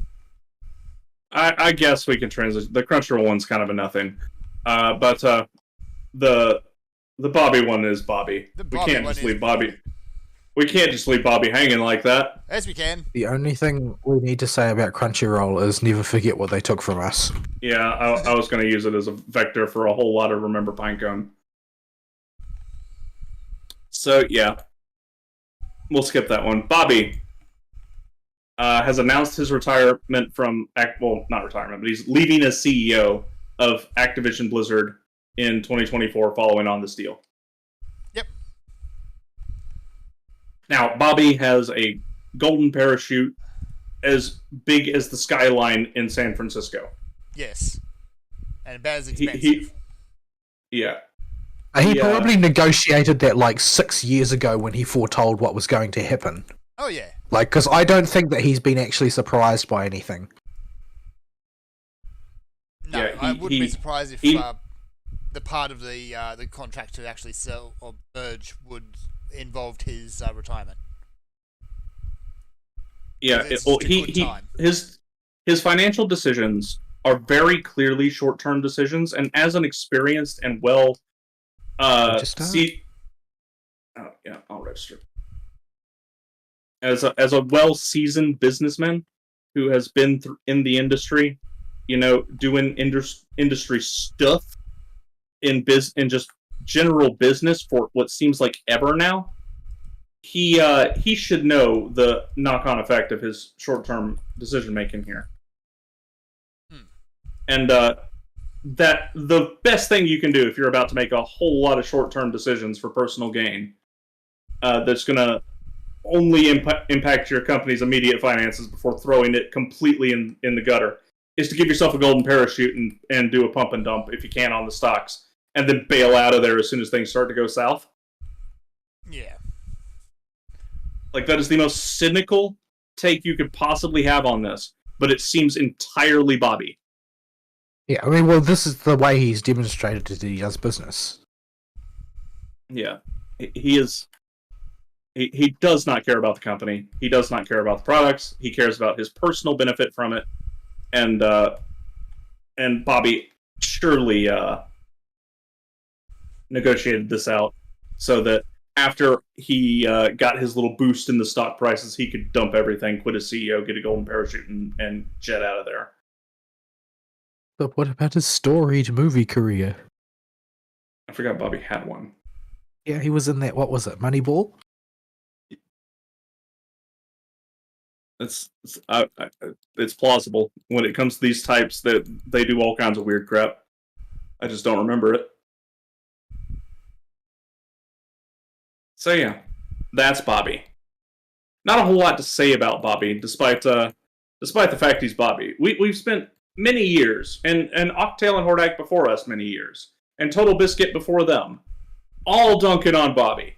Speaker 1: I guess we can transition. The Crunchyroll one's kind of a nothing, but the Bobby one is Bobby. We can't just leave Bobby. We can't just leave Bobby hanging like that.
Speaker 2: Yes, we can.
Speaker 3: The only thing we need to say about Crunchyroll is never forget what they took from us.
Speaker 1: Yeah, I was going to use it as a vector for a whole lot of Remember Pinecone. So, yeah. We'll skip that one. Bobby has announced his retirement from... Well, not retirement, but he's leaving as CEO of Activision Blizzard in 2024 following on this deal.
Speaker 2: Yep.
Speaker 1: Now, Bobby has a golden parachute as big as the skyline in San Francisco.
Speaker 2: Yes. And about as expensive.
Speaker 1: Yeah.
Speaker 3: He probably negotiated that like 6 years ago when he foretold what was going to happen.
Speaker 2: Oh, yeah.
Speaker 3: Like, because I don't think that he's been actually surprised by anything.
Speaker 2: No,
Speaker 1: Yeah,
Speaker 2: I wouldn't be surprised if the part of the contract to actually sell or merge would involved his retirement.
Speaker 1: Yeah, his financial decisions are very clearly short-term decisions, and as an experienced and well, I'll register. As a well-seasoned businessman who has been in the industry, you know, doing industry stuff in just general business for what seems like ever now, he should know the knock-on effect of his short-term decision-making here. And that the best thing you can do if you're about to make a whole lot of short-term decisions for personal gain, that's going to only impact your company's immediate finances before throwing it completely in the gutter is to give yourself a golden parachute and do a pump and dump if you can on the stocks, and then bail out of there as soon as things start to go south.
Speaker 2: Yeah.
Speaker 1: Like, that is the most cynical take you could possibly have on this, but it seems entirely Bobby.
Speaker 3: Yeah, I mean, well, this is the way he's demonstrated that he does business.
Speaker 1: Yeah. He is... He does not care about the company. He does not care about the products. He cares about his personal benefit from it. And Bobby surely negotiated this out so that after he got his little boost in the stock prices, he could dump everything, quit as CEO, get a golden parachute, and jet out of there.
Speaker 3: But what about his storied movie career?
Speaker 1: I forgot Bobby had one.
Speaker 3: Yeah, he was in that, what was it, Moneyball?
Speaker 1: It's plausible. When it comes to these types, that they do all kinds of weird crap. I just don't remember it. So yeah, that's Bobby. Not a whole lot to say about Bobby, despite the fact he's Bobby. We've spent many years, and Octail and Hordak before us many years, and Total Biscuit before them, all dunking on Bobby.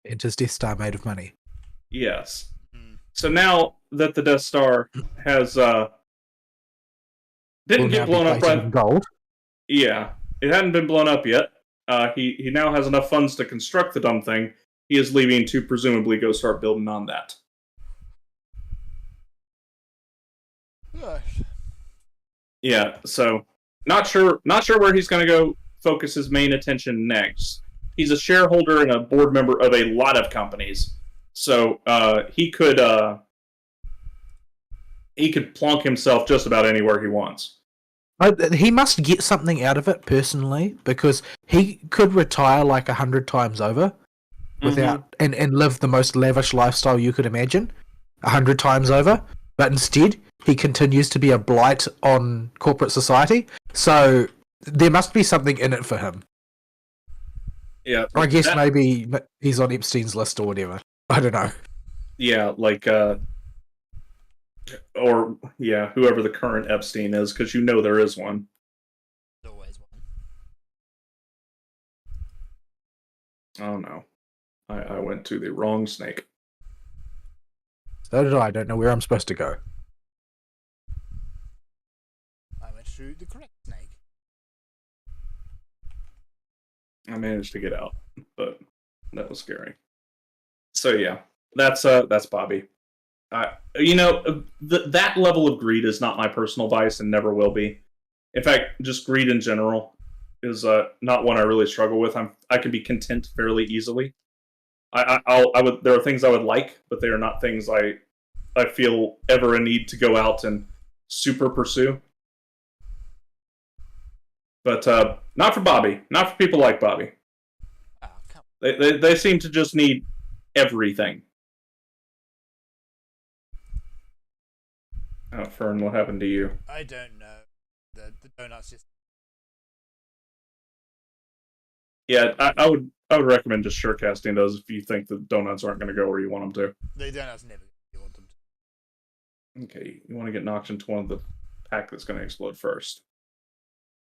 Speaker 3: And his Death Star made of money.
Speaker 1: Yes. So now that the Death Star has didn't get blown up right.
Speaker 3: Gold.
Speaker 1: Yeah, it hadn't been blown up yet. He now has enough funds to construct the dumb thing. He is leaving to presumably go start building on that.
Speaker 2: Gosh.
Speaker 1: Yeah, so not sure where he's going to go focus his main attention next. He's a shareholder and a board member of a lot of companies, so he could plonk himself just about anywhere he wants.
Speaker 3: He must get something out of it personally, because he could retire like 100 times over without and live the most lavish lifestyle you could imagine 100 times over, but instead he continues to be a blight on corporate society. So there must be something in it for him.
Speaker 1: Yeah,
Speaker 3: I guess maybe he's on Epstein's list or whatever. I don't know.
Speaker 1: Yeah, like or yeah, whoever the current Epstein is, because you know there is one.
Speaker 2: There's always one.
Speaker 1: Oh no, I went to the wrong snake.
Speaker 3: So did I. Don't know where I'm supposed to go.
Speaker 2: I went through the correct snake.
Speaker 1: I managed to get out, but that was scary. So yeah, that's Bobby. That level of greed is not my personal vice and never will be. In fact, just greed in general is not one I really struggle with. I can be content fairly easily. I would. There are things I would like, but they are not things I feel ever a need to go out and super pursue. But not for Bobby. Not for people like Bobby.
Speaker 2: Oh, come
Speaker 1: They seem to just need everything. Oh, Fern, what happened to you?
Speaker 2: I don't know. The donuts just...
Speaker 1: Yeah, I would recommend just surecasting those if you think the donuts aren't going to go where you want them to.
Speaker 2: The donuts never you want them to.
Speaker 1: Okay, you want to get knocked into one of the pack that's going to explode first.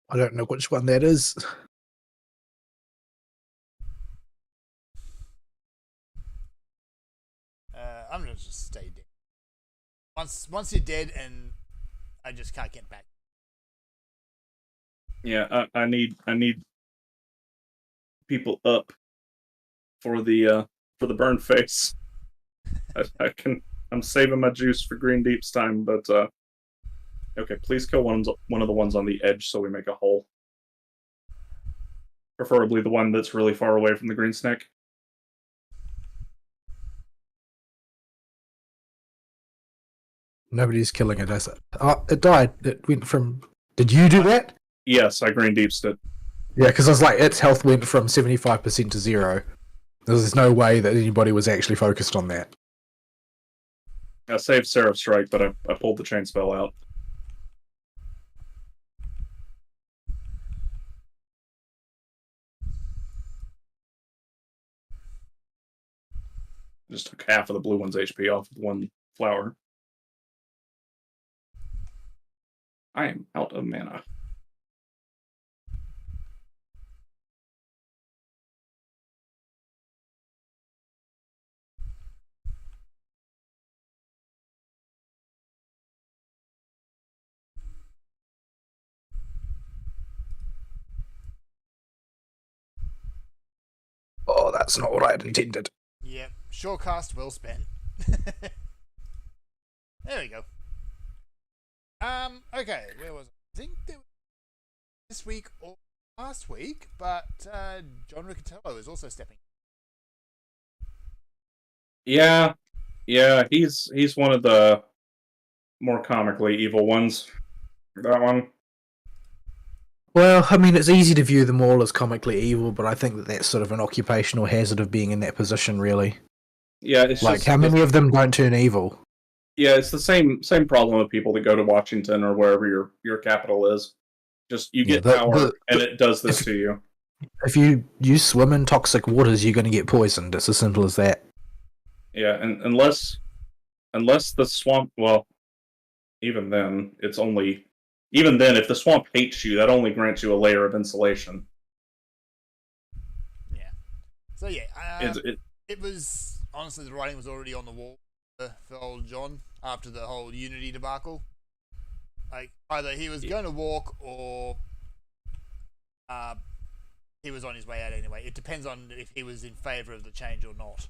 Speaker 3: I don't know which one that is.
Speaker 2: I'm gonna just stay dead. Once you're dead, and I just can't get back.
Speaker 1: Yeah, I need people up for the burn face. I'm saving my juice for Green Deep's time, but okay, please kill one of the ones on the edge so we make a hole. Preferably the one that's really far away from the green snake.
Speaker 3: Nobody's killing it, is it? Oh, it died. It went from... Did you do that?
Speaker 1: Yes, I Green Deepsed it.
Speaker 3: Yeah, because I was like, its health went from 75% to 0. There's no way that anybody was actually focused on that.
Speaker 1: I saved Seraph Strike, but I pulled the chain spell out. Just took half of the blue one's HP off of one flower. I am out of mana.
Speaker 3: Oh, that's not what I had intended.
Speaker 2: Yep. Shortcast well spent. There we go. Okay, where was I? I think there was this week or last week, but John Riccatello is also stepping.
Speaker 1: Yeah, he's one of the more comically evil ones. That one.
Speaker 3: Well, I mean, it's easy to view them all as comically evil, but I think that that's sort of an occupational hazard of being in that position, really.
Speaker 1: Yeah, it's
Speaker 3: Like,
Speaker 1: just,
Speaker 3: how many of them don't turn evil?
Speaker 1: Yeah, it's the same problem with people that go to Washington or wherever your capital is. Just you get power and it does this to you.
Speaker 3: If you swim in toxic waters, you're going to get poisoned. It's as simple as that.
Speaker 1: Yeah, and unless the swamp, well, even then, if the swamp hates you, that only grants you a layer of insulation.
Speaker 2: Yeah. So yeah, it was honestly the writing was already on the wall for old John after the whole Unity debacle. Like either he was going to walk or he was on his way out anyway. It depends on if he was in favour of the change or not.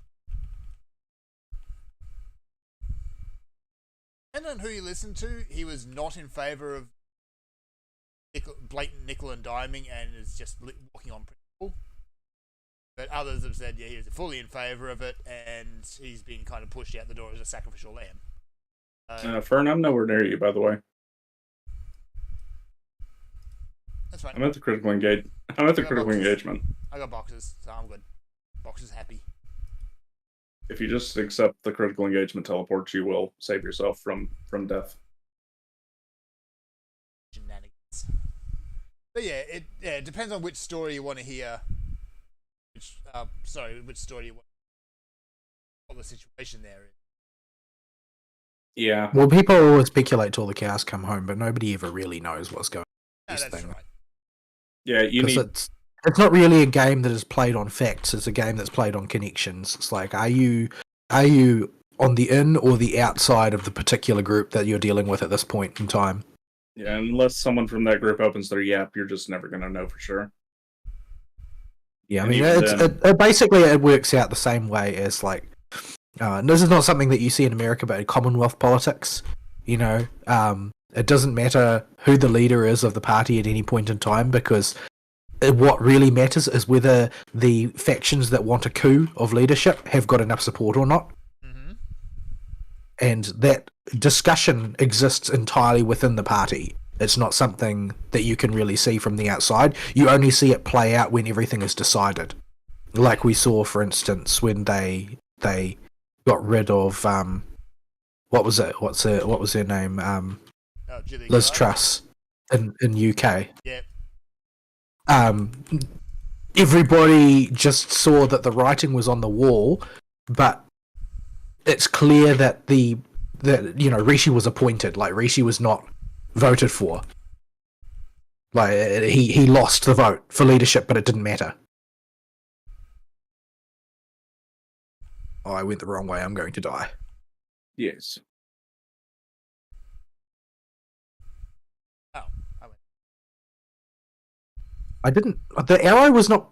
Speaker 2: Depending on who you listen to, he was not in favour of blatant nickel and diming and is just walking on principle. But others have said, yeah, he was fully in favour of it and he's been kind of pushed out the door as a sacrificial lamb.
Speaker 1: Fern, I'm nowhere near you, by the way.
Speaker 2: That's fine.
Speaker 1: I'm at the critical engagement.
Speaker 2: I got boxes, so I'm good. Boxes happy.
Speaker 1: If you just accept the critical engagement teleport, you will save yourself from death.
Speaker 2: Shenanigans. But yeah, it depends on which story you want to hear. Which story you want. What the situation there is.
Speaker 1: Yeah.
Speaker 3: Well, people always speculate till the cows come home, but nobody ever really knows what's going on.
Speaker 2: No, that's right.
Speaker 1: Yeah,
Speaker 3: it's not really a game that is played on facts. It's a game that's played on connections. It's like, are you on the in or the outside of the particular group that you're dealing with at this point in time?
Speaker 1: Yeah, unless someone from that group opens their yap, you're just never going to know for sure.
Speaker 3: Yeah, I mean, it basically it works out the same way as like, this is not something that you see in America, but in Commonwealth politics, you know, it doesn't matter who the leader is of the party at any point in time, because what really matters is whether the factions that want a coup of leadership have got enough support or not.
Speaker 2: Mm-hmm.
Speaker 3: And that discussion exists entirely within the party. It's not something that you can really see from the outside. You only see it play out when everything is decided. Like we saw, for instance, when they got rid of what was her name? Liz Truss in UK.
Speaker 2: Yeah.
Speaker 3: Everybody just saw that the writing was on the wall, but it's clear that Rishi was appointed. Like, Rishi was not voted for. Like, he lost the vote for leadership, but it didn't matter. Oh, I went the wrong way. I'm going to die.
Speaker 1: Yes.
Speaker 2: Oh, I went.
Speaker 3: I didn't. The arrow was not.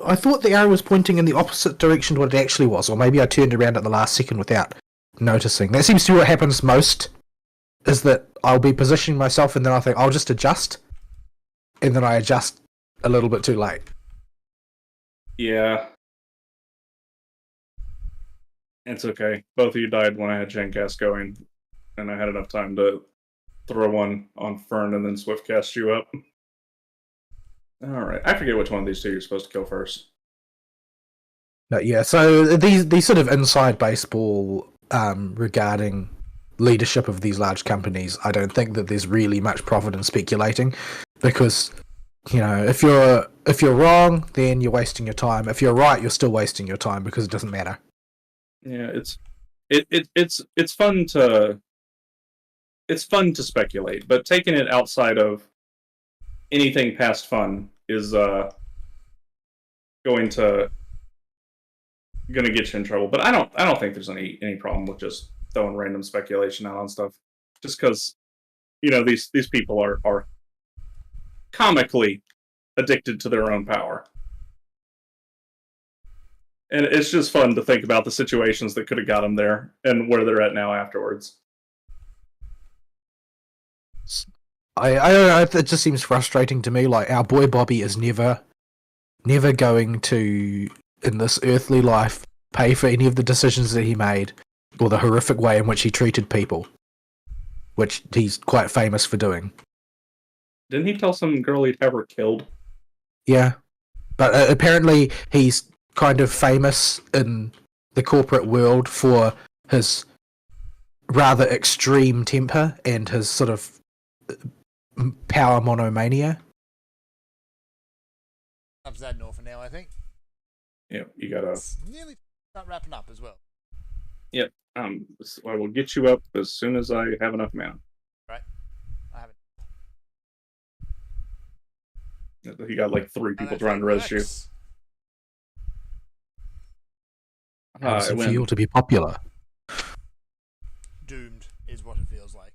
Speaker 3: I thought the arrow was pointing in the opposite direction to what it actually was, or maybe I turned around at the last second without noticing. That seems to be what happens most, is that I'll be positioning myself and then I think I'll just adjust, and then I adjust a little bit too late.
Speaker 1: Yeah. It's okay. Both of you died when I had Chancast going, and I had enough time to throw one on Fern and then Swift cast you up. Alright, I forget which one of these two you're supposed to kill first.
Speaker 3: No, yeah, so these sort of inside baseball regarding leadership of these large companies, I don't think that there's really much profit in speculating, because, you know, if you're wrong, then you're wasting your time. If you're right, you're still wasting your time because it doesn't matter.
Speaker 1: Yeah, it's fun to speculate, but taking it outside of anything past fun is going to get you in trouble. But I don't think there's any problem with just throwing random speculation out on stuff, just because these people are comically addicted to their own power. And it's just fun to think about the situations that could have got them there and where they're at now afterwards.
Speaker 3: I don't know. It just seems frustrating to me. Like, our boy Bobby is never going to, in this earthly life, pay for any of the decisions that he made or the horrific way in which he treated people, which he's quite famous for doing.
Speaker 1: Didn't he tell some girl he'd have her killed?
Speaker 3: Yeah, but apparently he's kind of famous in the corporate world for his rather extreme temper and his sort of power monomania.
Speaker 2: Up Zadnor for now, I think.
Speaker 1: Yeah, you gotta.
Speaker 2: It's nearly start wrapping up as well.
Speaker 1: Yep. I will get you up as soon as I have enough mana.
Speaker 2: Right. I haven't.
Speaker 1: He got like 3 people trying to res you.
Speaker 3: How does it feel to be popular?
Speaker 2: Doomed is what it feels like.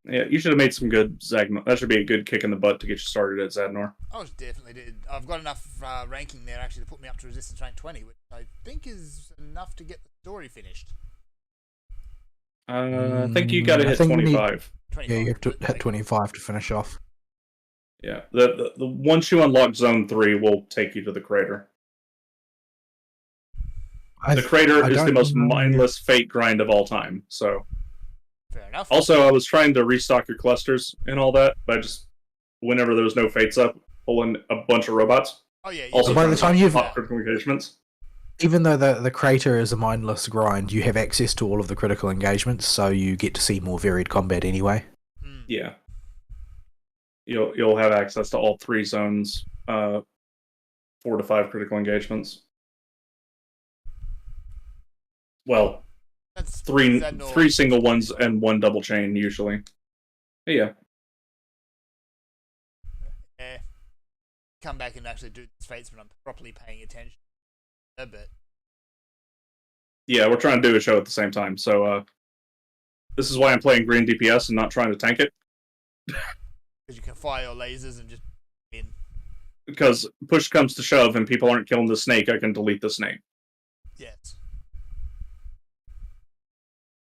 Speaker 1: Yeah, you should have made some good Zagnor. That should be a good kick in the butt to get you started at Zadnor.
Speaker 2: I definitely did. I've got enough ranking there actually to put me up to Resistance rank 20, which I think is enough to get the story finished.
Speaker 1: I think you got to hit 25.
Speaker 2: 25.
Speaker 3: Yeah, you have to hit 25 to finish off.
Speaker 1: Yeah, the once you unlock Zone 3, will take you to the crater. The crater is the most mindless fate grind of all time. So,
Speaker 2: fair enough.
Speaker 1: Also, I was trying to restock your clusters and all that, but I just whenever there was no fates up, pulling a bunch of robots.
Speaker 2: Oh yeah.
Speaker 1: Also,
Speaker 3: by the time you've
Speaker 1: critical engagements.
Speaker 3: Even though the crater is a mindless grind, you have access to all of the critical engagements, so you get to see more varied combat anyway.
Speaker 1: Yeah. You'll have access to all 3 zones, 4 to 5 critical engagements. Well,
Speaker 2: that's
Speaker 1: three single ones and 1 double chain usually. But yeah.
Speaker 2: Come back and actually do these fates when I'm properly paying attention a bit.
Speaker 1: Yeah, we're trying to do a show at the same time, so this is why I'm playing green DPS and not trying to tank it.
Speaker 2: Because you can fire your lasers and just win.
Speaker 1: Because push comes to shove and people aren't killing the snake, I can delete the snake.
Speaker 2: Yes.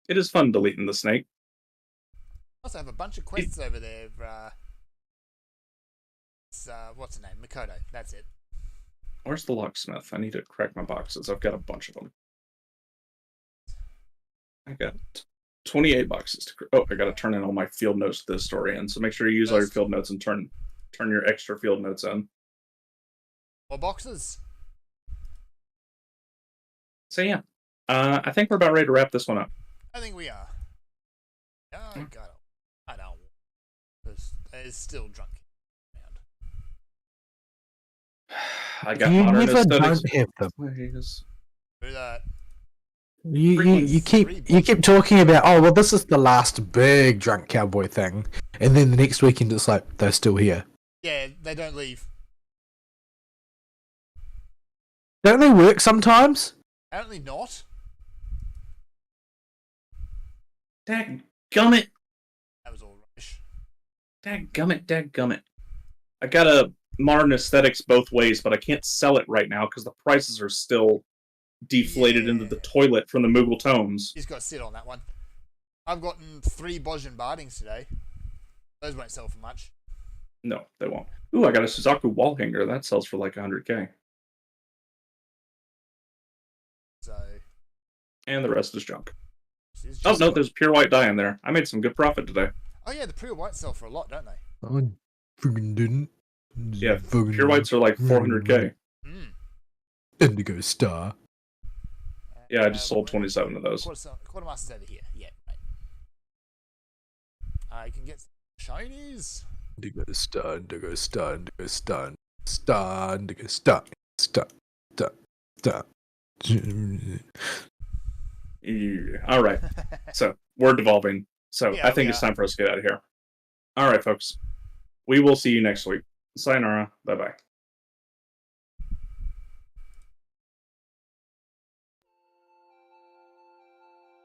Speaker 1: It is fun deleting the snake.
Speaker 2: I also have a bunch of quests over there. What's the name? Mikoto. That's it.
Speaker 1: Where's the locksmith? I need to crack my boxes. I've got a bunch of them. I got 28 boxes to. Oh, I got to turn in all my field notes to this story in. So make sure you use all your field notes and turn your extra field notes in.
Speaker 2: More boxes.
Speaker 1: So yeah, I think we're about ready to wrap this one up.
Speaker 2: I think we are. Oh God, I don't. There's still drunk around.
Speaker 1: I got
Speaker 3: You
Speaker 1: modern
Speaker 3: never
Speaker 1: aesthetics.
Speaker 3: don't have them.
Speaker 1: Ways.
Speaker 2: Do that.
Speaker 3: You keep talking about, oh well, this is the last big drunk cowboy thing, and then the next weekend it's like they're still here.
Speaker 2: Yeah, they don't leave.
Speaker 3: Don't they work sometimes?
Speaker 2: Apparently not.
Speaker 1: Dadgummit.
Speaker 2: That was all rubbish.
Speaker 1: Dadgummit. I got a modern aesthetics both ways, but I can't sell it right now because the prices are still deflated into the toilet from the Moogle tomes.
Speaker 2: He's got to sit on that one. I've gotten 3 Bojin Bardings today. Those won't sell for much.
Speaker 1: No, they won't. Ooh, I got a Suzaku wall hanger. That sells for like 100k.
Speaker 2: So.
Speaker 1: And the rest is junk.
Speaker 2: Oh,
Speaker 1: no, there's pure white dye in there. I made some good profit today.
Speaker 2: Oh, yeah, the pure whites sell for a lot, don't they?
Speaker 3: I freaking didn't.
Speaker 1: Yeah, pure whites are like 400k.
Speaker 3: Indigo Star.
Speaker 1: Yeah, I just sold 27 of those.
Speaker 2: Quartermaster's over here. Yeah, right. You can get shinies.
Speaker 3: Indigo Star, Indigo Star, Indigo Star, Star, Indigo Star, Star, Star.
Speaker 1: Yeah. All right. So we're devolving. So
Speaker 2: Yeah,
Speaker 1: I think
Speaker 2: we
Speaker 1: it's
Speaker 2: are.
Speaker 1: time for us to get out of here. All right, folks. We will see you next week. Sayonara. Bye bye.